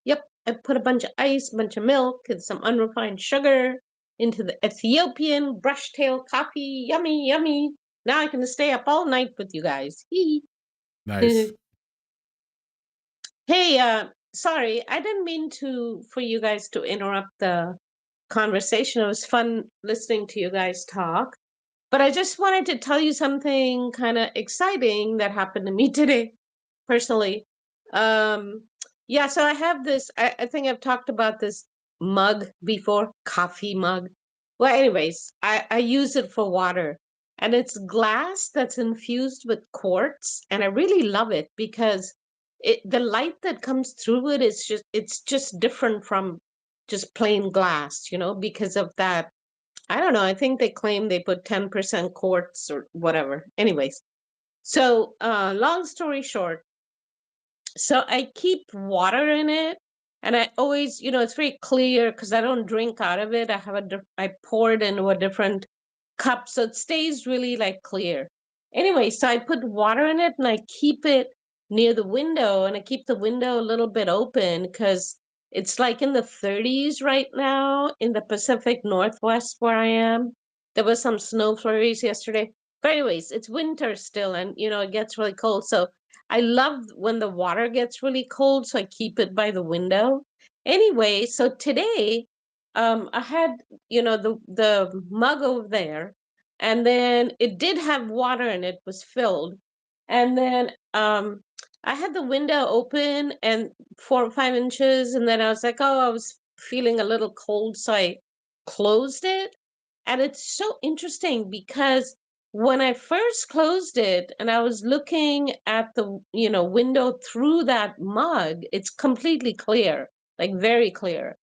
Yep, I put a bunch of ice, a bunch of milk, and some unrefined sugar into the Ethiopian Brushtail coffee. Yummy, yummy. Now I can stay up all night with you guys. Hee. Nice. Hey, sorry, I didn't mean for you guys to interrupt the conversation. It was fun listening to you guys talk. But I just wanted to tell you something kind of exciting that happened to me today, personally. Yeah, so I have this, I think I've talked about this mug before, coffee mug. Well, anyways, I use it for water. And it's glass that's infused with quartz. And I really love it because the light that comes through it is it's just different from just plain glass, because of that. I don't know. I think they claim they put 10% quartz or whatever. Anyways, so long story short, so I keep water in it, and I always, it's very clear because I don't drink out of it. I pour it into a different cup, so it stays really like clear. Anyway, so I put water in it and I keep it near the window, and I keep the window a little bit open because it's like in the 30s right now in the Pacific Northwest where I am. There was some snow flurries yesterday. But anyways, it's winter still, and it gets really cold. So I love when the water gets really cold, so I keep it by the window. Anyway, so today, I had, the mug over there, and then it did have water and it was filled. And then I had the window open and 4 or 5 inches, and then I was like, oh, I was feeling a little cold, so I closed it. And it's so interesting because when I first closed it and I was looking at the, window through that mug, it's completely clear, like very clear.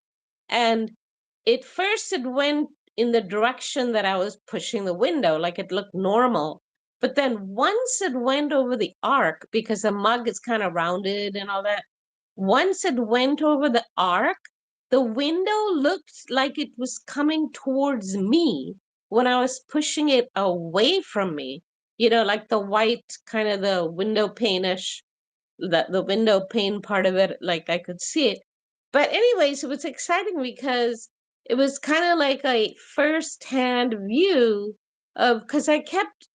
And at first it went in the direction that I was pushing the window, like it looked normal. But then once it went over the arc, because the mug is kind of rounded and all that, once it went over the arc, the window looked like it was coming towards me when I was pushing it away from me. Like the white kind of the window pane-ish, the window pane part of it, like I could see it. But anyways, it was exciting because it was kind of like a first-hand view of, because I kept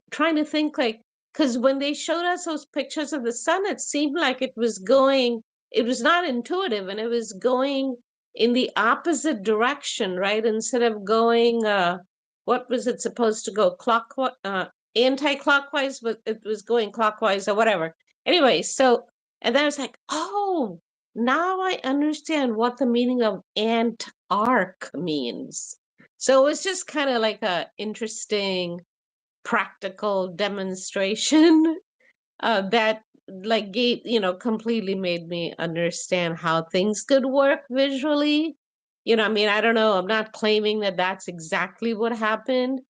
trying to think, like, because when they showed us those pictures of the sun, it seemed like it was going, it was not intuitive, and it was going in the opposite direction, right? Instead of going, what was it supposed to go, clockwise, anti-clockwise, but it was going clockwise or whatever. Anyway, so, and then I was like, oh, now I understand what the meaning of ant-arc means. So it was just kind of like a interesting practical demonstration that like gave, completely made me understand how things could work visually. I mean, I don't know, I'm not claiming that that's exactly what happened,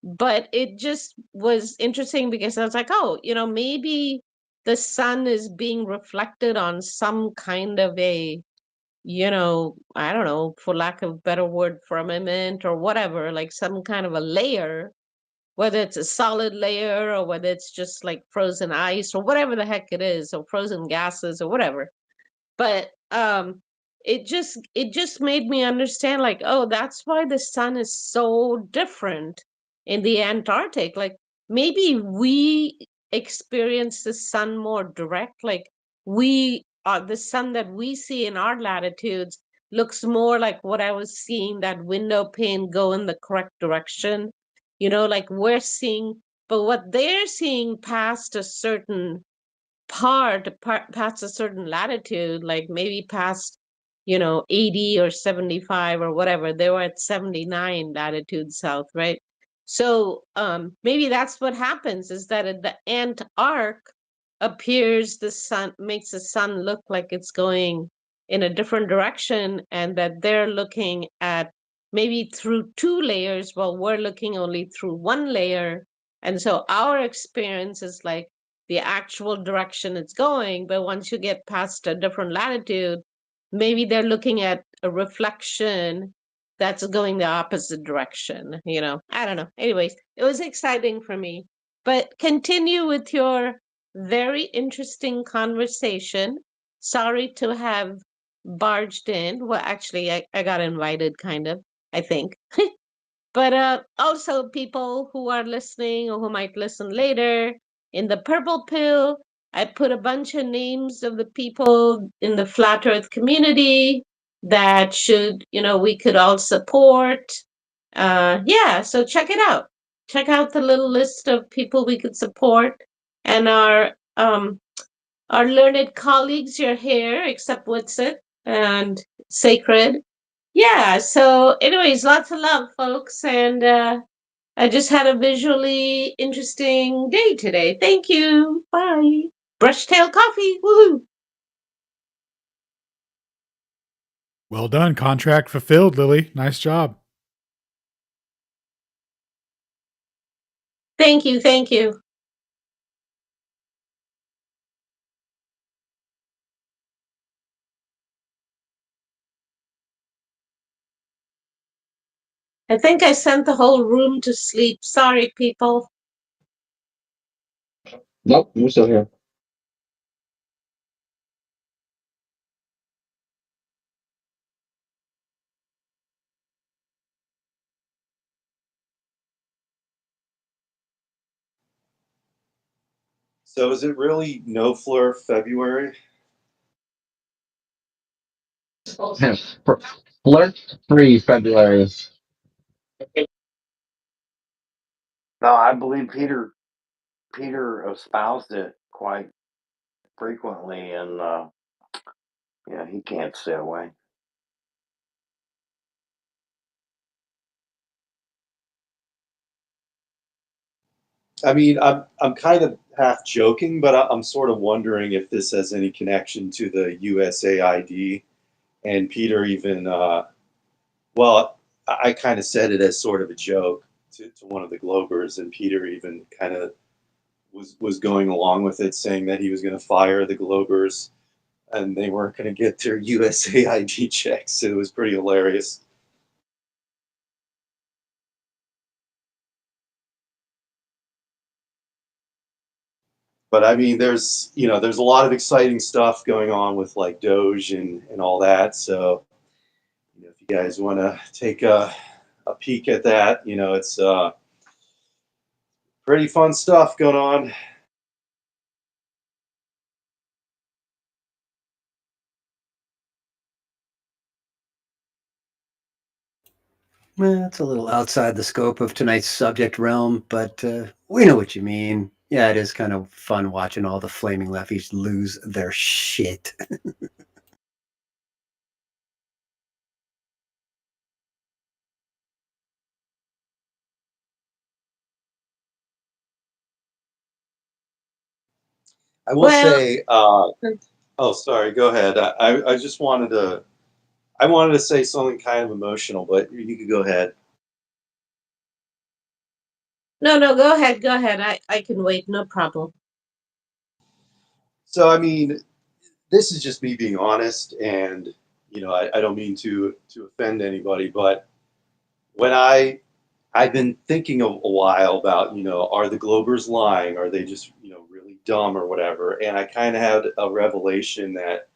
but it just was interesting because I was like, oh, maybe the sun is being reflected on some kind of a, I don't know, for lack of a better word, firmament or whatever, like some kind of a layer, whether it's a solid layer or whether it's just like frozen ice or whatever the heck it is, or frozen gases or whatever. But it just made me understand, like, oh, that's why the sun is so different in the Antarctic. Like maybe we experience the sun more direct, like we are, the sun that we see in our latitudes looks more like what I was seeing, that window pane go in the correct direction, like we're seeing, but what they're seeing past a certain past a certain latitude, like maybe past, 80 or 75 or whatever. They were at 79 latitude south, right? So maybe that's what happens, is that at the Antarctic appears, the sun makes the sun look like it's going in a different direction, and that they're looking at maybe through two layers while we're looking only through one layer. And so our experience is like the actual direction it's going, but once you get past a different latitude, maybe they're looking at a reflection that's going the opposite direction. I don't know. Anyways, it was exciting for me. But continue with your very interesting conversation. Sorry to have barged in. Well, actually, I got invited, kind of, I think. But also, people who are listening or who might listen later, in the purple pill, I put a bunch of names of the people in the flat earth community that we could all support. Yeah, so check it out. Check out the little list of people we could support. And our learned colleagues, you're here, except Witsit and Sacred. Yeah, so anyways, lots of love, folks, and I just had a visually interesting day today. Thank you. Bye. Brushtail coffee. Woohoo. Well done. Contract fulfilled, Lily. Nice job. Thank you. Thank you. I think I sent the whole room to sleep. Sorry, people. Nope, we're still here. So is it really no fleur February? Flirt free February. No, I believe Peter espoused it quite frequently, and yeah, he can't stay away. I mean, I'm kind of half joking, but I'm sort of wondering if this has any connection to the USAID. And Peter even, well, I kind of said it as sort of a joke to one of the Globers, and Peter even kind of was going along with it, saying that he was going to fire the Globers and they weren't going to get their USAID checks. It was pretty hilarious. But I mean, there's a lot of exciting stuff going on with like Doge and all that. So if you guys want to take a peek at that, it's pretty fun stuff going on. Well, it's a little outside the scope of tonight's subject realm, but we know what you mean. Yeah, it is kind of fun watching all the flaming lefties lose their shit. I will Well, say, oh, sorry, go ahead. I just I wanted to say something kind of emotional, but you could go ahead. no, go ahead, go ahead. I can wait, no problem. So, I mean, this is just me being honest, and I don't mean to offend anybody, but when I've been thinking a while about, are the Globers lying? Are they just, really dumb or whatever? And I kind of had a revelation that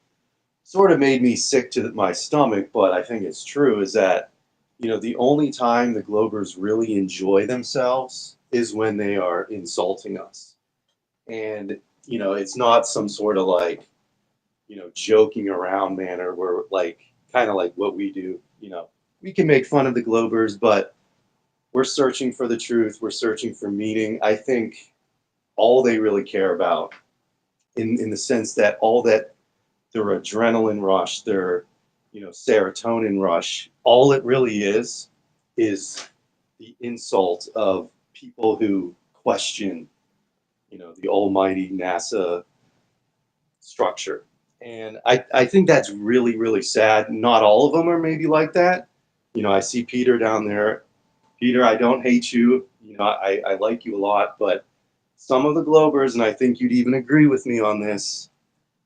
sort of made me sick to my stomach, but I think it's true, is that, the only time the Globers really enjoy themselves is when they are insulting us. And, it's not some sort of like, joking around manner where like, kind of like what we do, we can make fun of the Globers, but we're searching for the truth. We're searching for meaning. I think all they really care about, in the sense that all that their adrenaline rush, their serotonin rush, all it really is the insult of people who question the almighty NASA structure. And I think that's really, really sad. Not all of them are maybe like that. I see Peter down there. Peter, I don't hate you. I like you a lot, but some of the Globers, and I think you'd even agree with me on this,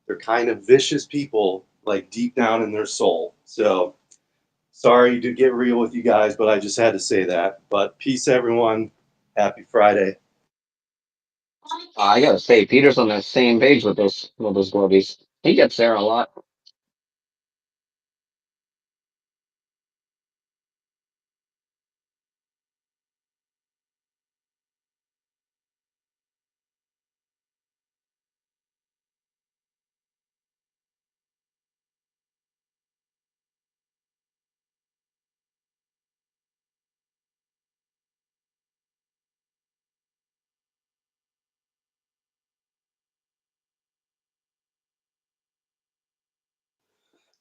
they're kind of vicious people, like deep down in their soul. So sorry to get real with you guys, but I just had to say that. But peace, everyone. Happy Friday. I gotta say, Peter's on the same page with those Glorbies. He gets there a lot.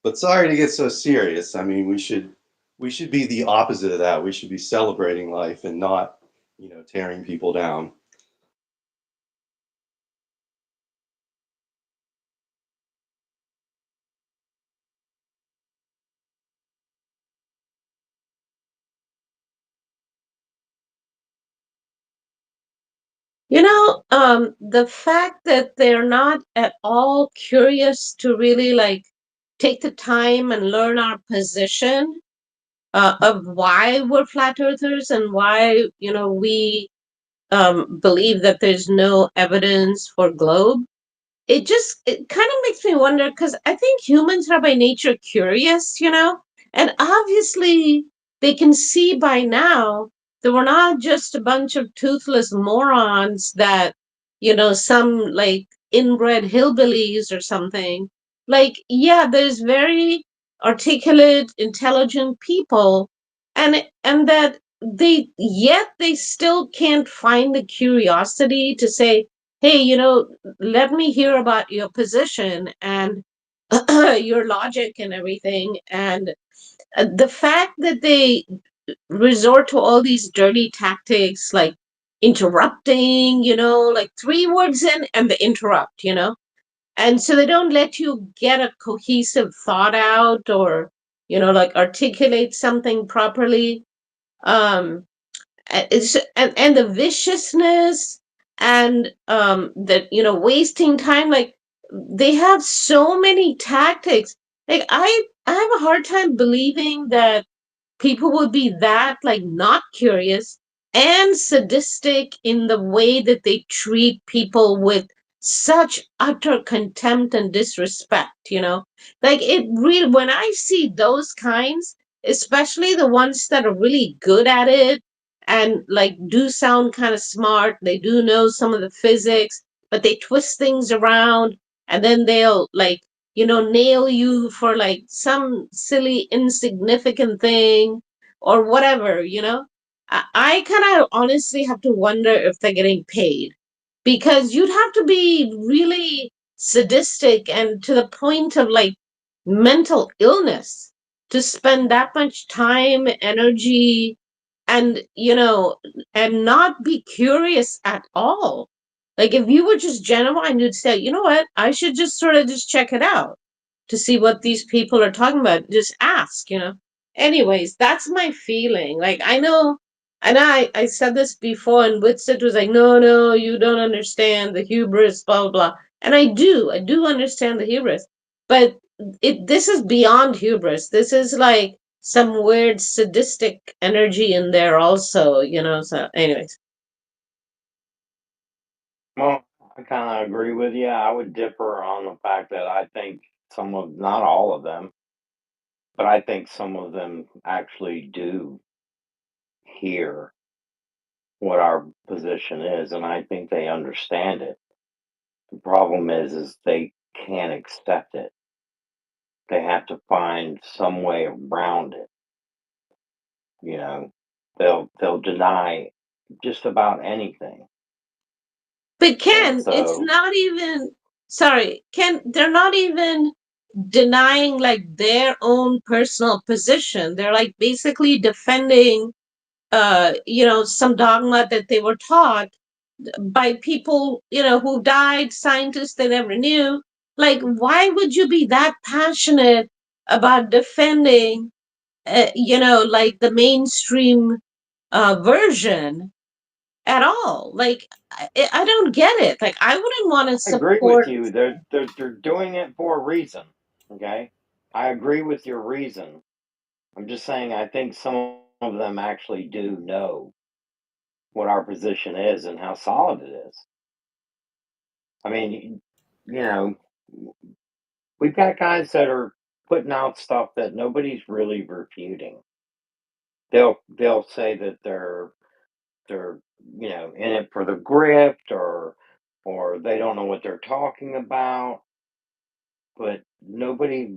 But sorry to get so serious. I mean, we should be the opposite of that. We should be celebrating life and not, tearing people down. The fact that they're not at all curious to really like take the time and learn our position of why we're flat earthers and why, we believe that there's no evidence for globe. It kind of makes me wonder because I think humans are by nature curious, and obviously they can see by now that we're not just a bunch of toothless morons that, some like inbred hillbillies or something. Like, yeah, there's very articulate, intelligent people, and that they still can't find the curiosity to say, hey, let me hear about your position and your logic and everything. And the fact that they resort to all these dirty tactics like interrupting, like 3 words in and they interrupt, and so they don't let you get a cohesive thought out or, like articulate something properly. Um, and the viciousness and that wasting time, like they have so many tactics. Like I have a hard time believing that people would be that like not curious and sadistic in the way that they treat people with such utter contempt and disrespect, like it really, when I see those kinds, especially the ones that are really good at it and like do sound kind of smart, they do know some of the physics, but they twist things around and then they'll like nail you for like some silly, insignificant thing or whatever, I kind of honestly have to wonder if they're getting paid because you'd have to be really sadistic and to the point of like mental illness to spend that much time, energy, and, and not be curious at all. Like if you were just genuine, you'd say, you know what, I should just sort of just check it out to see what these people are talking about. Just ask, Anyways, that's my feeling. Like I know, and I said this before, and Witsit was like, no, no, you don't understand the hubris, blah blah blah. And I do understand the hubris, but this is beyond hubris. This is like some weird sadistic energy in there also, So, anyways. Well, I kind of agree with you. I would differ on the fact that I think not all of them, but I think some of them actually do hear what our position is, and I think they understand it. The problem is they can't accept it. They have to find some way around it. You know, they'll deny just about anything. But And Ken, it's so not even, sorry, Ken, they're not even denying like their own personal position. They're like basically defending some dogma that they were taught by people, who died, scientists they never knew. Like, why would you be that passionate about defending, like the mainstream version at all? Like, I don't get it. Like, I wouldn't want to I agree with support. you. They're doing it for a reason. Okay, I agree with your reason. I'm just saying I think some of them actually do know what our position is and how solid it is. I mean, you know, we've got guys that are putting out stuff that nobody's really refuting. They'll say that they're in it for the grift or they don't know what they're talking about, but nobody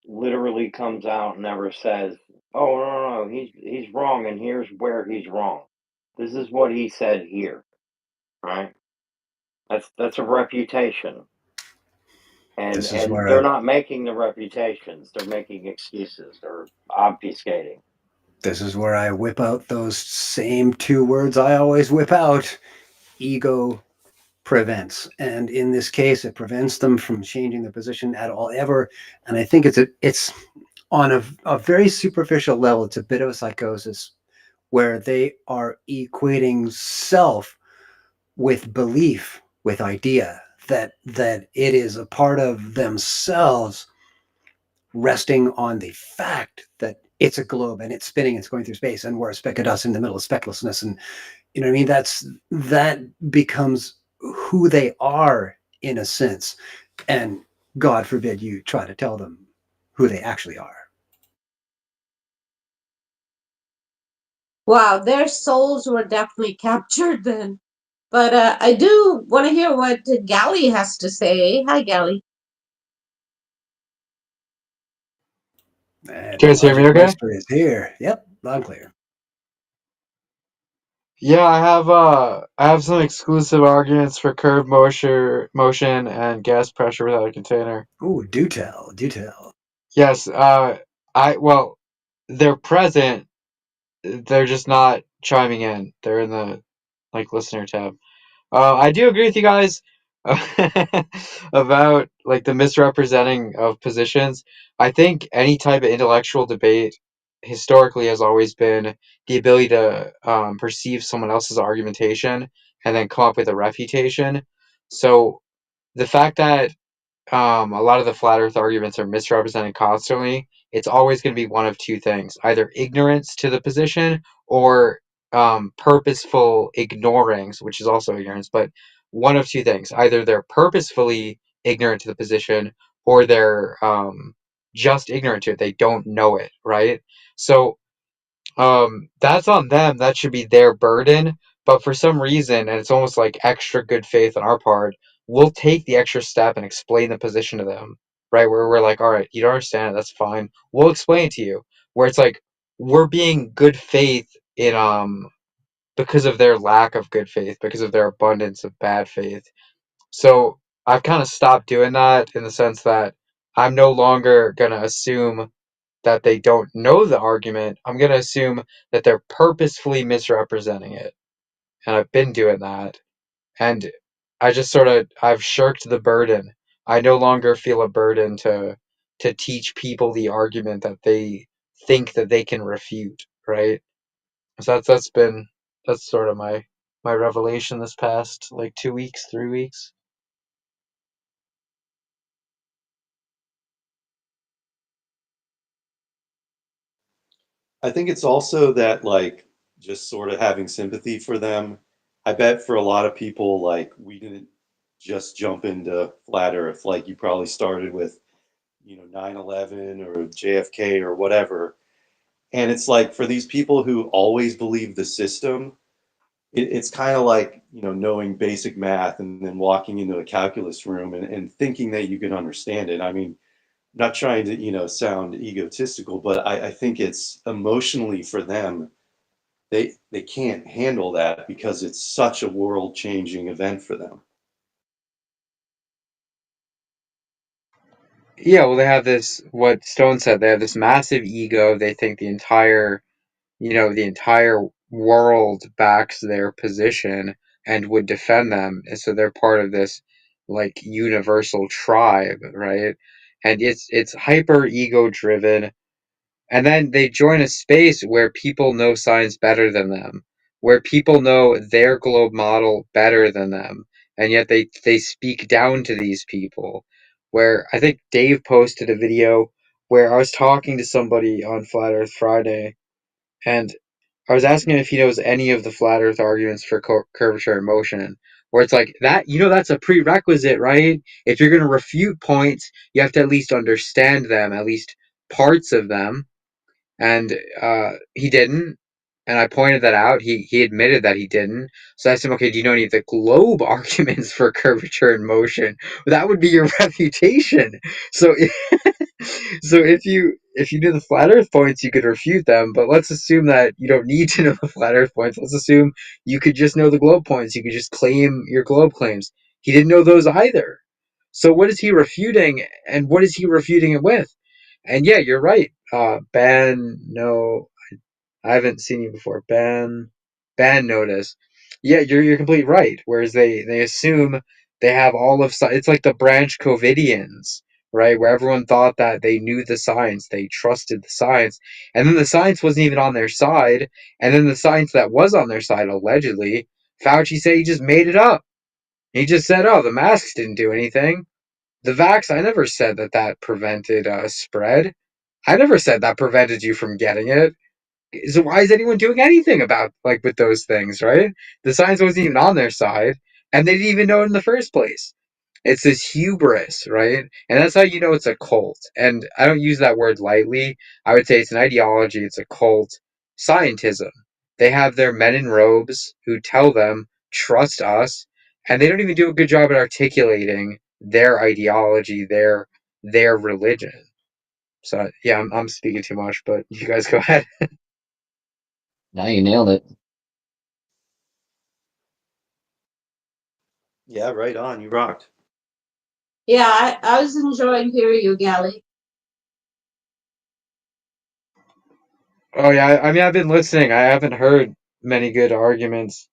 literally comes out and ever says, "Oh no, no, he's wrong, and here's where he's wrong. This is what he said here." Right? That's a reputation, and This is and where they're I not making the reputations; they're making excuses. They're obfuscating. this is where I whip out those same 2 words I always whip out. Ego prevents, and in this case it prevents them from changing their position at all ever. And I think it's on a very superficial level. It's a bit of a psychosis where they are equating self with belief, with idea, that it is a part of themselves resting on the fact that it's a globe and it's spinning, it's going through space, and we're a speck of dust in the middle of specklessness. And you know what I mean? That becomes who they are in a sense. And God forbid you try to tell them who they actually are. Wow, their souls were definitely captured then. But I do want to hear what Gally has to say. Hi, Gally. And Can you the guys hear me Logic okay? Meister is here. Yep, loud and clear. Yeah, I have some exclusive arguments for curved motion and gas pressure without a container. Ooh, do tell, do tell. Yes, they're present, they're just not chiming in. They're in the like listener tab. I do agree with you guys about like the misrepresenting of positions. I think any type of intellectual debate historically has always been the ability to perceive someone else's argumentation and then come up with a refutation. So the fact that a lot of the flat earth arguments are misrepresented constantly, it's always going to be one of two things: either ignorance to the position or purposeful ignorings, which is also ignorance, but one of two things: either they're purposefully ignorant to the position or they're just ignorant to it. They don't know it, right? So that's on them. That should be their burden. But for some reason, and it's almost like extra good faith on our part, we'll take the extra step and explain the position to them, right? Where we're like, all right, you don't understand it, that's fine. We'll explain it to you. Where it's like we're being good faith in because of their lack of good faith, because of their abundance of bad faith. So I've kind of stopped doing that in the sense that I'm no longer gonna assume that they don't know the argument. I'm going to assume that they're purposefully misrepresenting it. And I've been doing that. And I just I've shirked the burden. I no longer feel a burden to teach people the argument that they think that they can refute, right? So that's sort of my revelation this past like 2 weeks, 3 weeks. I think it's also that like just sort of having sympathy for them. I bet for a lot of people, like we didn't just jump into flat Earth. Like you probably started with, 9/11 or JFK or whatever. And it's like for these people who always believe the system, it's kind of like, knowing basic math and then walking into a calculus room and thinking that you can understand it. I mean, not trying to, sound egotistical, but I think it's emotionally for them, they can't handle that because it's such a world changing event for them. Yeah, well, they have this, what Stone said, they have this massive ego. They think the entire world backs their position and would defend them. And so they're part of this like universal tribe, right? And it's hyper ego driven. And then they join a space where people know science better than them, where people know their globe model better than them, and yet they speak down to these people. Where I think Dave posted a video where I was talking to somebody on Flat Earth Friday, and I was asking him if he knows any of the flat Earth arguments for curvature and motion, where it's like that, that's a prerequisite, right? If you're going to refute points, you have to at least understand them, at least parts of them. And he didn't. And I pointed that out. He admitted that he didn't. So I asked him, okay, do you know any of the globe arguments for curvature and motion? That would be your refutation. So so if you knew the flat Earth points, you could refute them. But let's assume that you don't need to know the flat Earth points. Let's assume you could just know the globe points. You could just claim your globe claims. He didn't know those either. So what is he refuting, and what is he refuting it with? And yeah, you're right. Ben, no, I haven't seen you before. Ben notice. Yeah, you're completely right. Whereas they assume they have all of it's like the branch Covidians, right? Where everyone thought that they knew the science, they trusted the science, and then the science wasn't even on their side. And then the science that was on their side, allegedly, Fauci said he just made it up. He just said, "Oh, the masks didn't do anything. The vax, I never said that prevented spread. I never said that prevented you from getting it. So why is anyone doing anything about like with those things, right? The science wasn't even on their side, and they didn't even know it in the first place. It's this hubris, right? And that's how you know it's a cult. And I don't use that word lightly. I would say it's an ideology, it's a cult. Scientism. They have their men in robes who tell them, trust us, and they don't even do a good job at articulating their ideology, their religion. So yeah, I'm speaking too much, but you guys go ahead. Now you nailed it. Yeah, right on. You rocked. Yeah, I was enjoying hearing you, Gally. Oh yeah, I mean I've been listening. I haven't heard many good arguments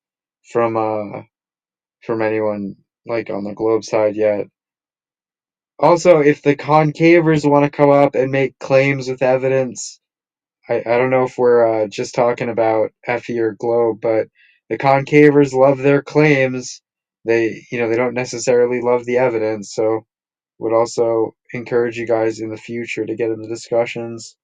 from anyone like on the globe side yet. Also, if the concavers want to come up and make claims with evidence, I don't know if we're just talking about Effie or Globe, but the concavers love their claims. They don't necessarily love the evidence, so would also encourage you guys in the future to get into discussions.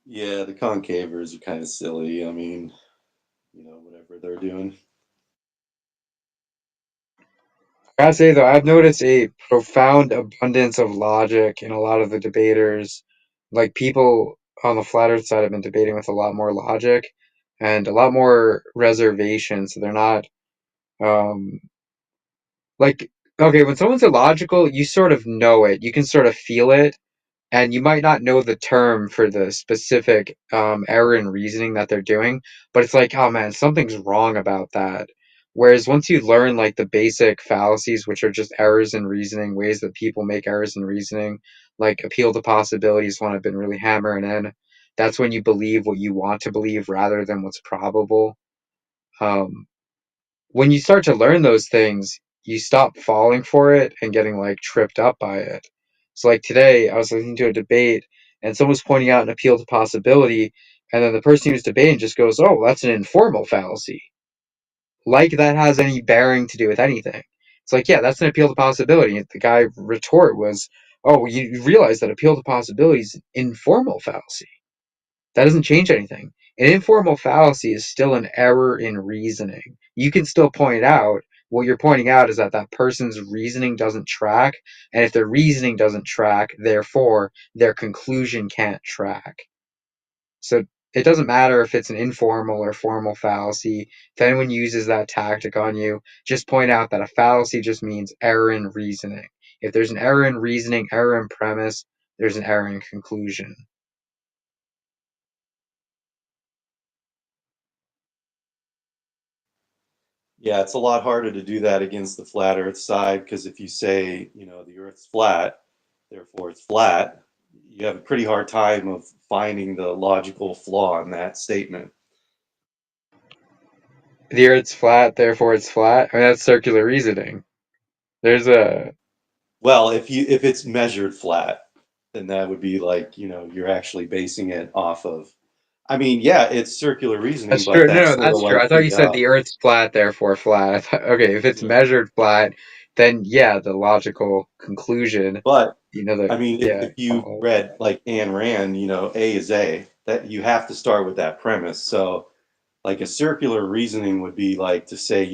Yeah, the concavers are kind of silly. I mean, whatever they're doing. I gotta say though, I've noticed a profound abundance of logic in a lot of the debaters. Like people on the flat earth side have been debating with a lot more logic and a lot more reservation, so they're not um like okay, when someone's illogical, you sort of know it. You can sort of feel it, and you might not know the term for the specific error in reasoning that they're doing, but it's like, oh man, something's wrong about that. Whereas once you learn like the basic fallacies, which are just errors in reasoning, ways that people make errors in reasoning, like appeal to possibilities, one I've been really hammering in. That's when you believe what you want to believe rather than what's probable. Um, when you start to learn those things, you stop falling for it and getting like tripped up by it. So like today, I was listening to a debate and someone was pointing out an appeal to possibility, and then the person who was debating just goes, "Oh, that's an informal fallacy." Like that has any bearing to do with anything. It's like, yeah, that's an appeal to possibility. The guy retort was, "Oh, you realize that appeal to possibility is an informal fallacy. That doesn't change anything. An informal fallacy is still an error in reasoning. You can still point out what you're pointing out is that that person's reasoning doesn't track, and if their reasoning doesn't track, therefore their conclusion can't track. So it doesn't matter if it's an informal or formal fallacy. If anyone uses that tactic on you, just point out that a fallacy just means error in reasoning. If there's an error in reasoning, error in premise, there's an error in conclusion. Yeah, it's a lot harder to do that against the flat Earth side because if you say, the Earth's flat, therefore it's flat, you have a pretty hard time of finding the logical flaw in that statement. The Earth's flat, therefore it's flat. I mean, that's circular reasoning. There's a Well, if it's measured flat, then that would be like, you're actually basing it off of. I mean, yeah, it's circular reasoning, That's but true. that's No, sort of that's true. like I thought you said the the Earth's flat, therefore flat. Okay, if it's yeah. measured flat, then yeah, the logical conclusion. But That I mean, yeah. if you read like Ayn Rand, A is A, that you have to start with that premise. So like a circular reasoning would be like to say,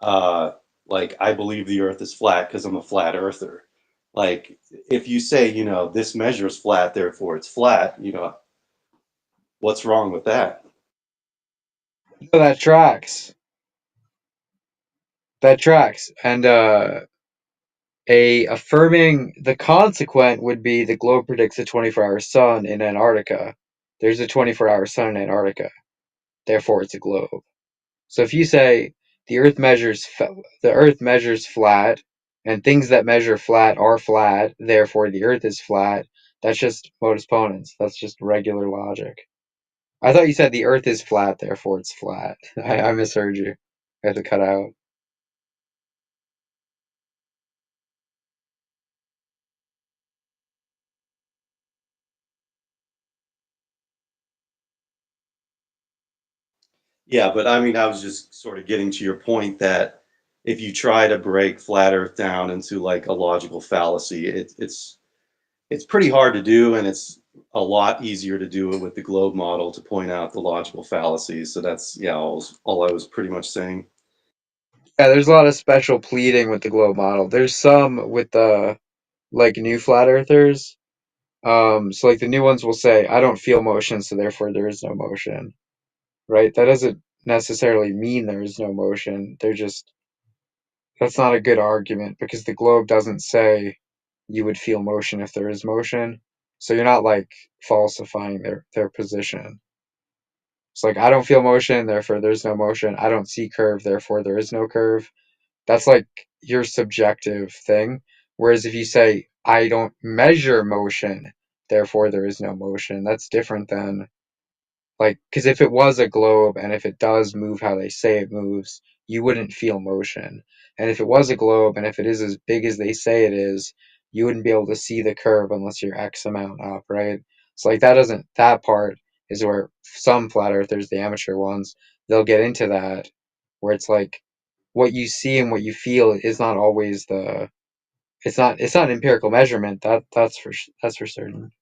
uh, like I believe the earth is flat because I'm a flat earther. Like if you say, this measure is flat, therefore it's flat, what's wrong with that? No, that tracks. That tracks. And a affirming the consequent would be the globe predicts a 24-hour sun in Antarctica. There's a 24-hour sun in Antarctica. Therefore it's a globe. So if you say the Earth measures flat, and things that measure flat are flat, therefore the Earth is flat, that's just modus ponens. That's just regular logic. I thought you said the Earth is flat, therefore it's flat. I misheard you. I had to cut out. Yeah, but I mean, I was just sort of getting to your point that if you try to break flat earth down into like a logical fallacy, it's pretty hard to do, and it's a lot easier to do it with the globe model to point out the logical fallacies. So that's yeah, all I was pretty much saying. Yeah, there's a lot of special pleading with the globe model. There's some with the like new flat earthers. So like the new ones will say, I don't feel motion, so therefore there is no motion. Right? That doesn't necessarily mean there is no motion. That's not a good argument because the globe doesn't say you would feel motion if there is motion. So you're not like falsifying their position. It's like I don't feel motion, therefore there's no motion. I don't see curve, therefore there is no curve. That's like your subjective thing. Whereas if you say, I don't measure motion, therefore there is no motion, that's different than, like, because if it was a globe and if it does move how they say it moves, you wouldn't feel motion. And if it was a globe and if it is as big as they say it is, you wouldn't be able to see the curve unless you're X amount up, right? So like that part is where some flat earthers, the amateur ones, they'll get into that, where it's like what you see and what you feel is not always the it's not empirical measurement. That's for certain.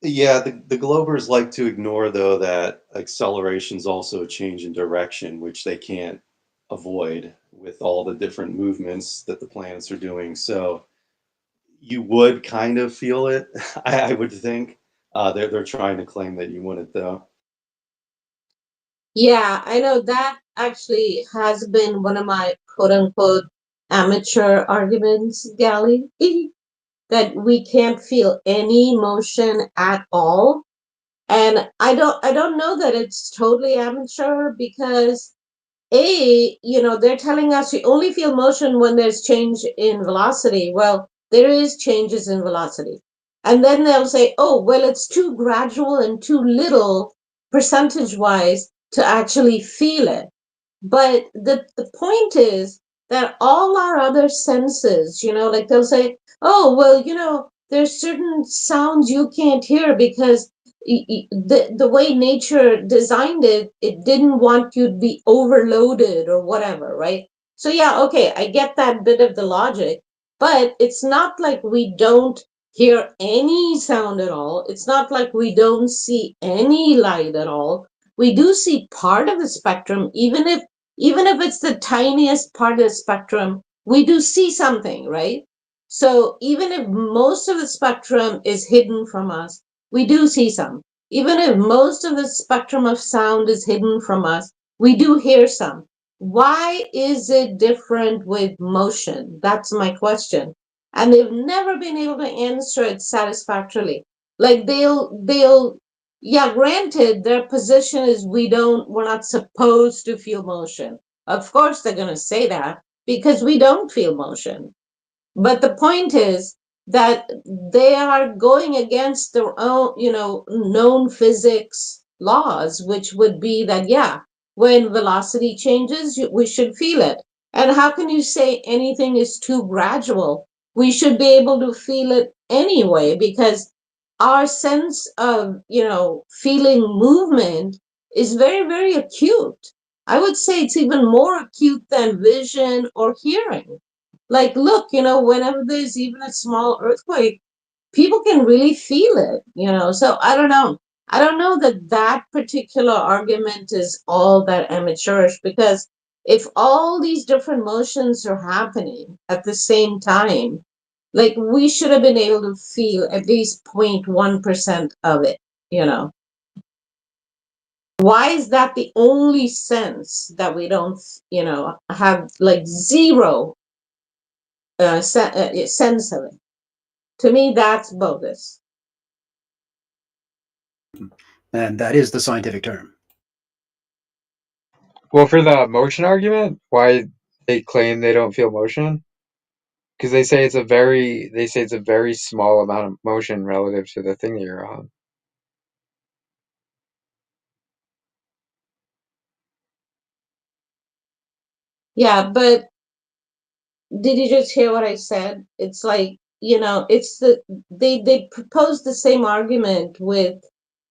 Yeah, the Globers like to ignore, though, that accelerations also change in direction, which they can't avoid with all the different movements that the planets are doing. So you would kind of feel it, I would think. They're trying to claim that you wouldn't, though. Yeah, I know that actually has been one of my quote unquote amateur arguments, Gally, that we can't feel any motion at all. And I don't know that it's totally amateur because they're telling us we only feel motion when there's change in velocity. Well, there is changes in velocity. And then they'll say, oh, well, it's too gradual and too little percentage wise to actually feel it. But the point is that all our other senses, like they'll say, oh, well, there's certain sounds you can't hear because the way nature designed it, it didn't want you to be overloaded or whatever, right? So yeah, okay, I get that bit of the logic, but it's not like we don't hear any sound at all. It's not like we don't see any light at all. We do see part of the spectrum, even if it's the tiniest part of the spectrum, we do see something, right? So even if most of the spectrum is hidden from us, we do see some. Even if most of the spectrum of sound is hidden from us, we do hear some. Why is it different with motion? That's my question. And they've never been able to answer it satisfactorily. Like yeah, granted, their position is we're not supposed to feel motion. Of course, they're going to say that because we don't feel motion. But the point is that they are going against their own, known physics laws, which would be that, yeah, when velocity changes, we should feel it. And how can you say anything is too gradual? We should be able to feel it anyway, because our sense of, feeling movement is very, very acute. I would say it's even more acute than vision or hearing. Like, look, whenever there's even a small earthquake, people can really feel it. So I don't know that that particular argument is all that amateurish, because if all these different motions are happening at the same time, like, we should have been able to feel at least 0.1% of it. Why is that the only sense that we don't, have like zero sense of it? To me, that's bogus. And that is the scientific term. Well, for the motion argument, why they claim they don't feel motion? Because they say it's a very small amount of motion relative to the thing that you're on. Yeah, but did you just hear what I said? It's like, they propose the same argument with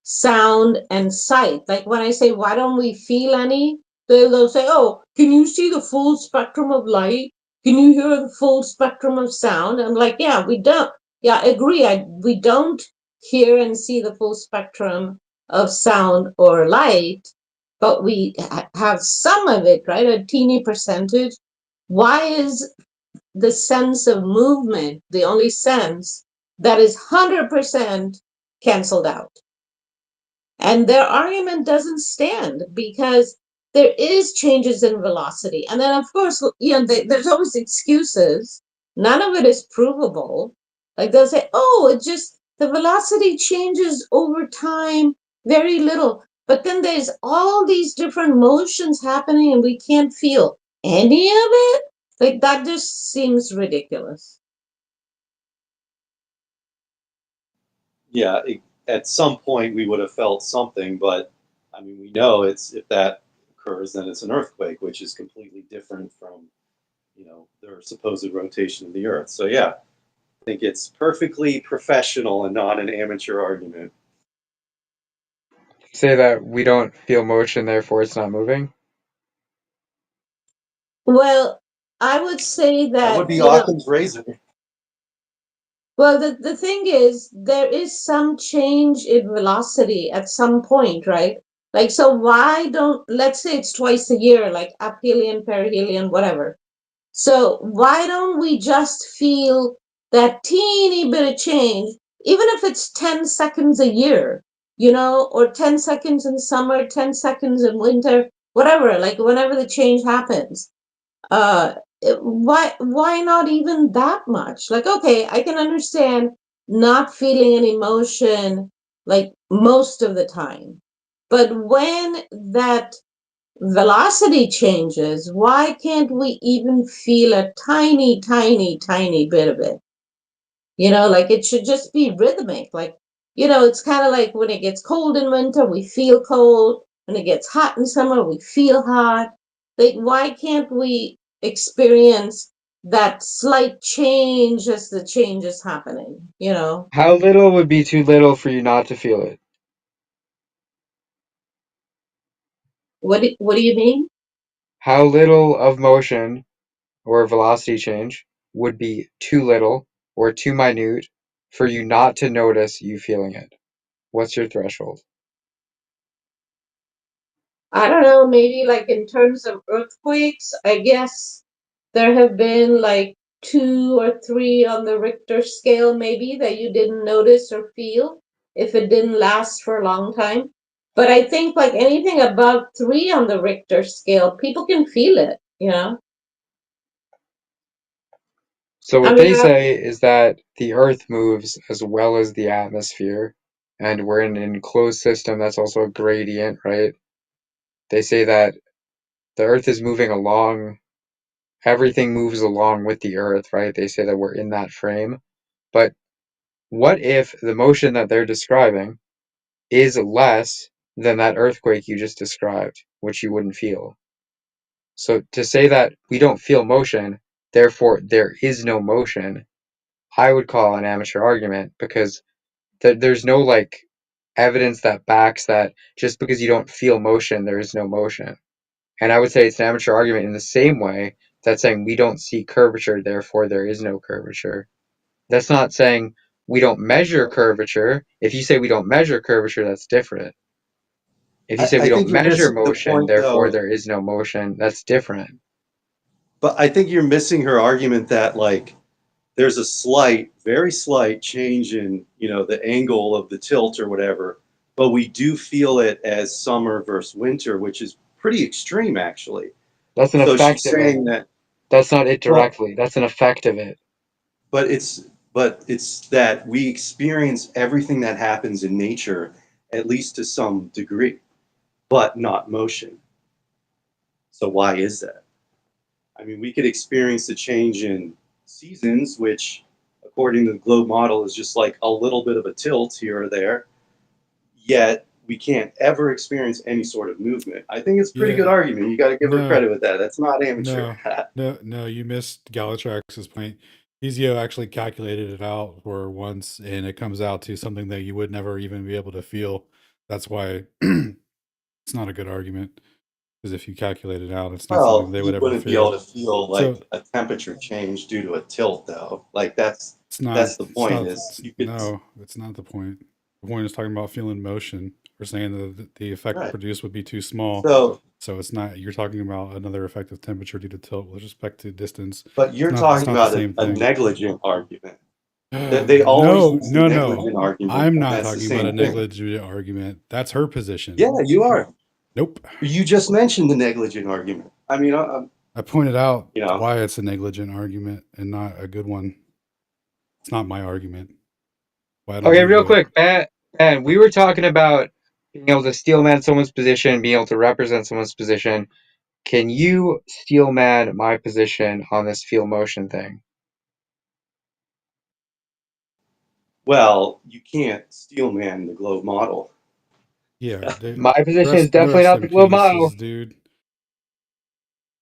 sound and sight. Like when I say, why don't we feel any? They'll say, oh, can you see the full spectrum of light? Can you hear the full spectrum of sound? I'm like, yeah, we don't. Yeah, I agree. We don't hear and see the full spectrum of sound or light, but we have some of it, right? A teeny percentage. Why is the sense of movement the only sense that is 100% canceled out? And their argument doesn't stand because there is changes in velocity. And then, of course, there's always excuses. None of it is provable. Like they'll say, oh, it just, the velocity changes over time, very little. But then there's all these different motions happening and we can't feel any of it. Like that just seems ridiculous. Yeah, at some point we would have felt something, but I mean, we know it's if that occurs, then it's an earthquake, which is completely different from, their supposed rotation of the Earth. So yeah, I think it's perfectly professional and not an amateur argument. Say that we don't feel motion, therefore it's not moving. Well, I would say That would that, be Occam's razor. well, the thing is, there is some change in velocity at some point, right? Like, so why don't, let's say it's twice a year, like aphelion, perihelion, whatever. So why don't we just feel that teeny bit of change, even if it's 10 seconds a year, or 10 seconds in summer, 10 seconds in winter, whatever, like whenever the change happens. uh why not even that much? Like, okay, I can understand not feeling an emotion like most of the time, but when that velocity changes, why can't we even feel a tiny, tiny, tiny bit of it? Like it should just be rhythmic. Like, it's kind of like when it gets cold in winter, we feel cold. When it gets hot in summer, we feel hot. Like, why can't we experience that slight change as the change is happening? How little would be too little for you not to feel it? What do you mean? How little of motion or velocity change would be too little or too minute for you not to notice you feeling it? What's your threshold? I don't know, maybe like in terms of earthquakes, I guess there have been like 2 or 3 on the Richter scale, maybe that you didn't notice or feel if it didn't last for a long time. But I think like anything above 3 on the Richter scale, people can feel it. So I what mean, they say is that the Earth moves as well as the atmosphere, and we're in an enclosed system that's also a gradient, right? They say that the Earth is moving along, everything moves along with the Earth, right? They say that we're in that frame. But what if the motion that they're describing is less than that earthquake you just described, which you wouldn't feel? So to say that we don't feel motion, therefore there is no motion, I would call an amateur argument, because there's no like evidence that backs that just because you don't feel motion, there is no motion. And I would say it's an amateur argument in the same way that saying we don't see curvature, therefore there is no curvature. That's not saying we don't measure curvature. If you say we don't measure curvature, that's different. If you say I we don't think you're measure missing the motion, point, therefore though. there is no motion, that's different. But I think you're missing her argument that like there's a slight, very slight change in, the angle of the tilt or whatever, but we do feel it as summer versus winter, which is pretty extreme actually. That's an So effect she's of it. saying that, That's not it well, directly. That's an effect of it. but it's that we experience everything that happens in nature at least to some degree, but not motion. So why is that? I mean, we could experience the change in seasons, which, according to the globe model, is just like a little bit of a tilt here or there. Yet we can't ever experience any sort of movement. I think it's a pretty good Yeah. argument. You got to give her No. credit with that. That's not amateur. No. No, you missed Galatrax's point. Ezio actually calculated it out for once, and it comes out to something that you would never even be able to feel. That's why it's not a good argument. Because if you calculate it out, it's not something Well, they would you ever wouldn't be able feel. to feel So like a temperature change due to a tilt, though. Like it's not. that's the It's point. not. Is you could No, it's not the point. The point is talking about feeling motion. We're saying that the effect right. produced would be too small. So, So it's not. You're talking about another effect of temperature due to tilt with respect to distance. but It's you're not. It's talking not the about same a thing. negligent argument. They always No, use the no, no. negligent argument, I'm and not that's the talking about a same thing. negligent argument. That's her position. Yeah, you are. Nope. You just mentioned the negligent argument. I mean, I pointed out you know, why it's a negligent argument and not a good one. It's not my argument. Why I don't Okay, agree real with it. quick, Matt, we were talking about being able to steel man someone's position, being able to represent someone's position. Can you steel man my position on this feel motion thing? Well, you can't steel man the globe model. Yeah, My position is definitely rest not the in globe model. pieces, dude.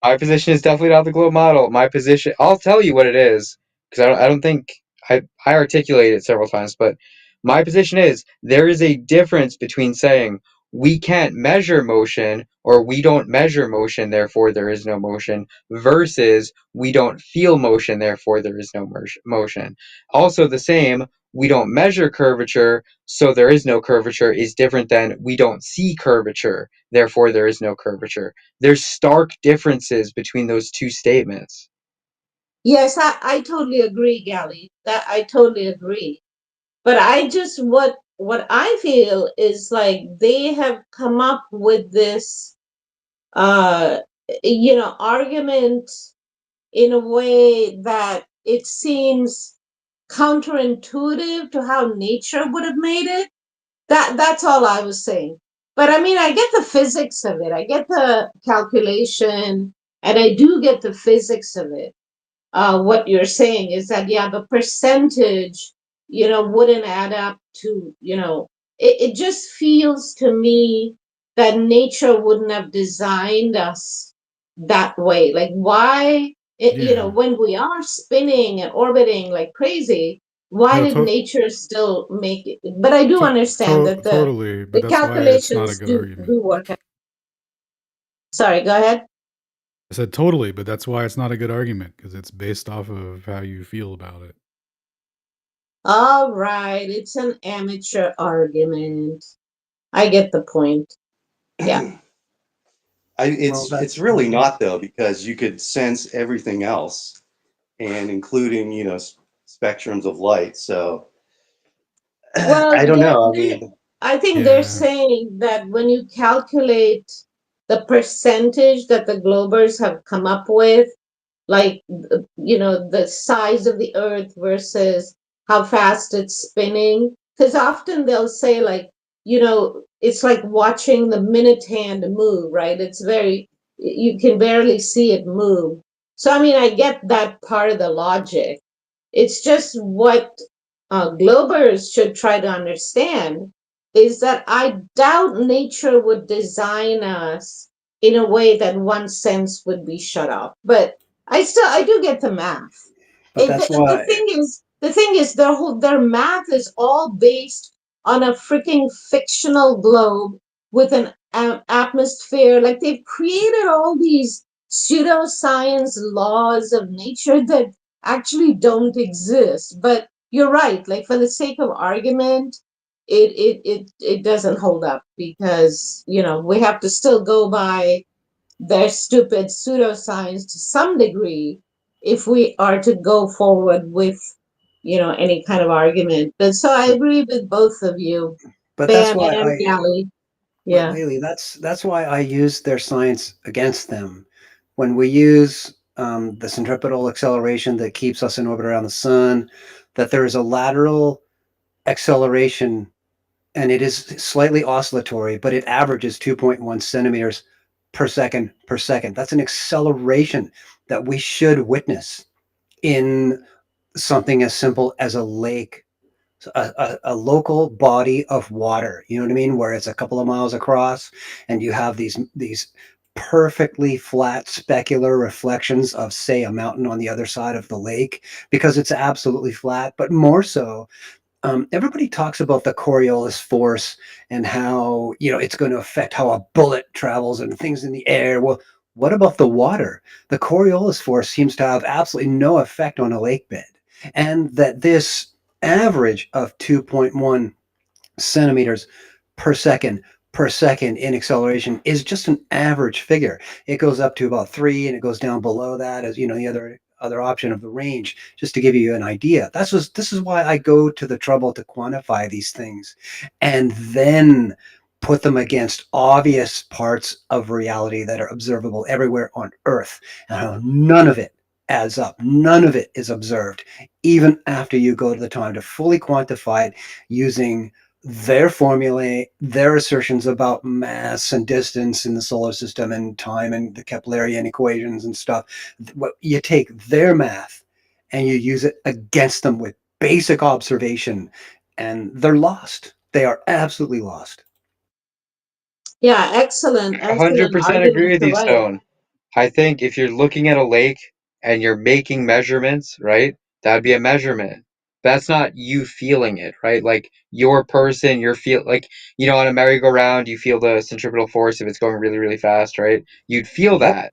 My position is definitely not the globe model. My position, I'll tell you what it is, because I don't think I articulated it several times, but my position is there is a difference between saying we can't measure motion or we don't measure motion, therefore there is no motion, versus we don't feel motion, therefore there is no motion. Also, the same, we don't measure curvature, so there is no curvature, is different than we don't see curvature, therefore there is no curvature. There's stark differences between those two statements. Yes, I totally agree, Gally. That I totally agree. But I just what I feel is like they have come up with this uh argument in a way that it seems counterintuitive to how nature would have made it. That's all I was saying. But I mean, I get the physics of it. I get the calculation, and I do get the physics of it. What you're saying is that, yeah, the percentage, wouldn't add up to, it just feels to me that nature wouldn't have designed us that way. Like, why, Yeah. when we are spinning and orbiting like crazy, why No, did nature still make it? But I do understand that totally, the but that's why it's not a calculations good argument. do work out. Sorry, go ahead. I said totally, but that's why it's not a good argument because it's based off of how you feel about it. All right, it's an amateur argument. I get the point. Yeah. Well, It's really not though, because you could sense everything else, and including spectrums of light. So I Well, don't know. I mean, I think they're Yeah. saying that when you calculate the percentage that the globers have come up with, like, the size of the earth versus how fast it's spinning, because often they'll say, like, it's like watching the minute hand move, right? It's very, you can barely see it move. So I mean, I get that part of the logic. It's just what globers should try to understand is that I doubt nature would design us in a way that one sense would be shut off. But I do get the math. but that's why. The thing is their math is all based on a freaking fictional globe with an atmosphere. Like, they've created all these pseudoscience laws of nature that actually don't exist. But you're right. Like, for the sake of argument, it doesn't hold up because we have to still go by their stupid pseudoscience to some degree if we are to go forward with any kind of argument. But so I But agree with both of you, but that's Ben why and I. Gally. But Yeah. Laylee, that's why I use their science against them. When we use the centripetal acceleration that keeps us in orbit around the sun, that there is a lateral acceleration, and it is slightly oscillatory, but it averages 2.1 centimeters per second per second. That's an acceleration that we should witness in something as simple as a lake, a local body of water. You know what I mean? Where it's a couple of miles across, and you have these perfectly flat specular reflections of, say, a mountain on the other side of the lake, because it's absolutely flat. But more so, everybody talks about the Coriolis force and how it's going to affect how a bullet travels and things in the air. Well, what about the water? The Coriolis force seems to have absolutely no effect on a lake bed, and that this average of 2.1 centimeters per second in acceleration is just an average figure. It goes up to about 3 and it goes down below that, as the other option of the range, just to give you an idea. This is why I go to the trouble to quantify these things and then put them against obvious parts of reality that are observable everywhere on Earth, and how none of it adds up. None of it is observed, even after you go to the time to fully quantify it using their formulae, their assertions about mass and distance in the solar system and time and the Keplerian equations and stuff, what you take their math and you use it against them with basic observation, and they're lost. They are absolutely lost. Yeah, excellent, excellent 100% agree argument with to you, write. Stone. I think if you're looking at a lake and you're making measurements, right, that'd be a measurement. That's not you feeling it, right? Like your person, you're feel like, on a merry-go-round, you feel the centripetal force if it's going really, really fast, right? You'd feel Yep. that.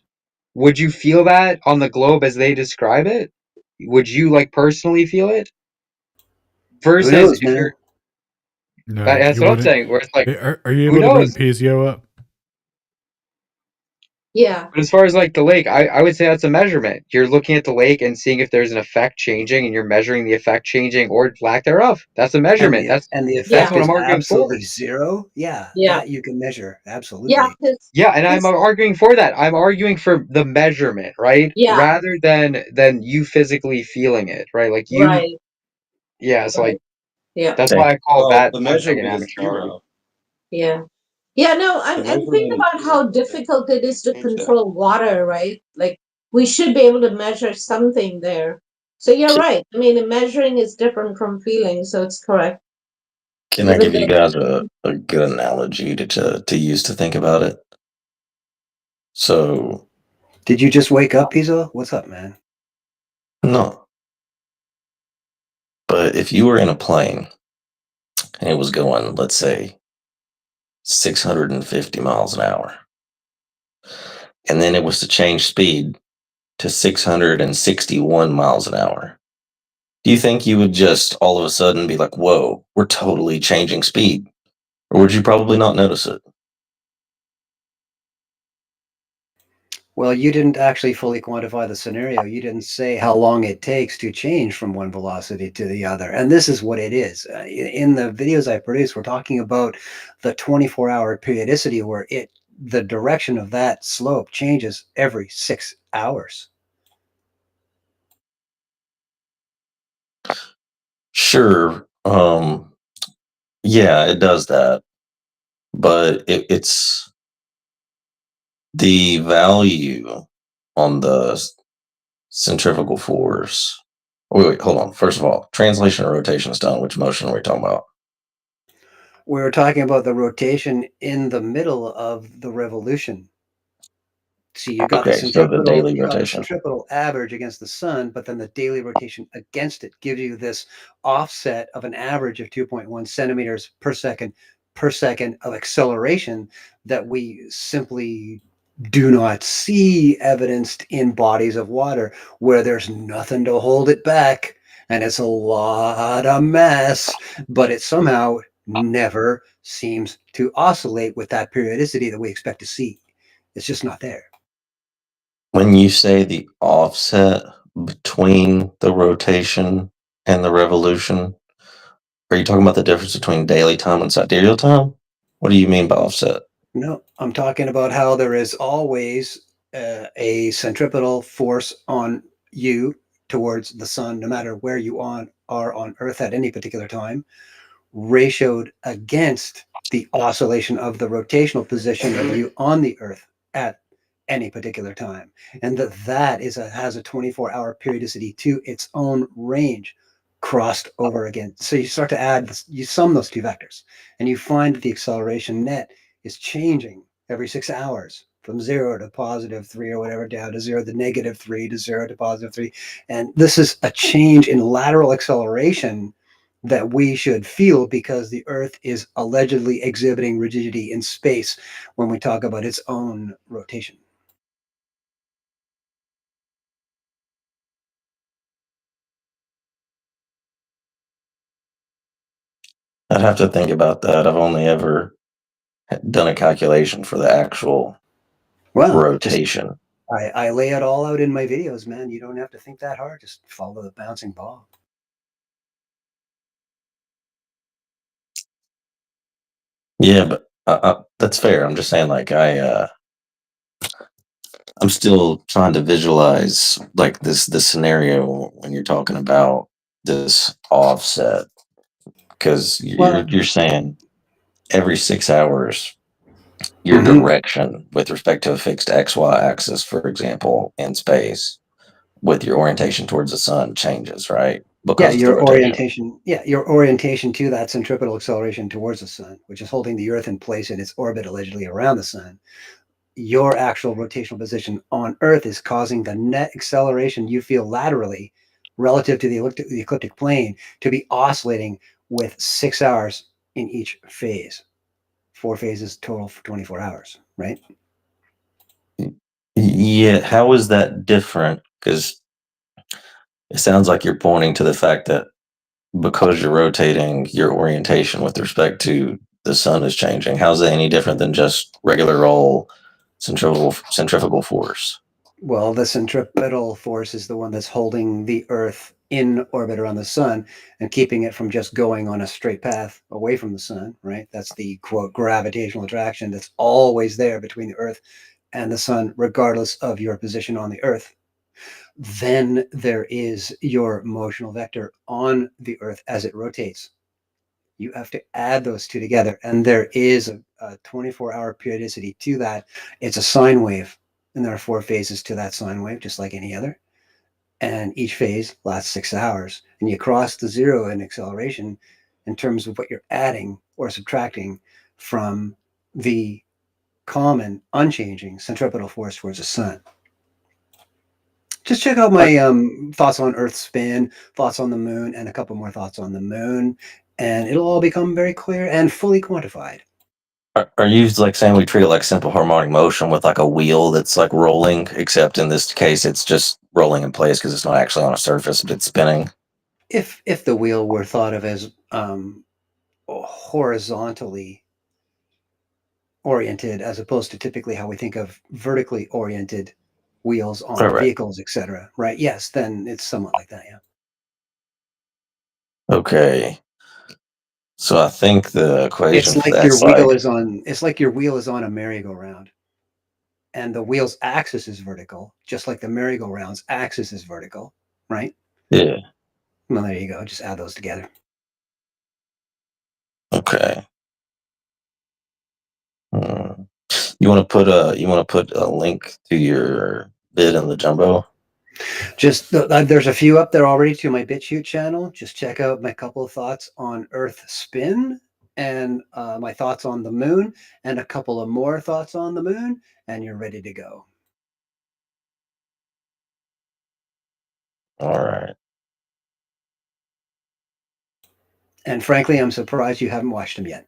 Would you feel that on the globe as they describe it? Would you like personally feel it? Who Versus knows, if you're, man? No, that's you what I'm wouldn't. saying, where it's like, Are you who able to bring knows? Pizio up? Yeah, But as far as like the lake, I would say that's a measurement. You're looking at the lake and seeing if there's an effect changing, and you're measuring the effect changing or lack thereof. That's a And measurement. the and the That's effect what is I'm arguing for. absolutely zero. Yeah, yeah, that you can measure. yeah, Absolutely. because Yeah, and I'm this, arguing for that. I'm arguing for the measurement, right? yeah, Rather than you physically feeling it, right? Like you, right, yeah. So right, like yeah, that's Okay. why I call Well, that the I'm like an measurement is amateur argument. zero. yeah. Yeah, no, The and think measurement is about how zero. Okay, difficult it is to change that. control water, right? Like we should be able to measure something there. So you're Can, right. I mean, the measuring is different from feeling, so it's correct. can I Even give you though, guys a good analogy to use to think about it? So, Did you just wake up, Pizzo? What's up, man? no, but if you were in a plane and it was going, let's say, 650 miles an hour, and then it was to change speed to 661 miles an hour, do you think you would just all of a sudden be like, whoa, we're totally changing speed? Or would you probably not notice it? Well, you didn't actually fully quantify the scenario. You didn't say how long it takes to change from one velocity to the other. And this is what it is. In the videos I produce, we're talking about the 24-hour periodicity where the direction of that slope changes every 6 hours. Sure. Yeah, it does that. But it's the value on the centrifugal force. Wait, hold on. First of all, translation and rotation is done. Which motion are we talking about? We're talking about the rotation in the middle of the revolution. See, Okay, so the daily you got the rotation. centripetal average against the sun, but then the daily rotation against it gives you this offset of an average of 2.1 centimeters per second of acceleration that we simply do not see evidenced in bodies of water where there's nothing to hold it back and it's a lot of mass, but it somehow never seems to oscillate with that periodicity that we expect to see. It's just not there. When you say the offset between the rotation and the revolution, are you talking about the difference between daily time and sidereal time? What do you mean by offset? No, I'm talking about how there is always a centripetal force on you towards the sun, no matter where you are on Earth at any particular time, ratioed against the oscillation of the rotational position of you on the Earth at any particular time, and that has a 24-hour periodicity to its own range crossed over again. So you start to add this, you sum those two vectors, and you find that the acceleration net is changing every 6 hours from 0 to +3 or whatever, down to 0 to -3 to 0 to +3. And this is a change in lateral acceleration that we should feel because the Earth is allegedly exhibiting rigidity in space when we talk about its own rotation. I'd have to think about that. I've only ever done a calculation for the actual Well, just rotation. I lay it all out in my videos, man. You don't have to think that hard. Just follow the bouncing ball. Yeah, but that's fair. I'm just saying, like, I'm still trying to visualize like this scenario when you're talking about this offset. Because Well, you're saying every 6 hours, your mhm. direction with respect to a fixed XY axis, for example, in space, with your orientation towards the sun changes, right? Yeah, Because of the your rotation. orientation. Yeah, your orientation to that centripetal acceleration towards the sun, which is holding the Earth in place in its orbit allegedly around the sun. Your actual rotational position on Earth is causing the net acceleration you feel laterally relative to the ecliptic plane to be oscillating with 6 hours in each phase. 4 phases total for 24 hours, right? Yeah, how is that different? Because it sounds like you're pointing to the fact that because you're rotating, your orientation with respect to the sun is changing. How's that any different than just regular old centrifugal force? Well, the centripetal force is the one that's holding the Earth in orbit around the sun and keeping it from just going on a straight path away from the sun, right? That's the quote gravitational attraction that's always there between the Earth and the sun, regardless of your position on the Earth. Then there is your motional vector on the Earth as it rotates. You have to add those two together, and there is a 24-hour periodicity to that. It's a sine wave, and there are 4 phases to that sine wave, just like any other. And each phase lasts 6 hours, and you cross the zero in acceleration in terms of what you're adding or subtracting from the common unchanging centripetal force towards the sun. Just check out my thoughts on Earth's spin, thoughts on the moon, and a couple more thoughts on the moon, and it'll all become very clear and fully quantified. Are you like saying we treat it like simple harmonic motion with like a wheel that's like rolling, except in this case it's just rolling in place because it's not actually on a surface, but it's spinning? If the wheel were thought of as horizontally oriented, as opposed to typically how we think of vertically oriented wheels Right, on right. vehicles, etc., right? Yes, then it's somewhat like that, yeah. Okay. So I think the It's equation for like that your wheel side. is on. It's like your wheel is on a merry-go-round, and the wheel's axis is vertical, just like the merry-go-round's axis is vertical, right? Yeah. Well, there you go. Just add those together. Okay. Hmm. You want to put a link to your bid in the jumbo? Just there's a few up there already to my BitChute channel. Just check out my couple of thoughts on Earth spin and my thoughts on the moon, and a couple of more thoughts on the moon, and you're ready to go. All right. And frankly, I'm surprised you haven't watched them yet.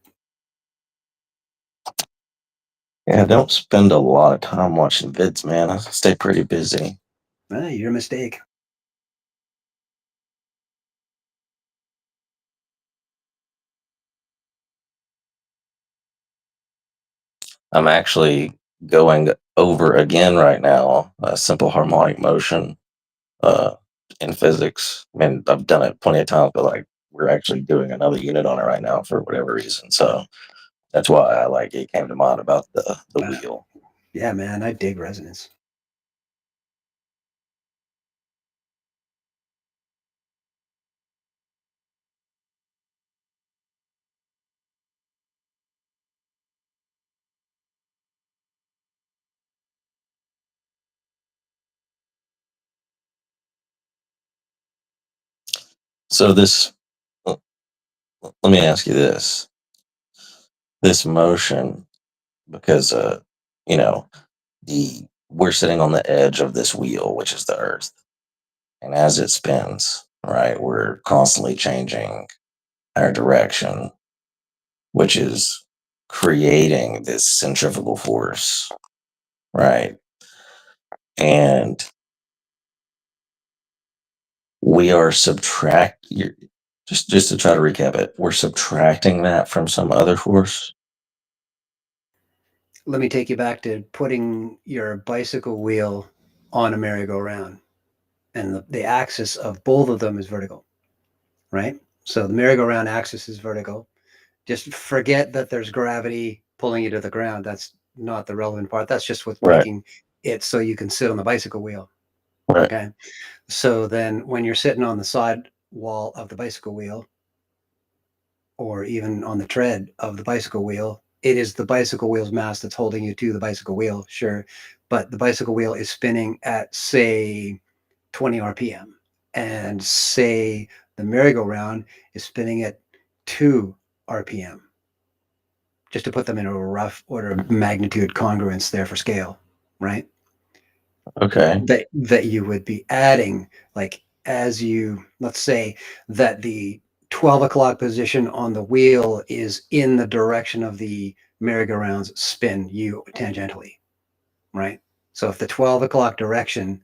Yeah, don't spend a lot of time watching vids, man. I stay pretty busy. Your mistake. I'm actually going over again right now simple harmonic motion uh, in physics. I mean, I've done it plenty of times, but like we're actually doing another unit on it right now for whatever reason. So that's why I like it came to mind about the wheel. Yeah, man, I dig resonance. So this, let me ask you this: this motion, because you know, the we're sitting on the edge of this wheel, which is the Earth, and as it spins, right, we're constantly changing our direction, which is creating this centrifugal force, right? And we are just to try to recap it, we're subtracting that from some other force. Let me take you back to putting your bicycle wheel on a merry-go-round, and the axis of both of them is vertical, right? So the merry-go-round axis is vertical. Just forget that there's gravity pulling you to the ground. That's not the relevant part. That's just what's Right. making it so you can sit on the bicycle wheel. Right. Okay. So then when you're sitting on the side wall of the bicycle wheel, or even on the tread of the bicycle wheel, it is the bicycle wheel's mass that's holding you to the bicycle wheel, sure, but the bicycle wheel is spinning at, say, 20 RPM, and say the merry-go-round is spinning at 2 RPM, just to put them in a rough order of magnitude congruence there for scale, right? Okay. That you would be adding, like, as you, let's say that the 12 o'clock position on the wheel is in the direction of the merry-go-round's spin you tangentially, right? So if the 12 o'clock direction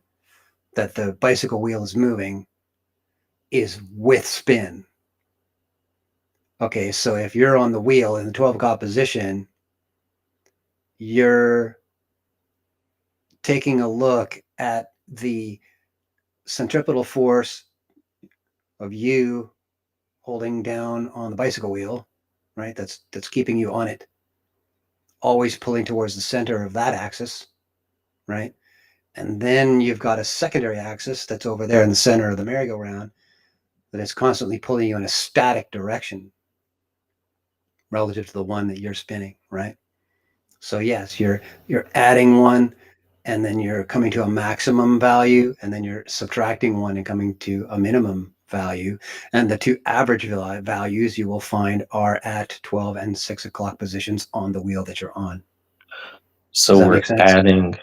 that the bicycle wheel is moving is with spin, okay, so if you're on the wheel in the 12 o'clock position, you're taking a look at the centripetal force of you holding down on the bicycle wheel, right? That's keeping you on it, always pulling towards the center of that axis, right? And then you've got a secondary axis that's over there in the center of the merry-go-round that is constantly pulling you in a static direction relative to the one that you're spinning, right? So yes, you're adding one, and then you're coming to a maximum value, and then you're subtracting one and coming to a minimum value. And the two average values you will find are at 12 and 6 o'clock positions on the wheel that you're on. So Does that we're make sense? adding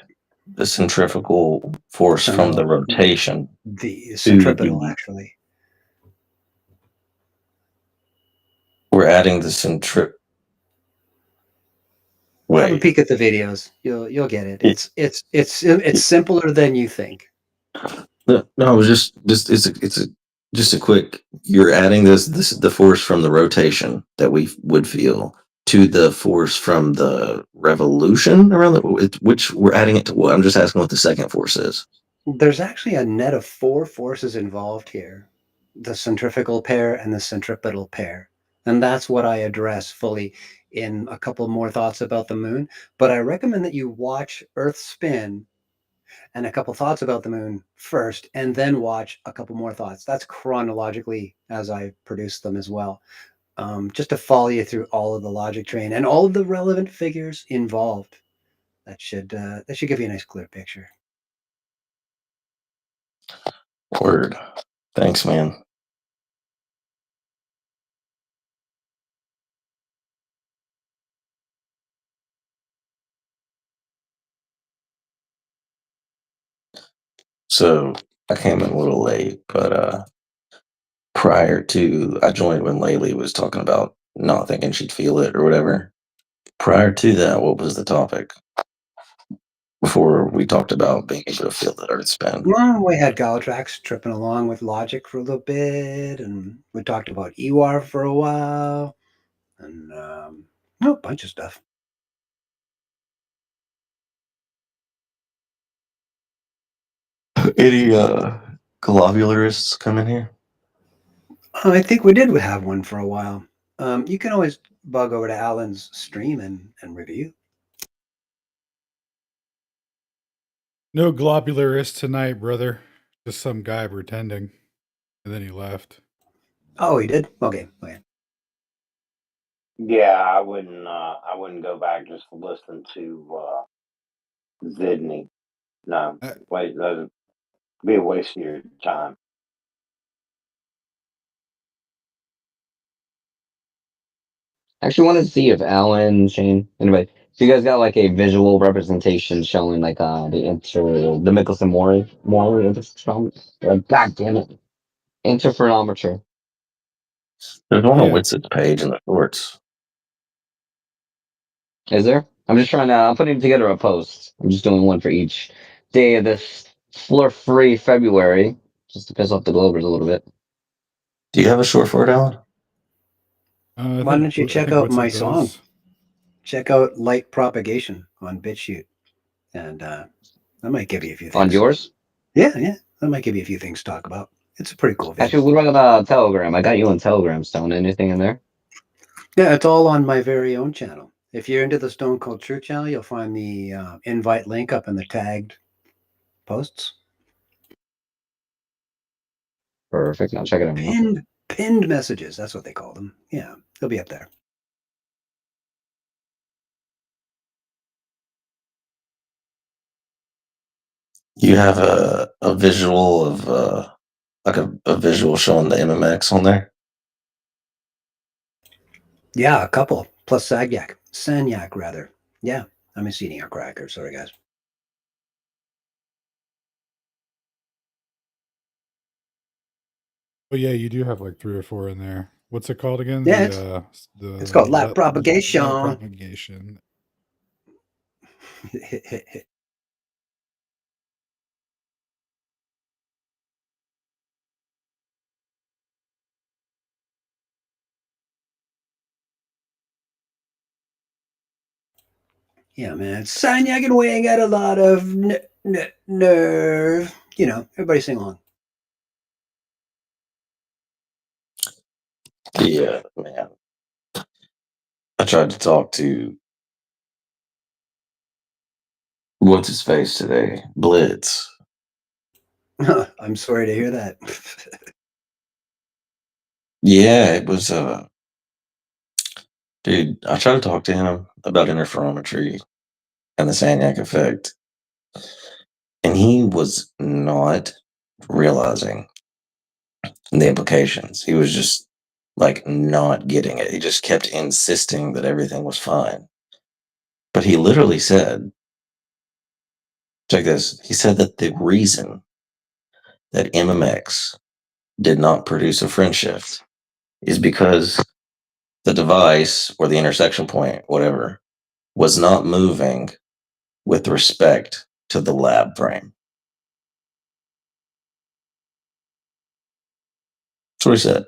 the centrifugal force from the rotation. The centripetal, actually. We're adding the centrifugal. Have a peek at the videos. You'll get it. It's simpler than you think. No, it was just a quick. You're adding the force from the rotation that we would feel to the force from the revolution around which we're adding it to what? I'm just asking what the second force is. There's actually a net of 4 forces involved here: the centrifugal pair and the centripetal pair. And that's what I address fully in a couple more thoughts about the moon. But I recommend that you watch Earth spin and a couple thoughts about the moon first, and then watch a couple more thoughts. That's chronologically as I produce them as well, just to follow you through all of the logic train and all of the relevant figures involved. That should give you a nice clear picture. Word. Thanks, man. So I came in a little late, but prior to I joined when Laylee was talking about not thinking she'd feel it or whatever. Prior to that, what was the topic? Before we talked about being able to feel the earth spin. Well, we had Galatrax tripping along with logic for a little bit, and we talked about EWAR for a while, and a bunch of stuff. Any globularists come in here? I think we did have one for a while. You can always bug over to Alan's stream and review. No globularist tonight, brother. Just some guy pretending. And then he left. Oh, he did? Okay. Yeah, I wouldn't go back just to listen to Zidney. No, wait, that'd be a waste of your time. I actually wanted to see if Alan, Shane, anybody, so you guys got like a visual representation showing like the Michelson-Morley interferometer. God damn it, interferometer. There's one on Witz's page in the shorts. Is there? I'm putting together a post. I'm just doing one for each day of this floor-free February, just to piss off the Globers a little bit. Do you have a short for it, Alan? Why don't you check out my song? Check out Light Propagation on BitChute, and that might give you a few things. On yours? Yeah, that might give you a few things to talk about. It's a pretty cool video. Actually, what about Telegram? I got you on Telegram, Stone. Anything in there? Yeah, it's all on my very own channel. If you're into the Stone Cold Truth channel, you'll find the invite link up in the tagged posts. Perfect. I'll check it out. Pinned messages. That's what they call them. Yeah. He'll be up there. You have a visual of like a visual showing the MMX on there? Yeah, a couple. Plus Sagnac rather. Yeah, I'm just eating a cracker. Sorry, guys. But yeah, you do have like 3 or 4 in there. What's it called again? Yeah, it's called lap Lap propagation. propagation. Yeah, man. Sagnac and Wing got a lot of nerve. You know, everybody sing along. Yeah, man. I tried to talk to what's his face today? Blitz. I'm sorry to hear that. Yeah, it was dude, I tried to talk to him about interferometry and the Sagnac effect, and he was not realizing the implications. He was just like not getting it. He just kept insisting that everything was fine. But he literally said, check this, he said that the reason that MMX did not produce a friend shift is because the device or the intersection point, whatever, was not moving with respect to the lab frame. That's what he said.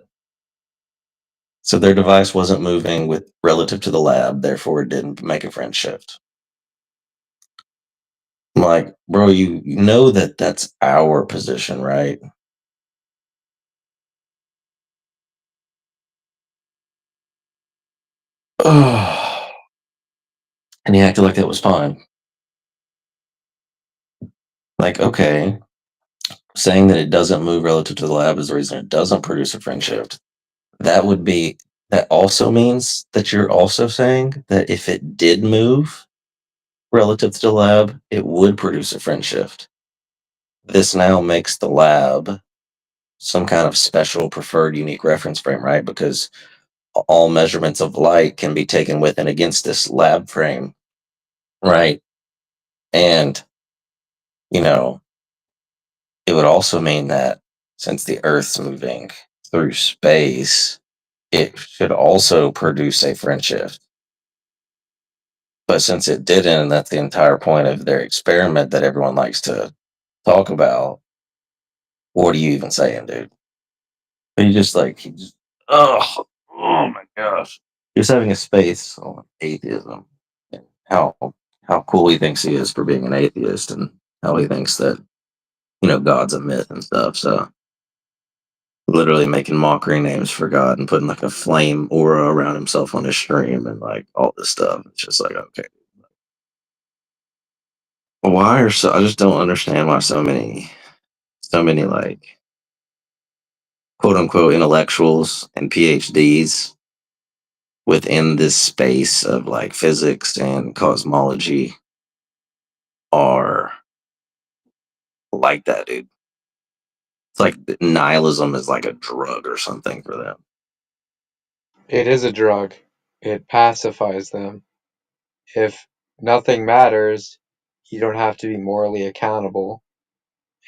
So their device wasn't moving with relative to the lab, therefore it didn't make a friend shift. I'm like, bro, you know that that's our position, right? Oh, and he acted like that was fine. Like, okay, saying that it doesn't move relative to the lab is the reason it doesn't produce a friend shift. That would be, that also means that you're also saying that if it did move relative to the lab, it would produce a friend shift. This now makes the lab some kind of special preferred unique reference frame, right? Because all measurements of light can be taken with and against this lab frame, right? And, you know, it would also mean that since the Earth's moving through space, it should also produce a friend shift. But since it didn't, and that's the entire point of their experiment that everyone likes to talk about, what are you even saying, dude? But you just like, oh my gosh. He was having a space on atheism and how cool he thinks he is for being an atheist and how he thinks that, you know, God's a myth and stuff. So literally making mockery names for God and putting like a flame aura around himself on his stream and like all this stuff. It's just like, okay. Why are so I just don't understand why so many like quote unquote intellectuals and PhDs within this space of like physics and cosmology are like that, dude. It's like nihilism is like a drug or something for them. It is a drug. It pacifies them. If nothing matters, you don't have to be morally accountable.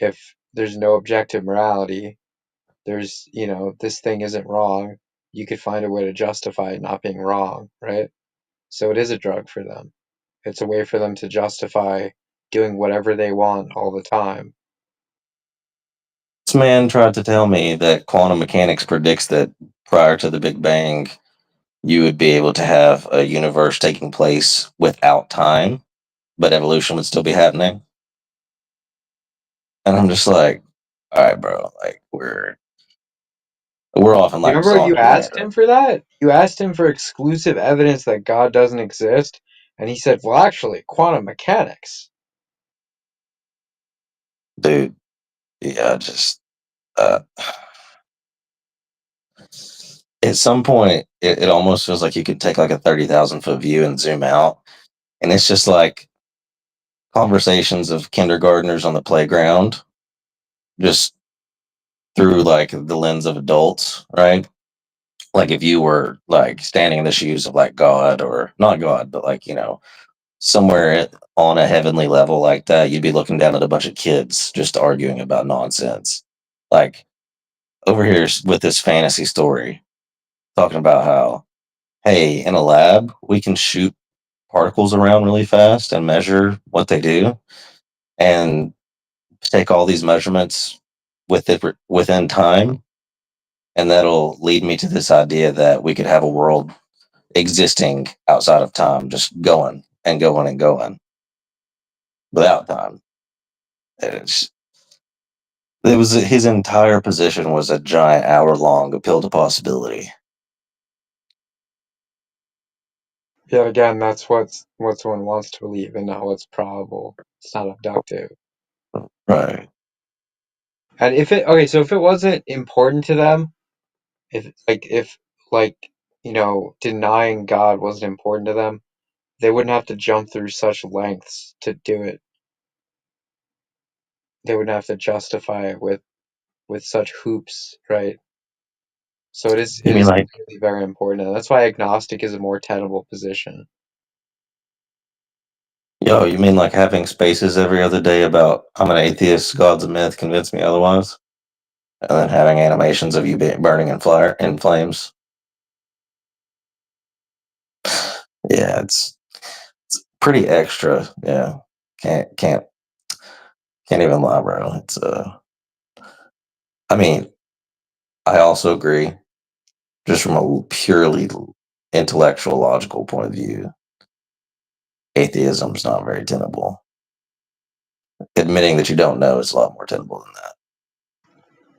If there's no objective morality, there's, this thing isn't wrong, you could find a way to justify it not being wrong, right? So it is a drug for them. It's a way for them to justify doing whatever they want all the time. This man tried to tell me that quantum mechanics predicts that prior to the Big Bang, you would be able to have a universe taking place without time, but evolution would still be happening. And I'm just like, all right, bro, like we're off in You like remember you Sonic land, asked right? him for that? You asked him for exclusive evidence that God doesn't exist, and he said, well, actually, quantum mechanics. Dude, yeah, just uh at some point, it almost feels like you could take like a 30,000-foot view and zoom out, and it's just like conversations of kindergartners on the playground, just through like the lens of adults, right? Like if you were like standing in the shoes of like God, or not God, but like, somewhere on a heavenly level like that, you'd be looking down at a bunch of kids just arguing about nonsense. Like over here with this fantasy story, talking about how, hey, in a lab, we can shoot particles around really fast and measure what they do and take all these measurements within time. And that'll lead me to this idea that we could have a world existing outside of time, just going and going and going without time. It's, it was his entire position was a giant hour-long appeal to possibility. Yeah, again, that's what someone wants to believe and not what's probable. It's not abductive. Right. And if it okay, so if it wasn't important to them, if denying God wasn't important to them, they wouldn't have to jump through such lengths to do it. They wouldn't have to justify it with such hoops, right? So it You mean is like, really very important. And that's why agnostic is a more tenable position. you mean like having spaces every other day about I'm an atheist, God's a myth, convince me otherwise? And then having animations of you burning in flames. Yeah, it's pretty extra. Yeah. Can't even lie, bro. I mean, I also agree, just from a purely intellectual, logical point of view, atheism is not very tenable. Admitting that you don't know is a lot more tenable than that.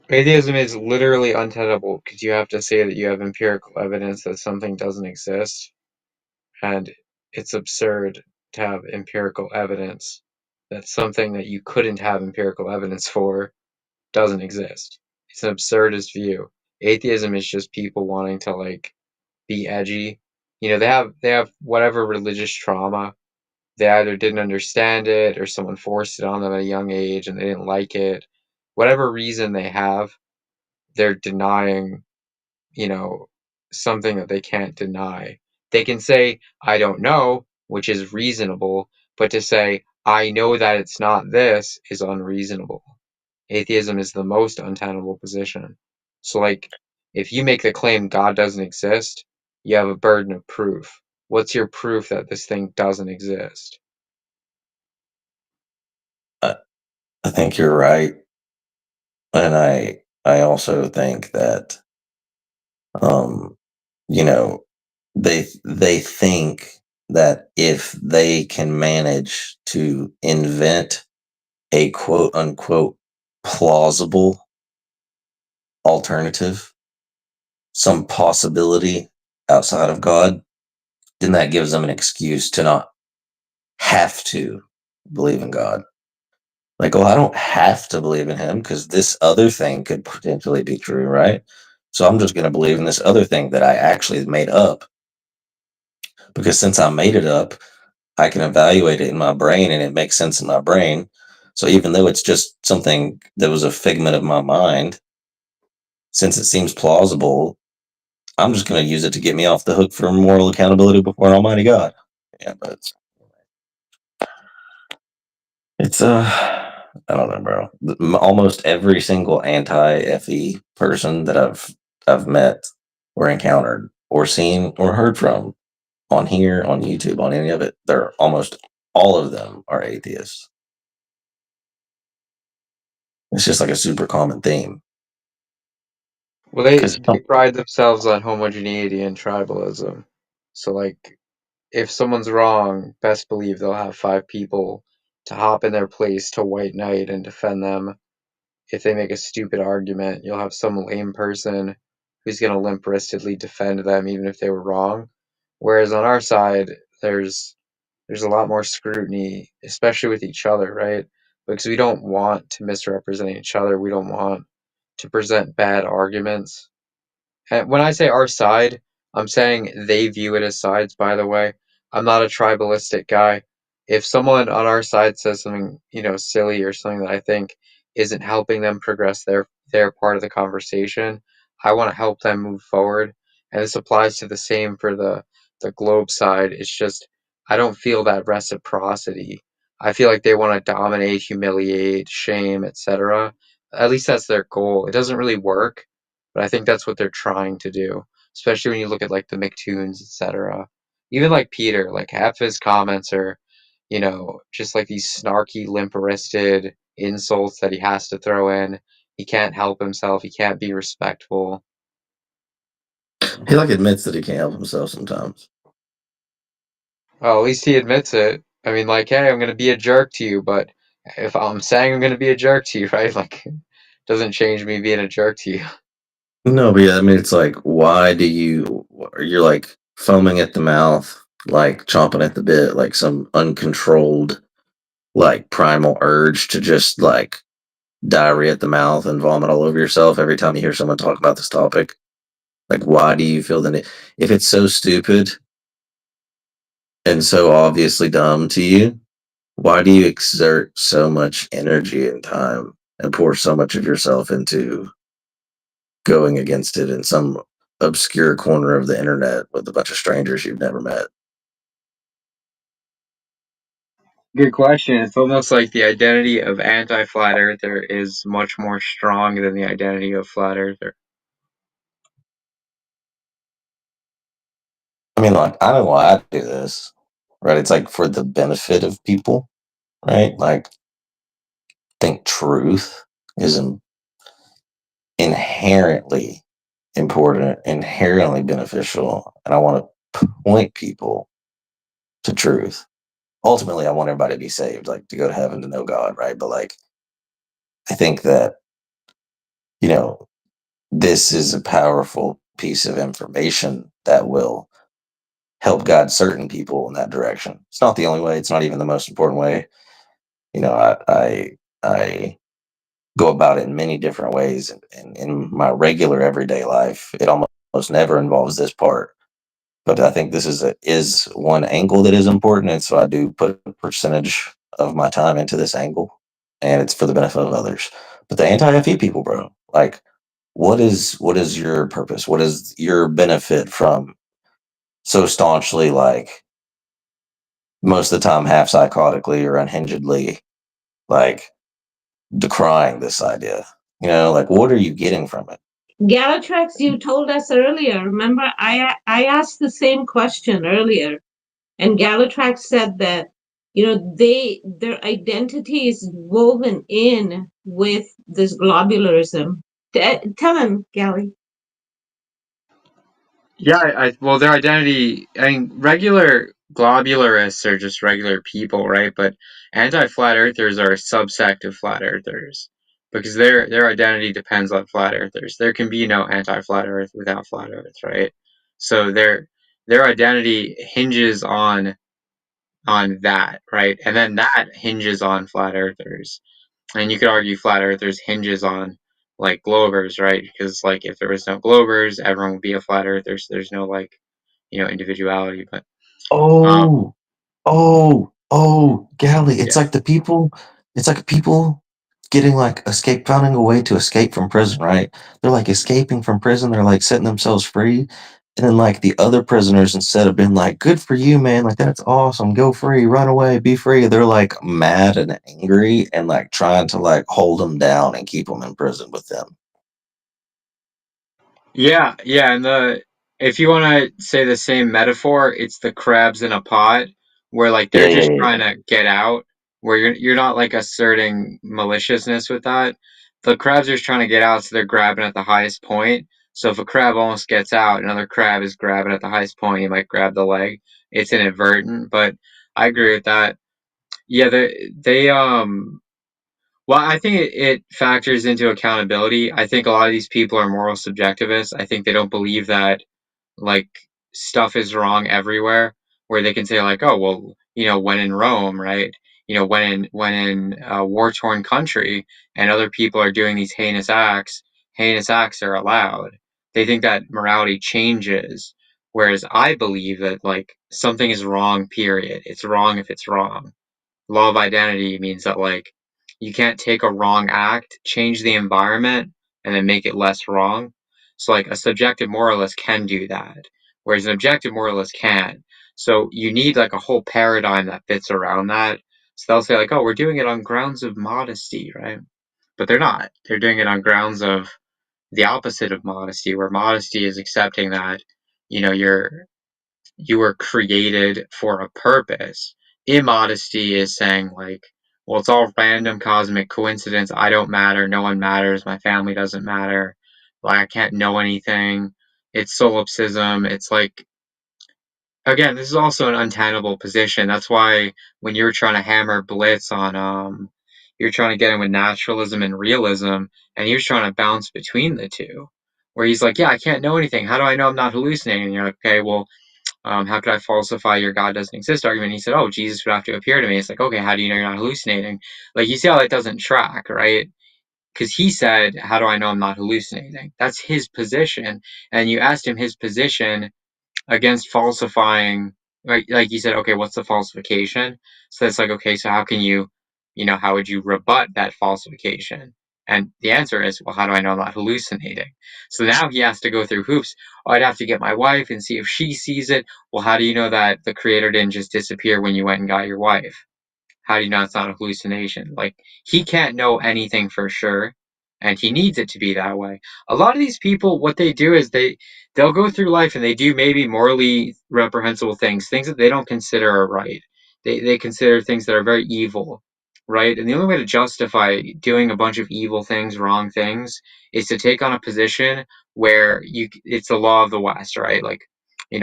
Atheism is literally untenable because you have to say that you have empirical evidence that something doesn't exist, and it's absurd to have empirical evidence that something that you couldn't have empirical evidence for doesn't exist. It's an absurdist view. Atheism is just people wanting to be edgy. They have whatever religious trauma. They either didn't understand it or someone forced it on them at a young age and they didn't like it. Whatever reason they have, they're denying, you know, something that they can't deny. They can say, I don't know, which is reasonable, but to say, I know that it's not this is unreasonable. Atheism is the most untenable position. So, if you make the claim God doesn't exist, you have a burden of proof. What's your proof that this thing doesn't exist? I think you're right, and I also think that um, you know, they think that if they can manage to invent a quote unquote plausible alternative, some possibility outside of God, then that gives them an excuse to not have to believe in God. Like, oh, I don't have to believe in him because this other thing could potentially be true, right? So I'm just going to believe in this other thing that I actually made up, because since I made it up, I can evaluate it in my brain and it makes sense in my brain. So even though it's just something that was a figment of my mind, since it seems plausible, I'm just going to use it to get me off the hook for moral accountability before Almighty God. Yeah, but it's I don't know, bro. Almost every single anti-FE person that I've met or encountered or seen or heard from on here, on YouTube, on any of it, they're almost all of them are atheists. It's just like a super common theme. Well, they, Because they pride themselves on homogeneity and tribalism. So, if someone's wrong, best believe they'll have 5 people to hop in their place to white knight and defend them. If they make a stupid argument, you'll have some lame person who's going to limp-wristedly defend them even if they were wrong. Whereas on our side, there's a lot more scrutiny, especially with each other, right? Because we don't want to misrepresent each other. We don't want to present bad arguments. And when I say our side, I'm saying they view it as sides, by the way. I'm not a tribalistic guy. If someone on our side says something, silly or something that I think isn't helping them progress their part of the conversation, I want to help them move forward. And this applies to the same for the globe side. It's just I don't feel that reciprocity. I feel like they want to dominate, humiliate, shame, etc. At least that's their goal. It doesn't really work, but I think that's what they're trying to do, especially when you look at like the McToons, etc. Even like Peter, like half his comments are, just like these snarky, limp-wristed insults that he has to throw in. He can't help himself. He can't be respectful. He like admits that he can't help himself sometimes. Well, at least he admits it. I mean, like, hey, I'm gonna be a jerk to you, but if I'm saying I'm gonna be a jerk to you, right? Like, doesn't change me being a jerk to you. No, but yeah, I mean, it's like, why do you're like foaming at the mouth, like chomping at the bit, like some uncontrolled, like primal urge to just like diarrhea at the mouth and vomit all over yourself every time you hear someone talk about this topic? Like, why do you feel the need? If it's so stupid and so obviously dumb to you, why do you exert so much energy and time and pour so much of yourself into going against it in some obscure corner of the internet with a bunch of strangers you've never met? Good question. It's almost like the identity of anti-flat earther is much more strong than the identity of flat earther. I mean, like, I know why I do this, right? It's like for the benefit of people, right? Like, I think truth is inherently important, inherently beneficial, and I want to point people to truth. Ultimately, I want everybody to be saved, like to go to heaven to know God, right? But like, I think that, you know, this is a powerful piece of information that will help guide certain people in that direction. It's not the only way. It's not even the most important way. You know, I go about it in many different ways, and in my regular everyday life, it almost never involves this part. But I think this is one angle that is important, and so I do put a percentage of my time into this angle, and it's for the benefit of others. But the anti-FE people, bro, like, what is your purpose? What is your benefit from so staunchly, like most of the time, half psychotically or unhingedly, like decrying this idea? You know, like, what are you getting from it? Galatrax, you told us earlier. Remember, I asked the same question earlier, and Galatrax said that their identity is woven in with this globularism. Tell him, Gally. Yeah, well, their identity, I mean, regular globularists are just regular people, right? But anti-flat earthers are a subsect of flat earthers because their identity depends on flat earthers. There can be no anti-flat earth without flat earth, right? So their identity hinges on that, right? And then that hinges on flat earthers. And you could argue flat earthers hinges on like globers, right? Because like if there was no globers, everyone would be a flat earther, so there's no like individuality. But um Oh, Gally, yeah. it's like people getting like finding a way to escape from prison, right? They're like escaping from prison, they're like setting themselves free. And then like the other prisoners, instead of being like, good for you, man, like that's awesome, go free, run away, be free, they're like mad and angry and like trying to like hold them down and keep them in prison with them. Yeah, and if you want to say the same metaphor, it's the crabs in a pot, where like they're Yeah, yeah, just yeah, trying yeah. to get out, where you're not like asserting maliciousness with that. The crabs are just trying to get out, so they're grabbing at the highest point. So if a crab almost gets out, another crab is grabbing at the highest point. You might grab the leg. It's inadvertent, but I agree with that. Yeah, they. Well, I think it factors into accountability. I think a lot of these people are moral subjectivists. I think they don't believe that like stuff is wrong everywhere, where they can say like, oh well, when in Rome, right? When in a war torn country and other people are doing these heinous acts are allowed. they think that morality changes, whereas I believe that like something is wrong, period. It's wrong if it's wrong. Law of identity means that like you can't take a wrong act, change the environment, and then make it less wrong. So like a subjective moralist can do that, whereas an objective moralist can't. So you need like a whole paradigm that fits around that. So they'll say like, oh, we're doing it on grounds of modesty, right? But they're not. They're doing it on grounds of the opposite of modesty, where modesty is accepting that, you know, you were created for a purpose. Immodesty is saying like, well, it's all random cosmic coincidence. I don't matter. No one matters. My family doesn't matter. Like I can't know anything. It's solipsism. It's like, again, this is also an untenable position. That's why when you're trying to hammer Blitz on, you're trying to get him with naturalism and realism, and you're trying to bounce between the two. Where he's like, yeah, I can't know anything. How do I know I'm not hallucinating? And you're like, okay, well, how could I falsify your God doesn't exist argument? He said, oh, Jesus would have to appear to me. It's like, okay, how do you know you're not hallucinating? Like, you see how that doesn't track, right? Because he said, how do I know I'm not hallucinating? That's his position. And you asked him his position against falsifying, like you said, okay, what's the falsification? So it's like, okay, so how can you, how would you rebut that falsification? And the answer is, well, how do I know I'm not hallucinating? So now he has to go through hoops. Oh, I'd have to get my wife and see if she sees it. Well, how do you know that the creator didn't just disappear when you went and got your wife? How do you know it's not a hallucination? Like, he can't know anything for sure, and he needs it to be that way. A lot of these people, what they do is they'll go through life and they do maybe morally reprehensible things that they don't consider are right. They consider things that are very evil, right? And the only way to justify doing a bunch of evil things, wrong things, is to take on a position where it's the law of the West, right? Like,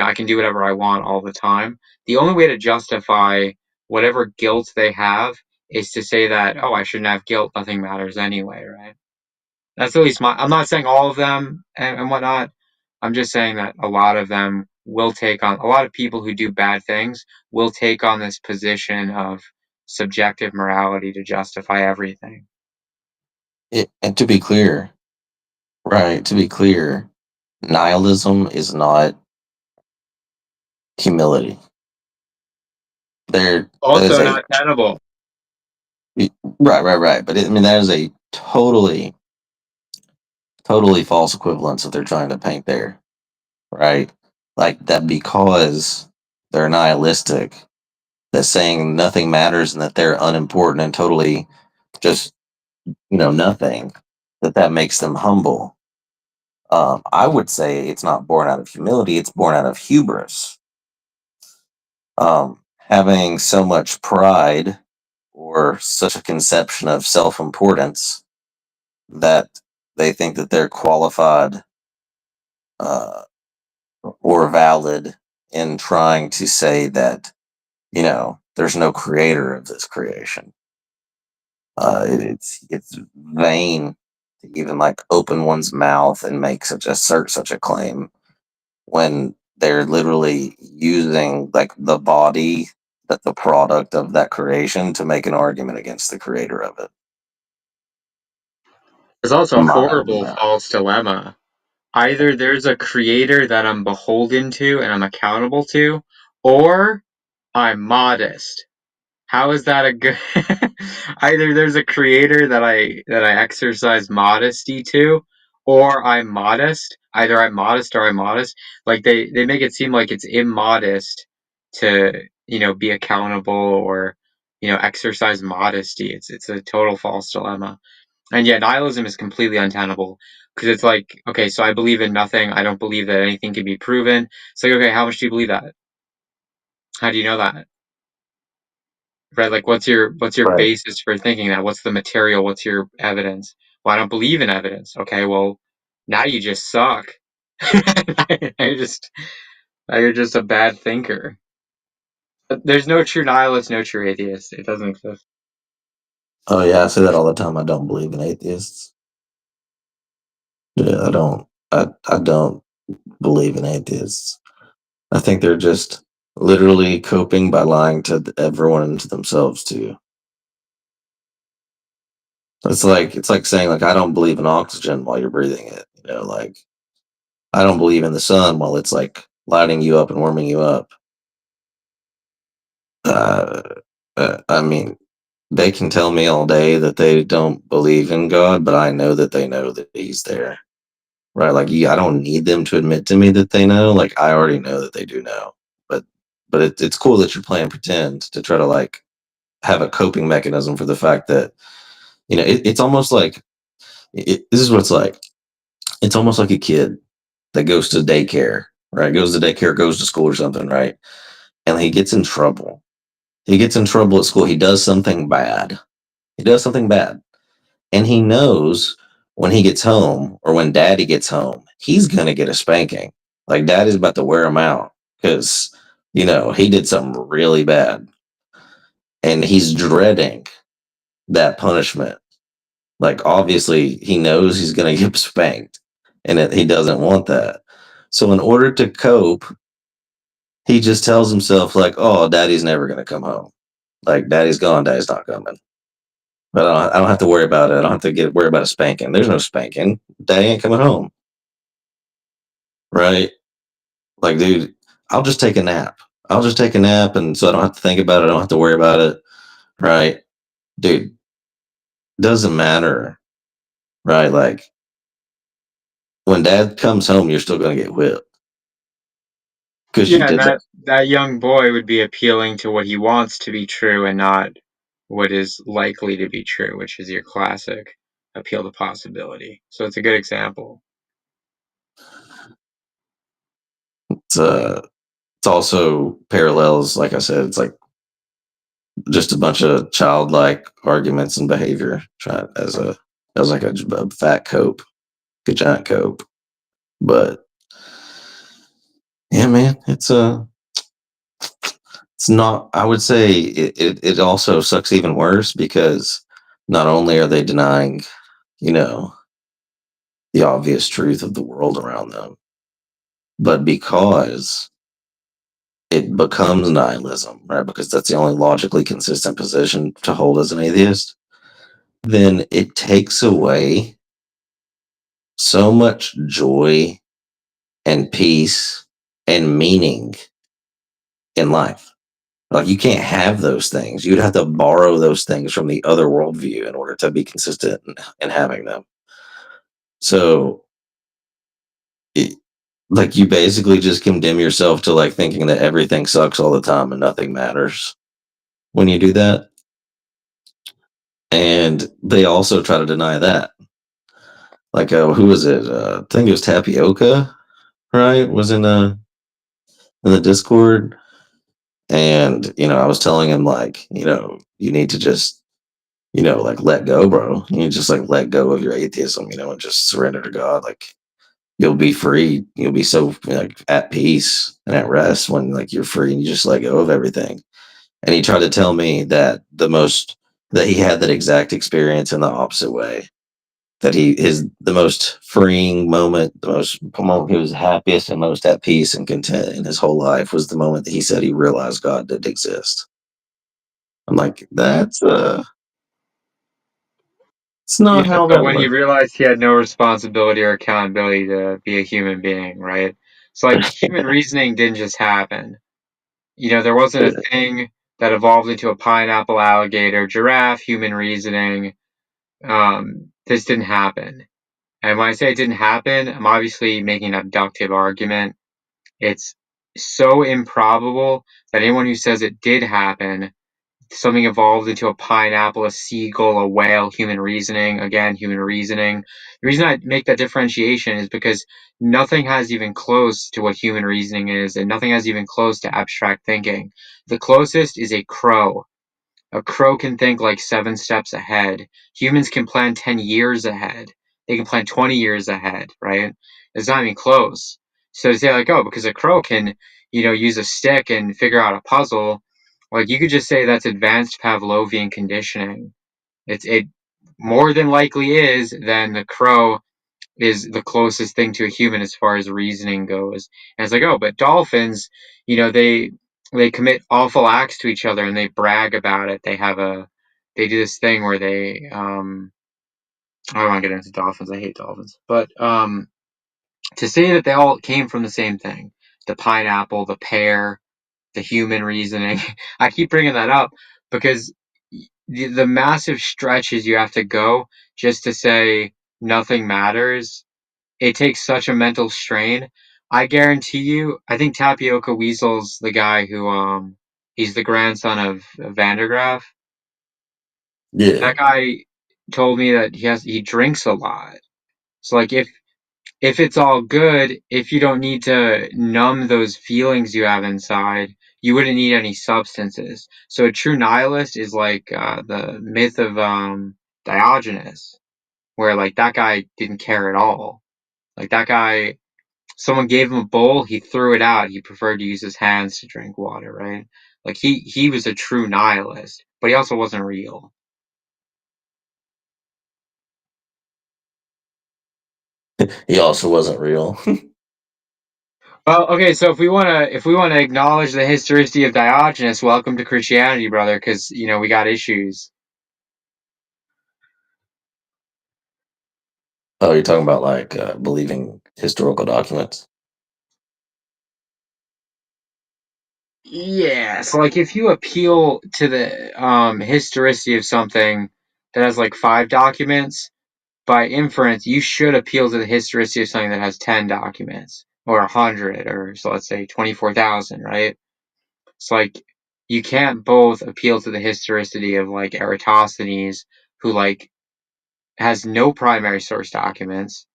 I can do whatever I want all the time. The only way to justify whatever guilt they have is to say that, oh, I shouldn't have guilt, nothing matters anyway, right? That's at least I'm not saying all of them and whatnot. I'm just saying that a lot of them will take on, a lot of people who do bad things will take on this position of subjective morality to justify everything. And to be clear, right, to be clear, nihilism is not humility. There's Also a not tenable. right. But that is a totally false equivalence that they're trying to paint there, right? Like that because they're nihilistic, that saying nothing matters and that they're unimportant and totally just nothing, that makes them humble. I would say it's not born out of humility; it's born out of hubris. Having so much pride or such a conception of self-importance that they think that they're qualified uh, or valid in trying to say that there's no creator of this creation. It's vain to even like open one's mouth and assert such a claim when they're literally using like the body, that the product of that creation, to make an argument against the creator of it. There's also a horrible My- false dilemma. Either there's a creator that I'm beholden to and I'm accountable to, or I'm modest. How is that a good? Either there's a creator that I exercise modesty to, or I'm modest. Either I'm modest or I'm modest. Like they make it seem like it's immodest to be accountable or exercise modesty. It's a total false dilemma. And yeah, nihilism is completely untenable because it's like, okay, so I believe in nothing. I don't believe that anything can be proven. It's like, okay, how much do you believe that? How do you know that? Right? Like, what's your Right. basis for thinking that? What's the material? What's your evidence? Well, I don't believe in evidence. Okay, well, now you just suck. Now you're just a bad thinker. There's no true nihilist, no true atheist. It doesn't exist. Oh yeah, I say that all the time. I don't believe in atheists. Yeah, I don't. I don't believe in atheists. I think they're just literally coping by lying to everyone and to themselves too. It's like saying like I don't believe in oxygen while you're breathing it. Like I don't believe in the sun while it's like lighting you up and warming you up. Uh, I mean, they can tell me all day that they don't believe in God, but I know that they know that He's there, right? Like, yeah, I don't need them to admit to me that they know. Like, I already know that they do know. But it's cool that you're playing pretend to try to like have a coping mechanism for the fact that it's almost like this is what it's like. It's almost like a kid that goes to daycare, right? Goes to daycare, goes to school or something, right? And he gets in trouble. He gets in trouble at school. He does something bad. He does something bad. And he knows when he gets home or when daddy gets home, he's going to get a spanking. Like daddy's about to wear him out because, he did something really bad. And he's dreading that punishment. Like, obviously, he knows he's going to get spanked and he doesn't want that. So, in order to cope, he just tells himself, like, oh, daddy's never going to come home. Like, daddy's gone, daddy's not coming. But I don't have to worry about it. I don't have to worry about a spanking. There's no spanking. Daddy ain't coming home. Right? Like, dude, I'll just take a nap. I'll just take a nap. And so I don't have to think about it. I don't have to worry about it. Right? Dude, doesn't matter. Right? Like, when dad comes home, you're still going to get whipped because you Yeah, and did that. that young boy would be appealing to what he wants to be true and not what is likely to be true, which is your classic appeal to possibility. So it's a good example. It's also parallels, like I said, it's like just a bunch of childlike arguments and behavior trying as like a fat cope, a giant cope. But yeah, man, it's not. I would say it also sucks even worse because not only are they denying, you know, the obvious truth of the world around them, but because it becomes nihilism, right? Because that's the only logically consistent position to hold as an atheist. Then it takes away so much joy and peace and meaning in life. Like you can't have those things. You'd have to borrow those things from the other worldview in order to be consistent in having them. So, it, like you basically just condemn yourself to like thinking that everything sucks all the time and nothing matters when you do that. And they also try to deny that. Like, who was it? I think it was Tapioca, right? Was in the Discord, and I was telling him like, you need to just, like let go, bro. You need to just like let go of your atheism, and just surrender to God. Like you'll be free. You'll be so like at peace and at rest when like you're free and you just let go of everything. And he tried to tell me that he had that exact experience in the opposite way. That he is the most freeing moment, the moment he was happiest and most at peace and content in his whole life was the moment that he said he realized God didn't exist. I'm like, it's not Yeah, how so that when he works. realized he had no responsibility or accountability to be a human being, right? So like human reasoning didn't just happen. There wasn't a thing that evolved into a pineapple, alligator, giraffe, human reasoning. This didn't happen. And when I say it didn't happen, I'm obviously making an abductive argument. It's so improbable that anyone who says it did happen, something evolved into a pineapple, a seagull, a whale, human reasoning, again, human reasoning. The reason I make that differentiation is because nothing has even close to what human reasoning is, and nothing has even close to abstract thinking. The closest is a crow. A crow can think like 7 steps ahead. Humans can plan 10 years ahead. They can plan 20 years ahead, right? It's not even close. So to say like, oh, because a crow can, use a stick and figure out a puzzle, like you could just say that's advanced Pavlovian conditioning. It more than likely is then the crow is the closest thing to a human as far as reasoning goes. And it's like, oh, but dolphins, they commit awful acts to each other and they brag about it. They do this thing where I don't want to get into dolphins. I hate dolphins, but to say that they all came from the same thing, the pineapple, the pear, the human reasoning. I keep bringing that up because the massive stretches you have to go just to say nothing matters, it takes such a mental strain. I guarantee you, I think Tapioca Weasel's the guy who, he's the grandson of Van der Graaf. Yeah. That guy told me that he drinks a lot. So like if it's all good, if you don't need to numb those feelings you have inside, you wouldn't need any substances. So a true nihilist is like the myth of Diogenes, where like that guy didn't care at all. Like that guy, someone gave him a bowl, he threw it out. He preferred to use his hands to drink water, right? Like he was a true nihilist, but he also wasn't real. He also wasn't real. Well, okay, so if we wanna acknowledge the historicity of Diogenes, welcome to Christianity, brother, because we got issues. Oh, you're talking about like believing historical documents? Yeah, so like if you appeal to the historicity of something that has like 5 documents, by inference, you should appeal to the historicity of something that has 10 documents or 100 or so let's say 24,000, right? It's like you can't both appeal to the historicity of like Eratosthenes, who like has no primary source documents,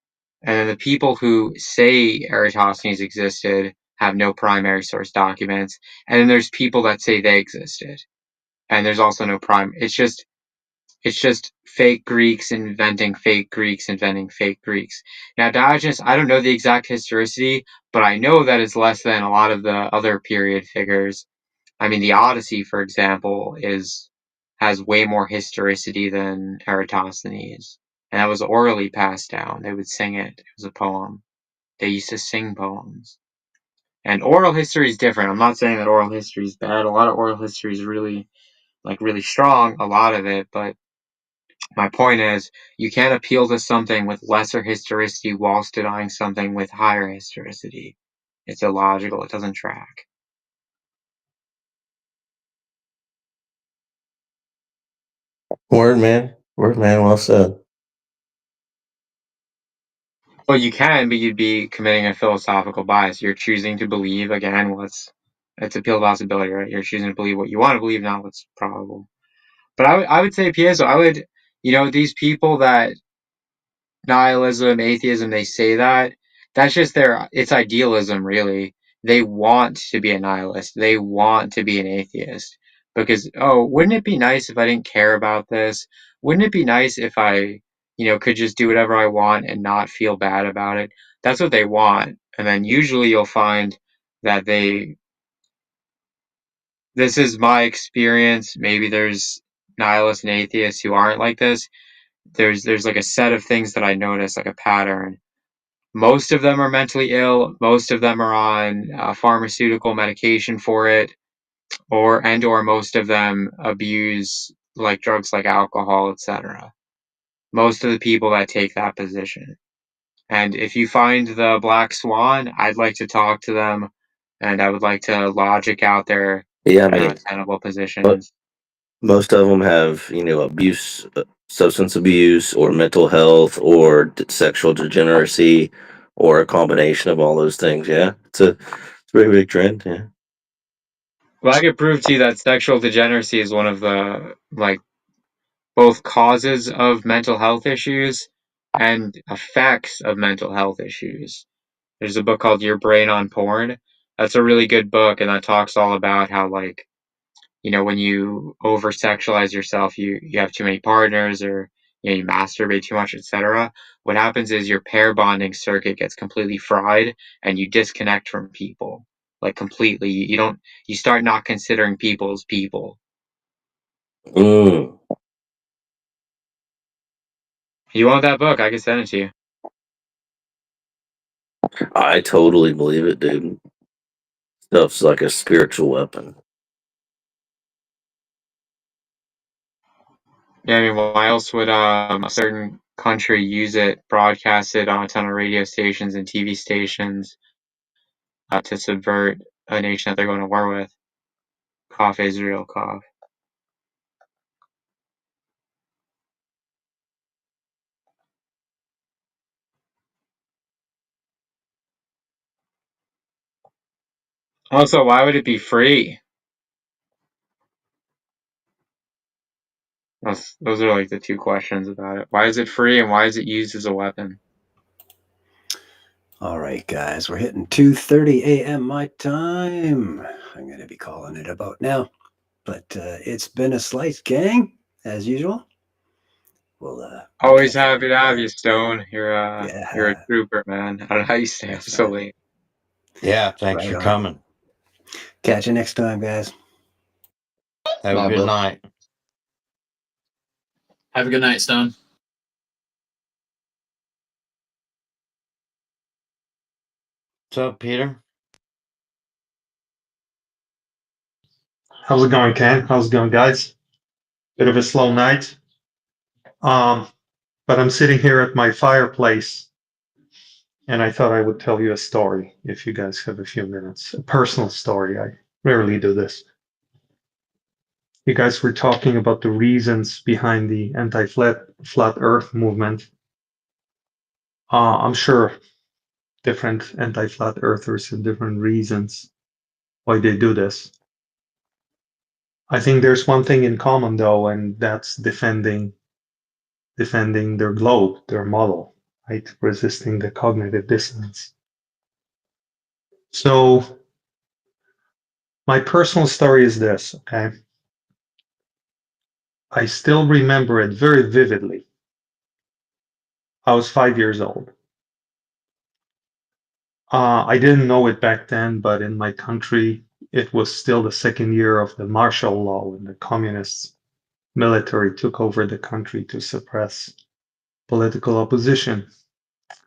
and then the people who say Eratosthenes existed have no primary source documents, and then there's people that say they existed, and there's also no prime. It's just fake Greeks inventing fake Greeks inventing fake Greeks. Now, Diogenes, I don't know the exact historicity, but I know that it's less than a lot of the other period figures. I mean, the Odyssey, for example, has way more historicity than Eratosthenes, and that was orally passed down. They would sing it. It was a poem. They used to sing poems. And oral history is different. I'm not saying that oral history is bad. A lot of oral history is really strong, a lot of it, but my point is, you can't appeal to something with lesser historicity whilst denying something with higher historicity. It's illogical. It doesn't track. Word, man. Word, man. Well said. Well, you can, but you'd be committing a philosophical bias. You're choosing to believe, again, it's a possibility, right? You're choosing to believe what you want to believe, not what's probable. But I would say, Piezo, these people that nihilism, atheism, they say that's just it's idealism, really. They want to be a nihilist. They want to be an atheist. Because, oh, wouldn't it be nice if I didn't care about this? Wouldn't it be nice if I, could just do whatever I want and not feel bad about it? That's what they want. And then usually you'll find that this is my experience. Maybe there's nihilists and atheists who aren't like this. There's like a set of things that I notice, like a pattern. Most of them are mentally ill. Most of them are on pharmaceutical medication for it, or most of them abuse like drugs like alcohol, etc. Most of the people that take that position. And if you find the black swan, I'd like to talk to them, and I would like to logic out their Yeah, I mean, tenable but positions. most of them have, abuse, substance abuse, or mental health, or sexual degeneracy, or a combination of all those things. Yeah, it's a very big trend. Yeah. Well, I could prove to you that sexual degeneracy is one of the both causes of mental health issues and effects of mental health issues. There's a book called Your Brain on Porn. That's a really good book, and that talks all about how, when you over sexualize yourself, you have too many partners, or you masturbate too much, etc. What happens is your pair bonding circuit gets completely fried, and you disconnect from people, like completely. You start not considering people as people. Mm, You want that book? I can send it to you. I totally believe it, dude. Stuff's like a spiritual weapon. Yeah, I mean, why else would a certain country use it, broadcast it on a ton of radio stations and TV stations to subvert a nation that they're going to war with. Cough Israel, cough. Also, why would it be free? Those are like the two questions about it. Why is it free and why is it used as a weapon? All right, guys, we're hitting 2:30 a.m. my time. I'm going to be calling it about now. But it's been a slice, gang, as usual. We'll always happy to have you, Stone. You're a trooper, man. I don't know how you stay up so late. Yeah, thanks Right for on. coming. Catch you next time, guys. Have a good night. Have a good night, Stone. What's up, Peter? How's it going, Ken? How's it going, guys? Bit of a slow night. But I'm sitting here at my fireplace, and I thought I would tell you a story if you guys have a few minutes. A personal story. I rarely do this. You guys were talking about the reasons behind the anti-flat Earth movement. I'm sure different anti-flat earthers have different reasons why they do this. I think there's one thing in common, though, and that's defending their globe, their model, right? Resisting the cognitive dissonance. So my personal story is this, okay? I still remember it very vividly. I was 5 years old. I didn't know it back then, but in my country, it was still the second year of the martial law when the communists military took over the country to suppress political opposition. It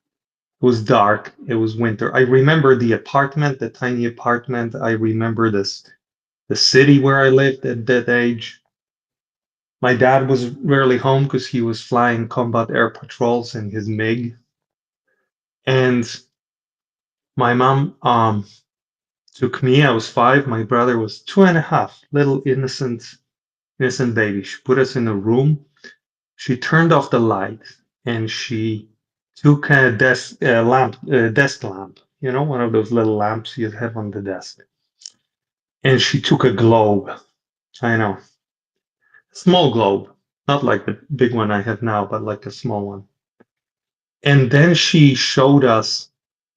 was dark. It was winter. I remember the apartment, the tiny apartment. I remember the city where I lived at that age. My dad was rarely home because he was flying combat air patrols in his MiG. And my mom took me. I was 5. My brother was 2.5. Little innocent baby. She put us in a room. She turned off the light and she took a desk lamp, you know, one of those little lamps you have on the desk. And she took a globe. I know, small globe, not like the big one I have now, but like a small one. And then she showed us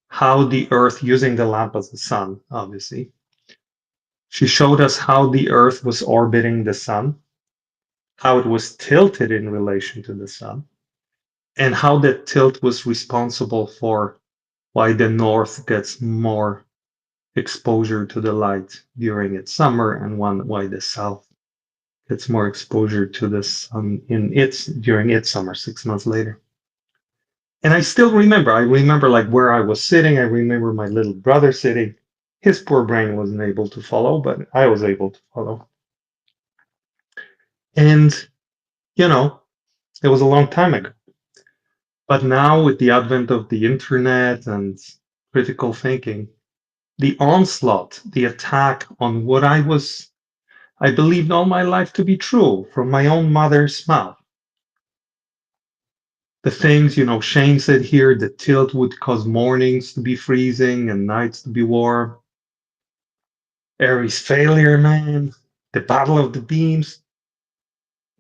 how the Earth, using the lamp as the sun, obviously, she showed us how the Earth was orbiting the sun, how it was tilted in relation to the sun, and how that tilt was responsible for why the North gets more exposure to the light during its summer and why the South gets more exposure to the sun during its summer 6 months later. And I still remember. I remember like where I was sitting. I remember my little brother sitting. His poor brain wasn't able to follow, but I was able to follow. And, you know, it was a long time ago. But now with the advent of the internet and critical thinking, the onslaught, the attack on what I believed all my life to be true from my own mother's mouth. The things, you know, Shane said here, the tilt would cause mornings to be freezing and nights to be warm. Aries failure, man, the battle of the beams.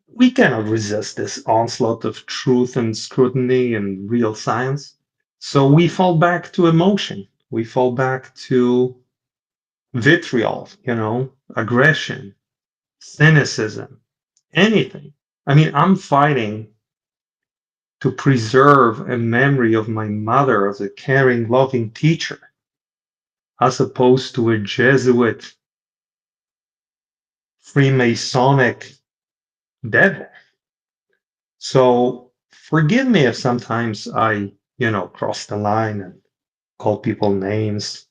We cannot resist this onslaught of truth and scrutiny and real science. So we fall back to emotion. We fall back to vitriol, you know, aggression, cynicism, anything. I mean, I'm fighting to preserve a memory of my mother as a caring, loving teacher, as opposed to a Jesuit, Freemasonic devil. So forgive me if sometimes I, you know, cross the line and call people names,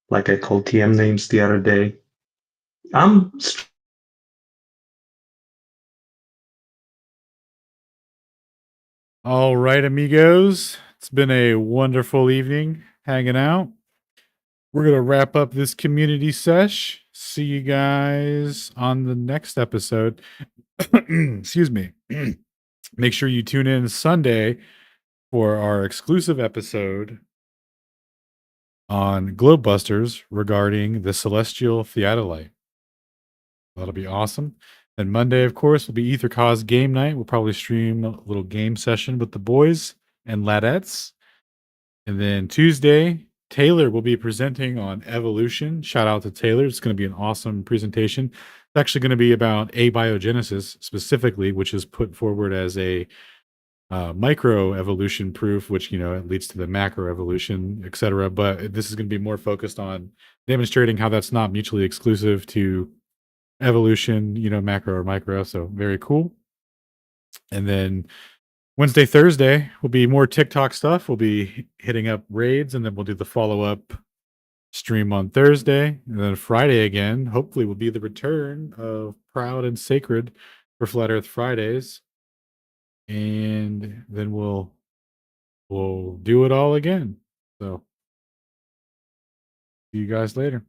like I called TM names the other day. I'm All right, amigos. It's been a wonderful evening hanging out. We're going to wrap up this community sesh. See you guys on the next episode. Excuse me. Make sure you tune in Sunday for our exclusive episode on Globebusters regarding the celestial theodolite. That'll be awesome. And Monday, of course, will be Ether Cause game night. We'll probably stream a little game session with the boys and ladettes. And then Tuesday, Taylor will be presenting on evolution. Shout out to Taylor. It's going to be an awesome presentation. It's actually going to be about abiogenesis specifically, which is put forward as a micro evolution proof, which, it leads to the macro evolution, etc. But this is going to be more focused on demonstrating how that's not mutually exclusive to evolution, macro or micro. So very cool. And then Wednesday, Thursday will be more TikTok stuff. We'll be hitting up raids, and then we'll do the follow-up stream on Thursday. And then Friday again, hopefully, will be the return of Proud and Sacred for Flat Earth Fridays. And then we'll do it all again. So see you guys later.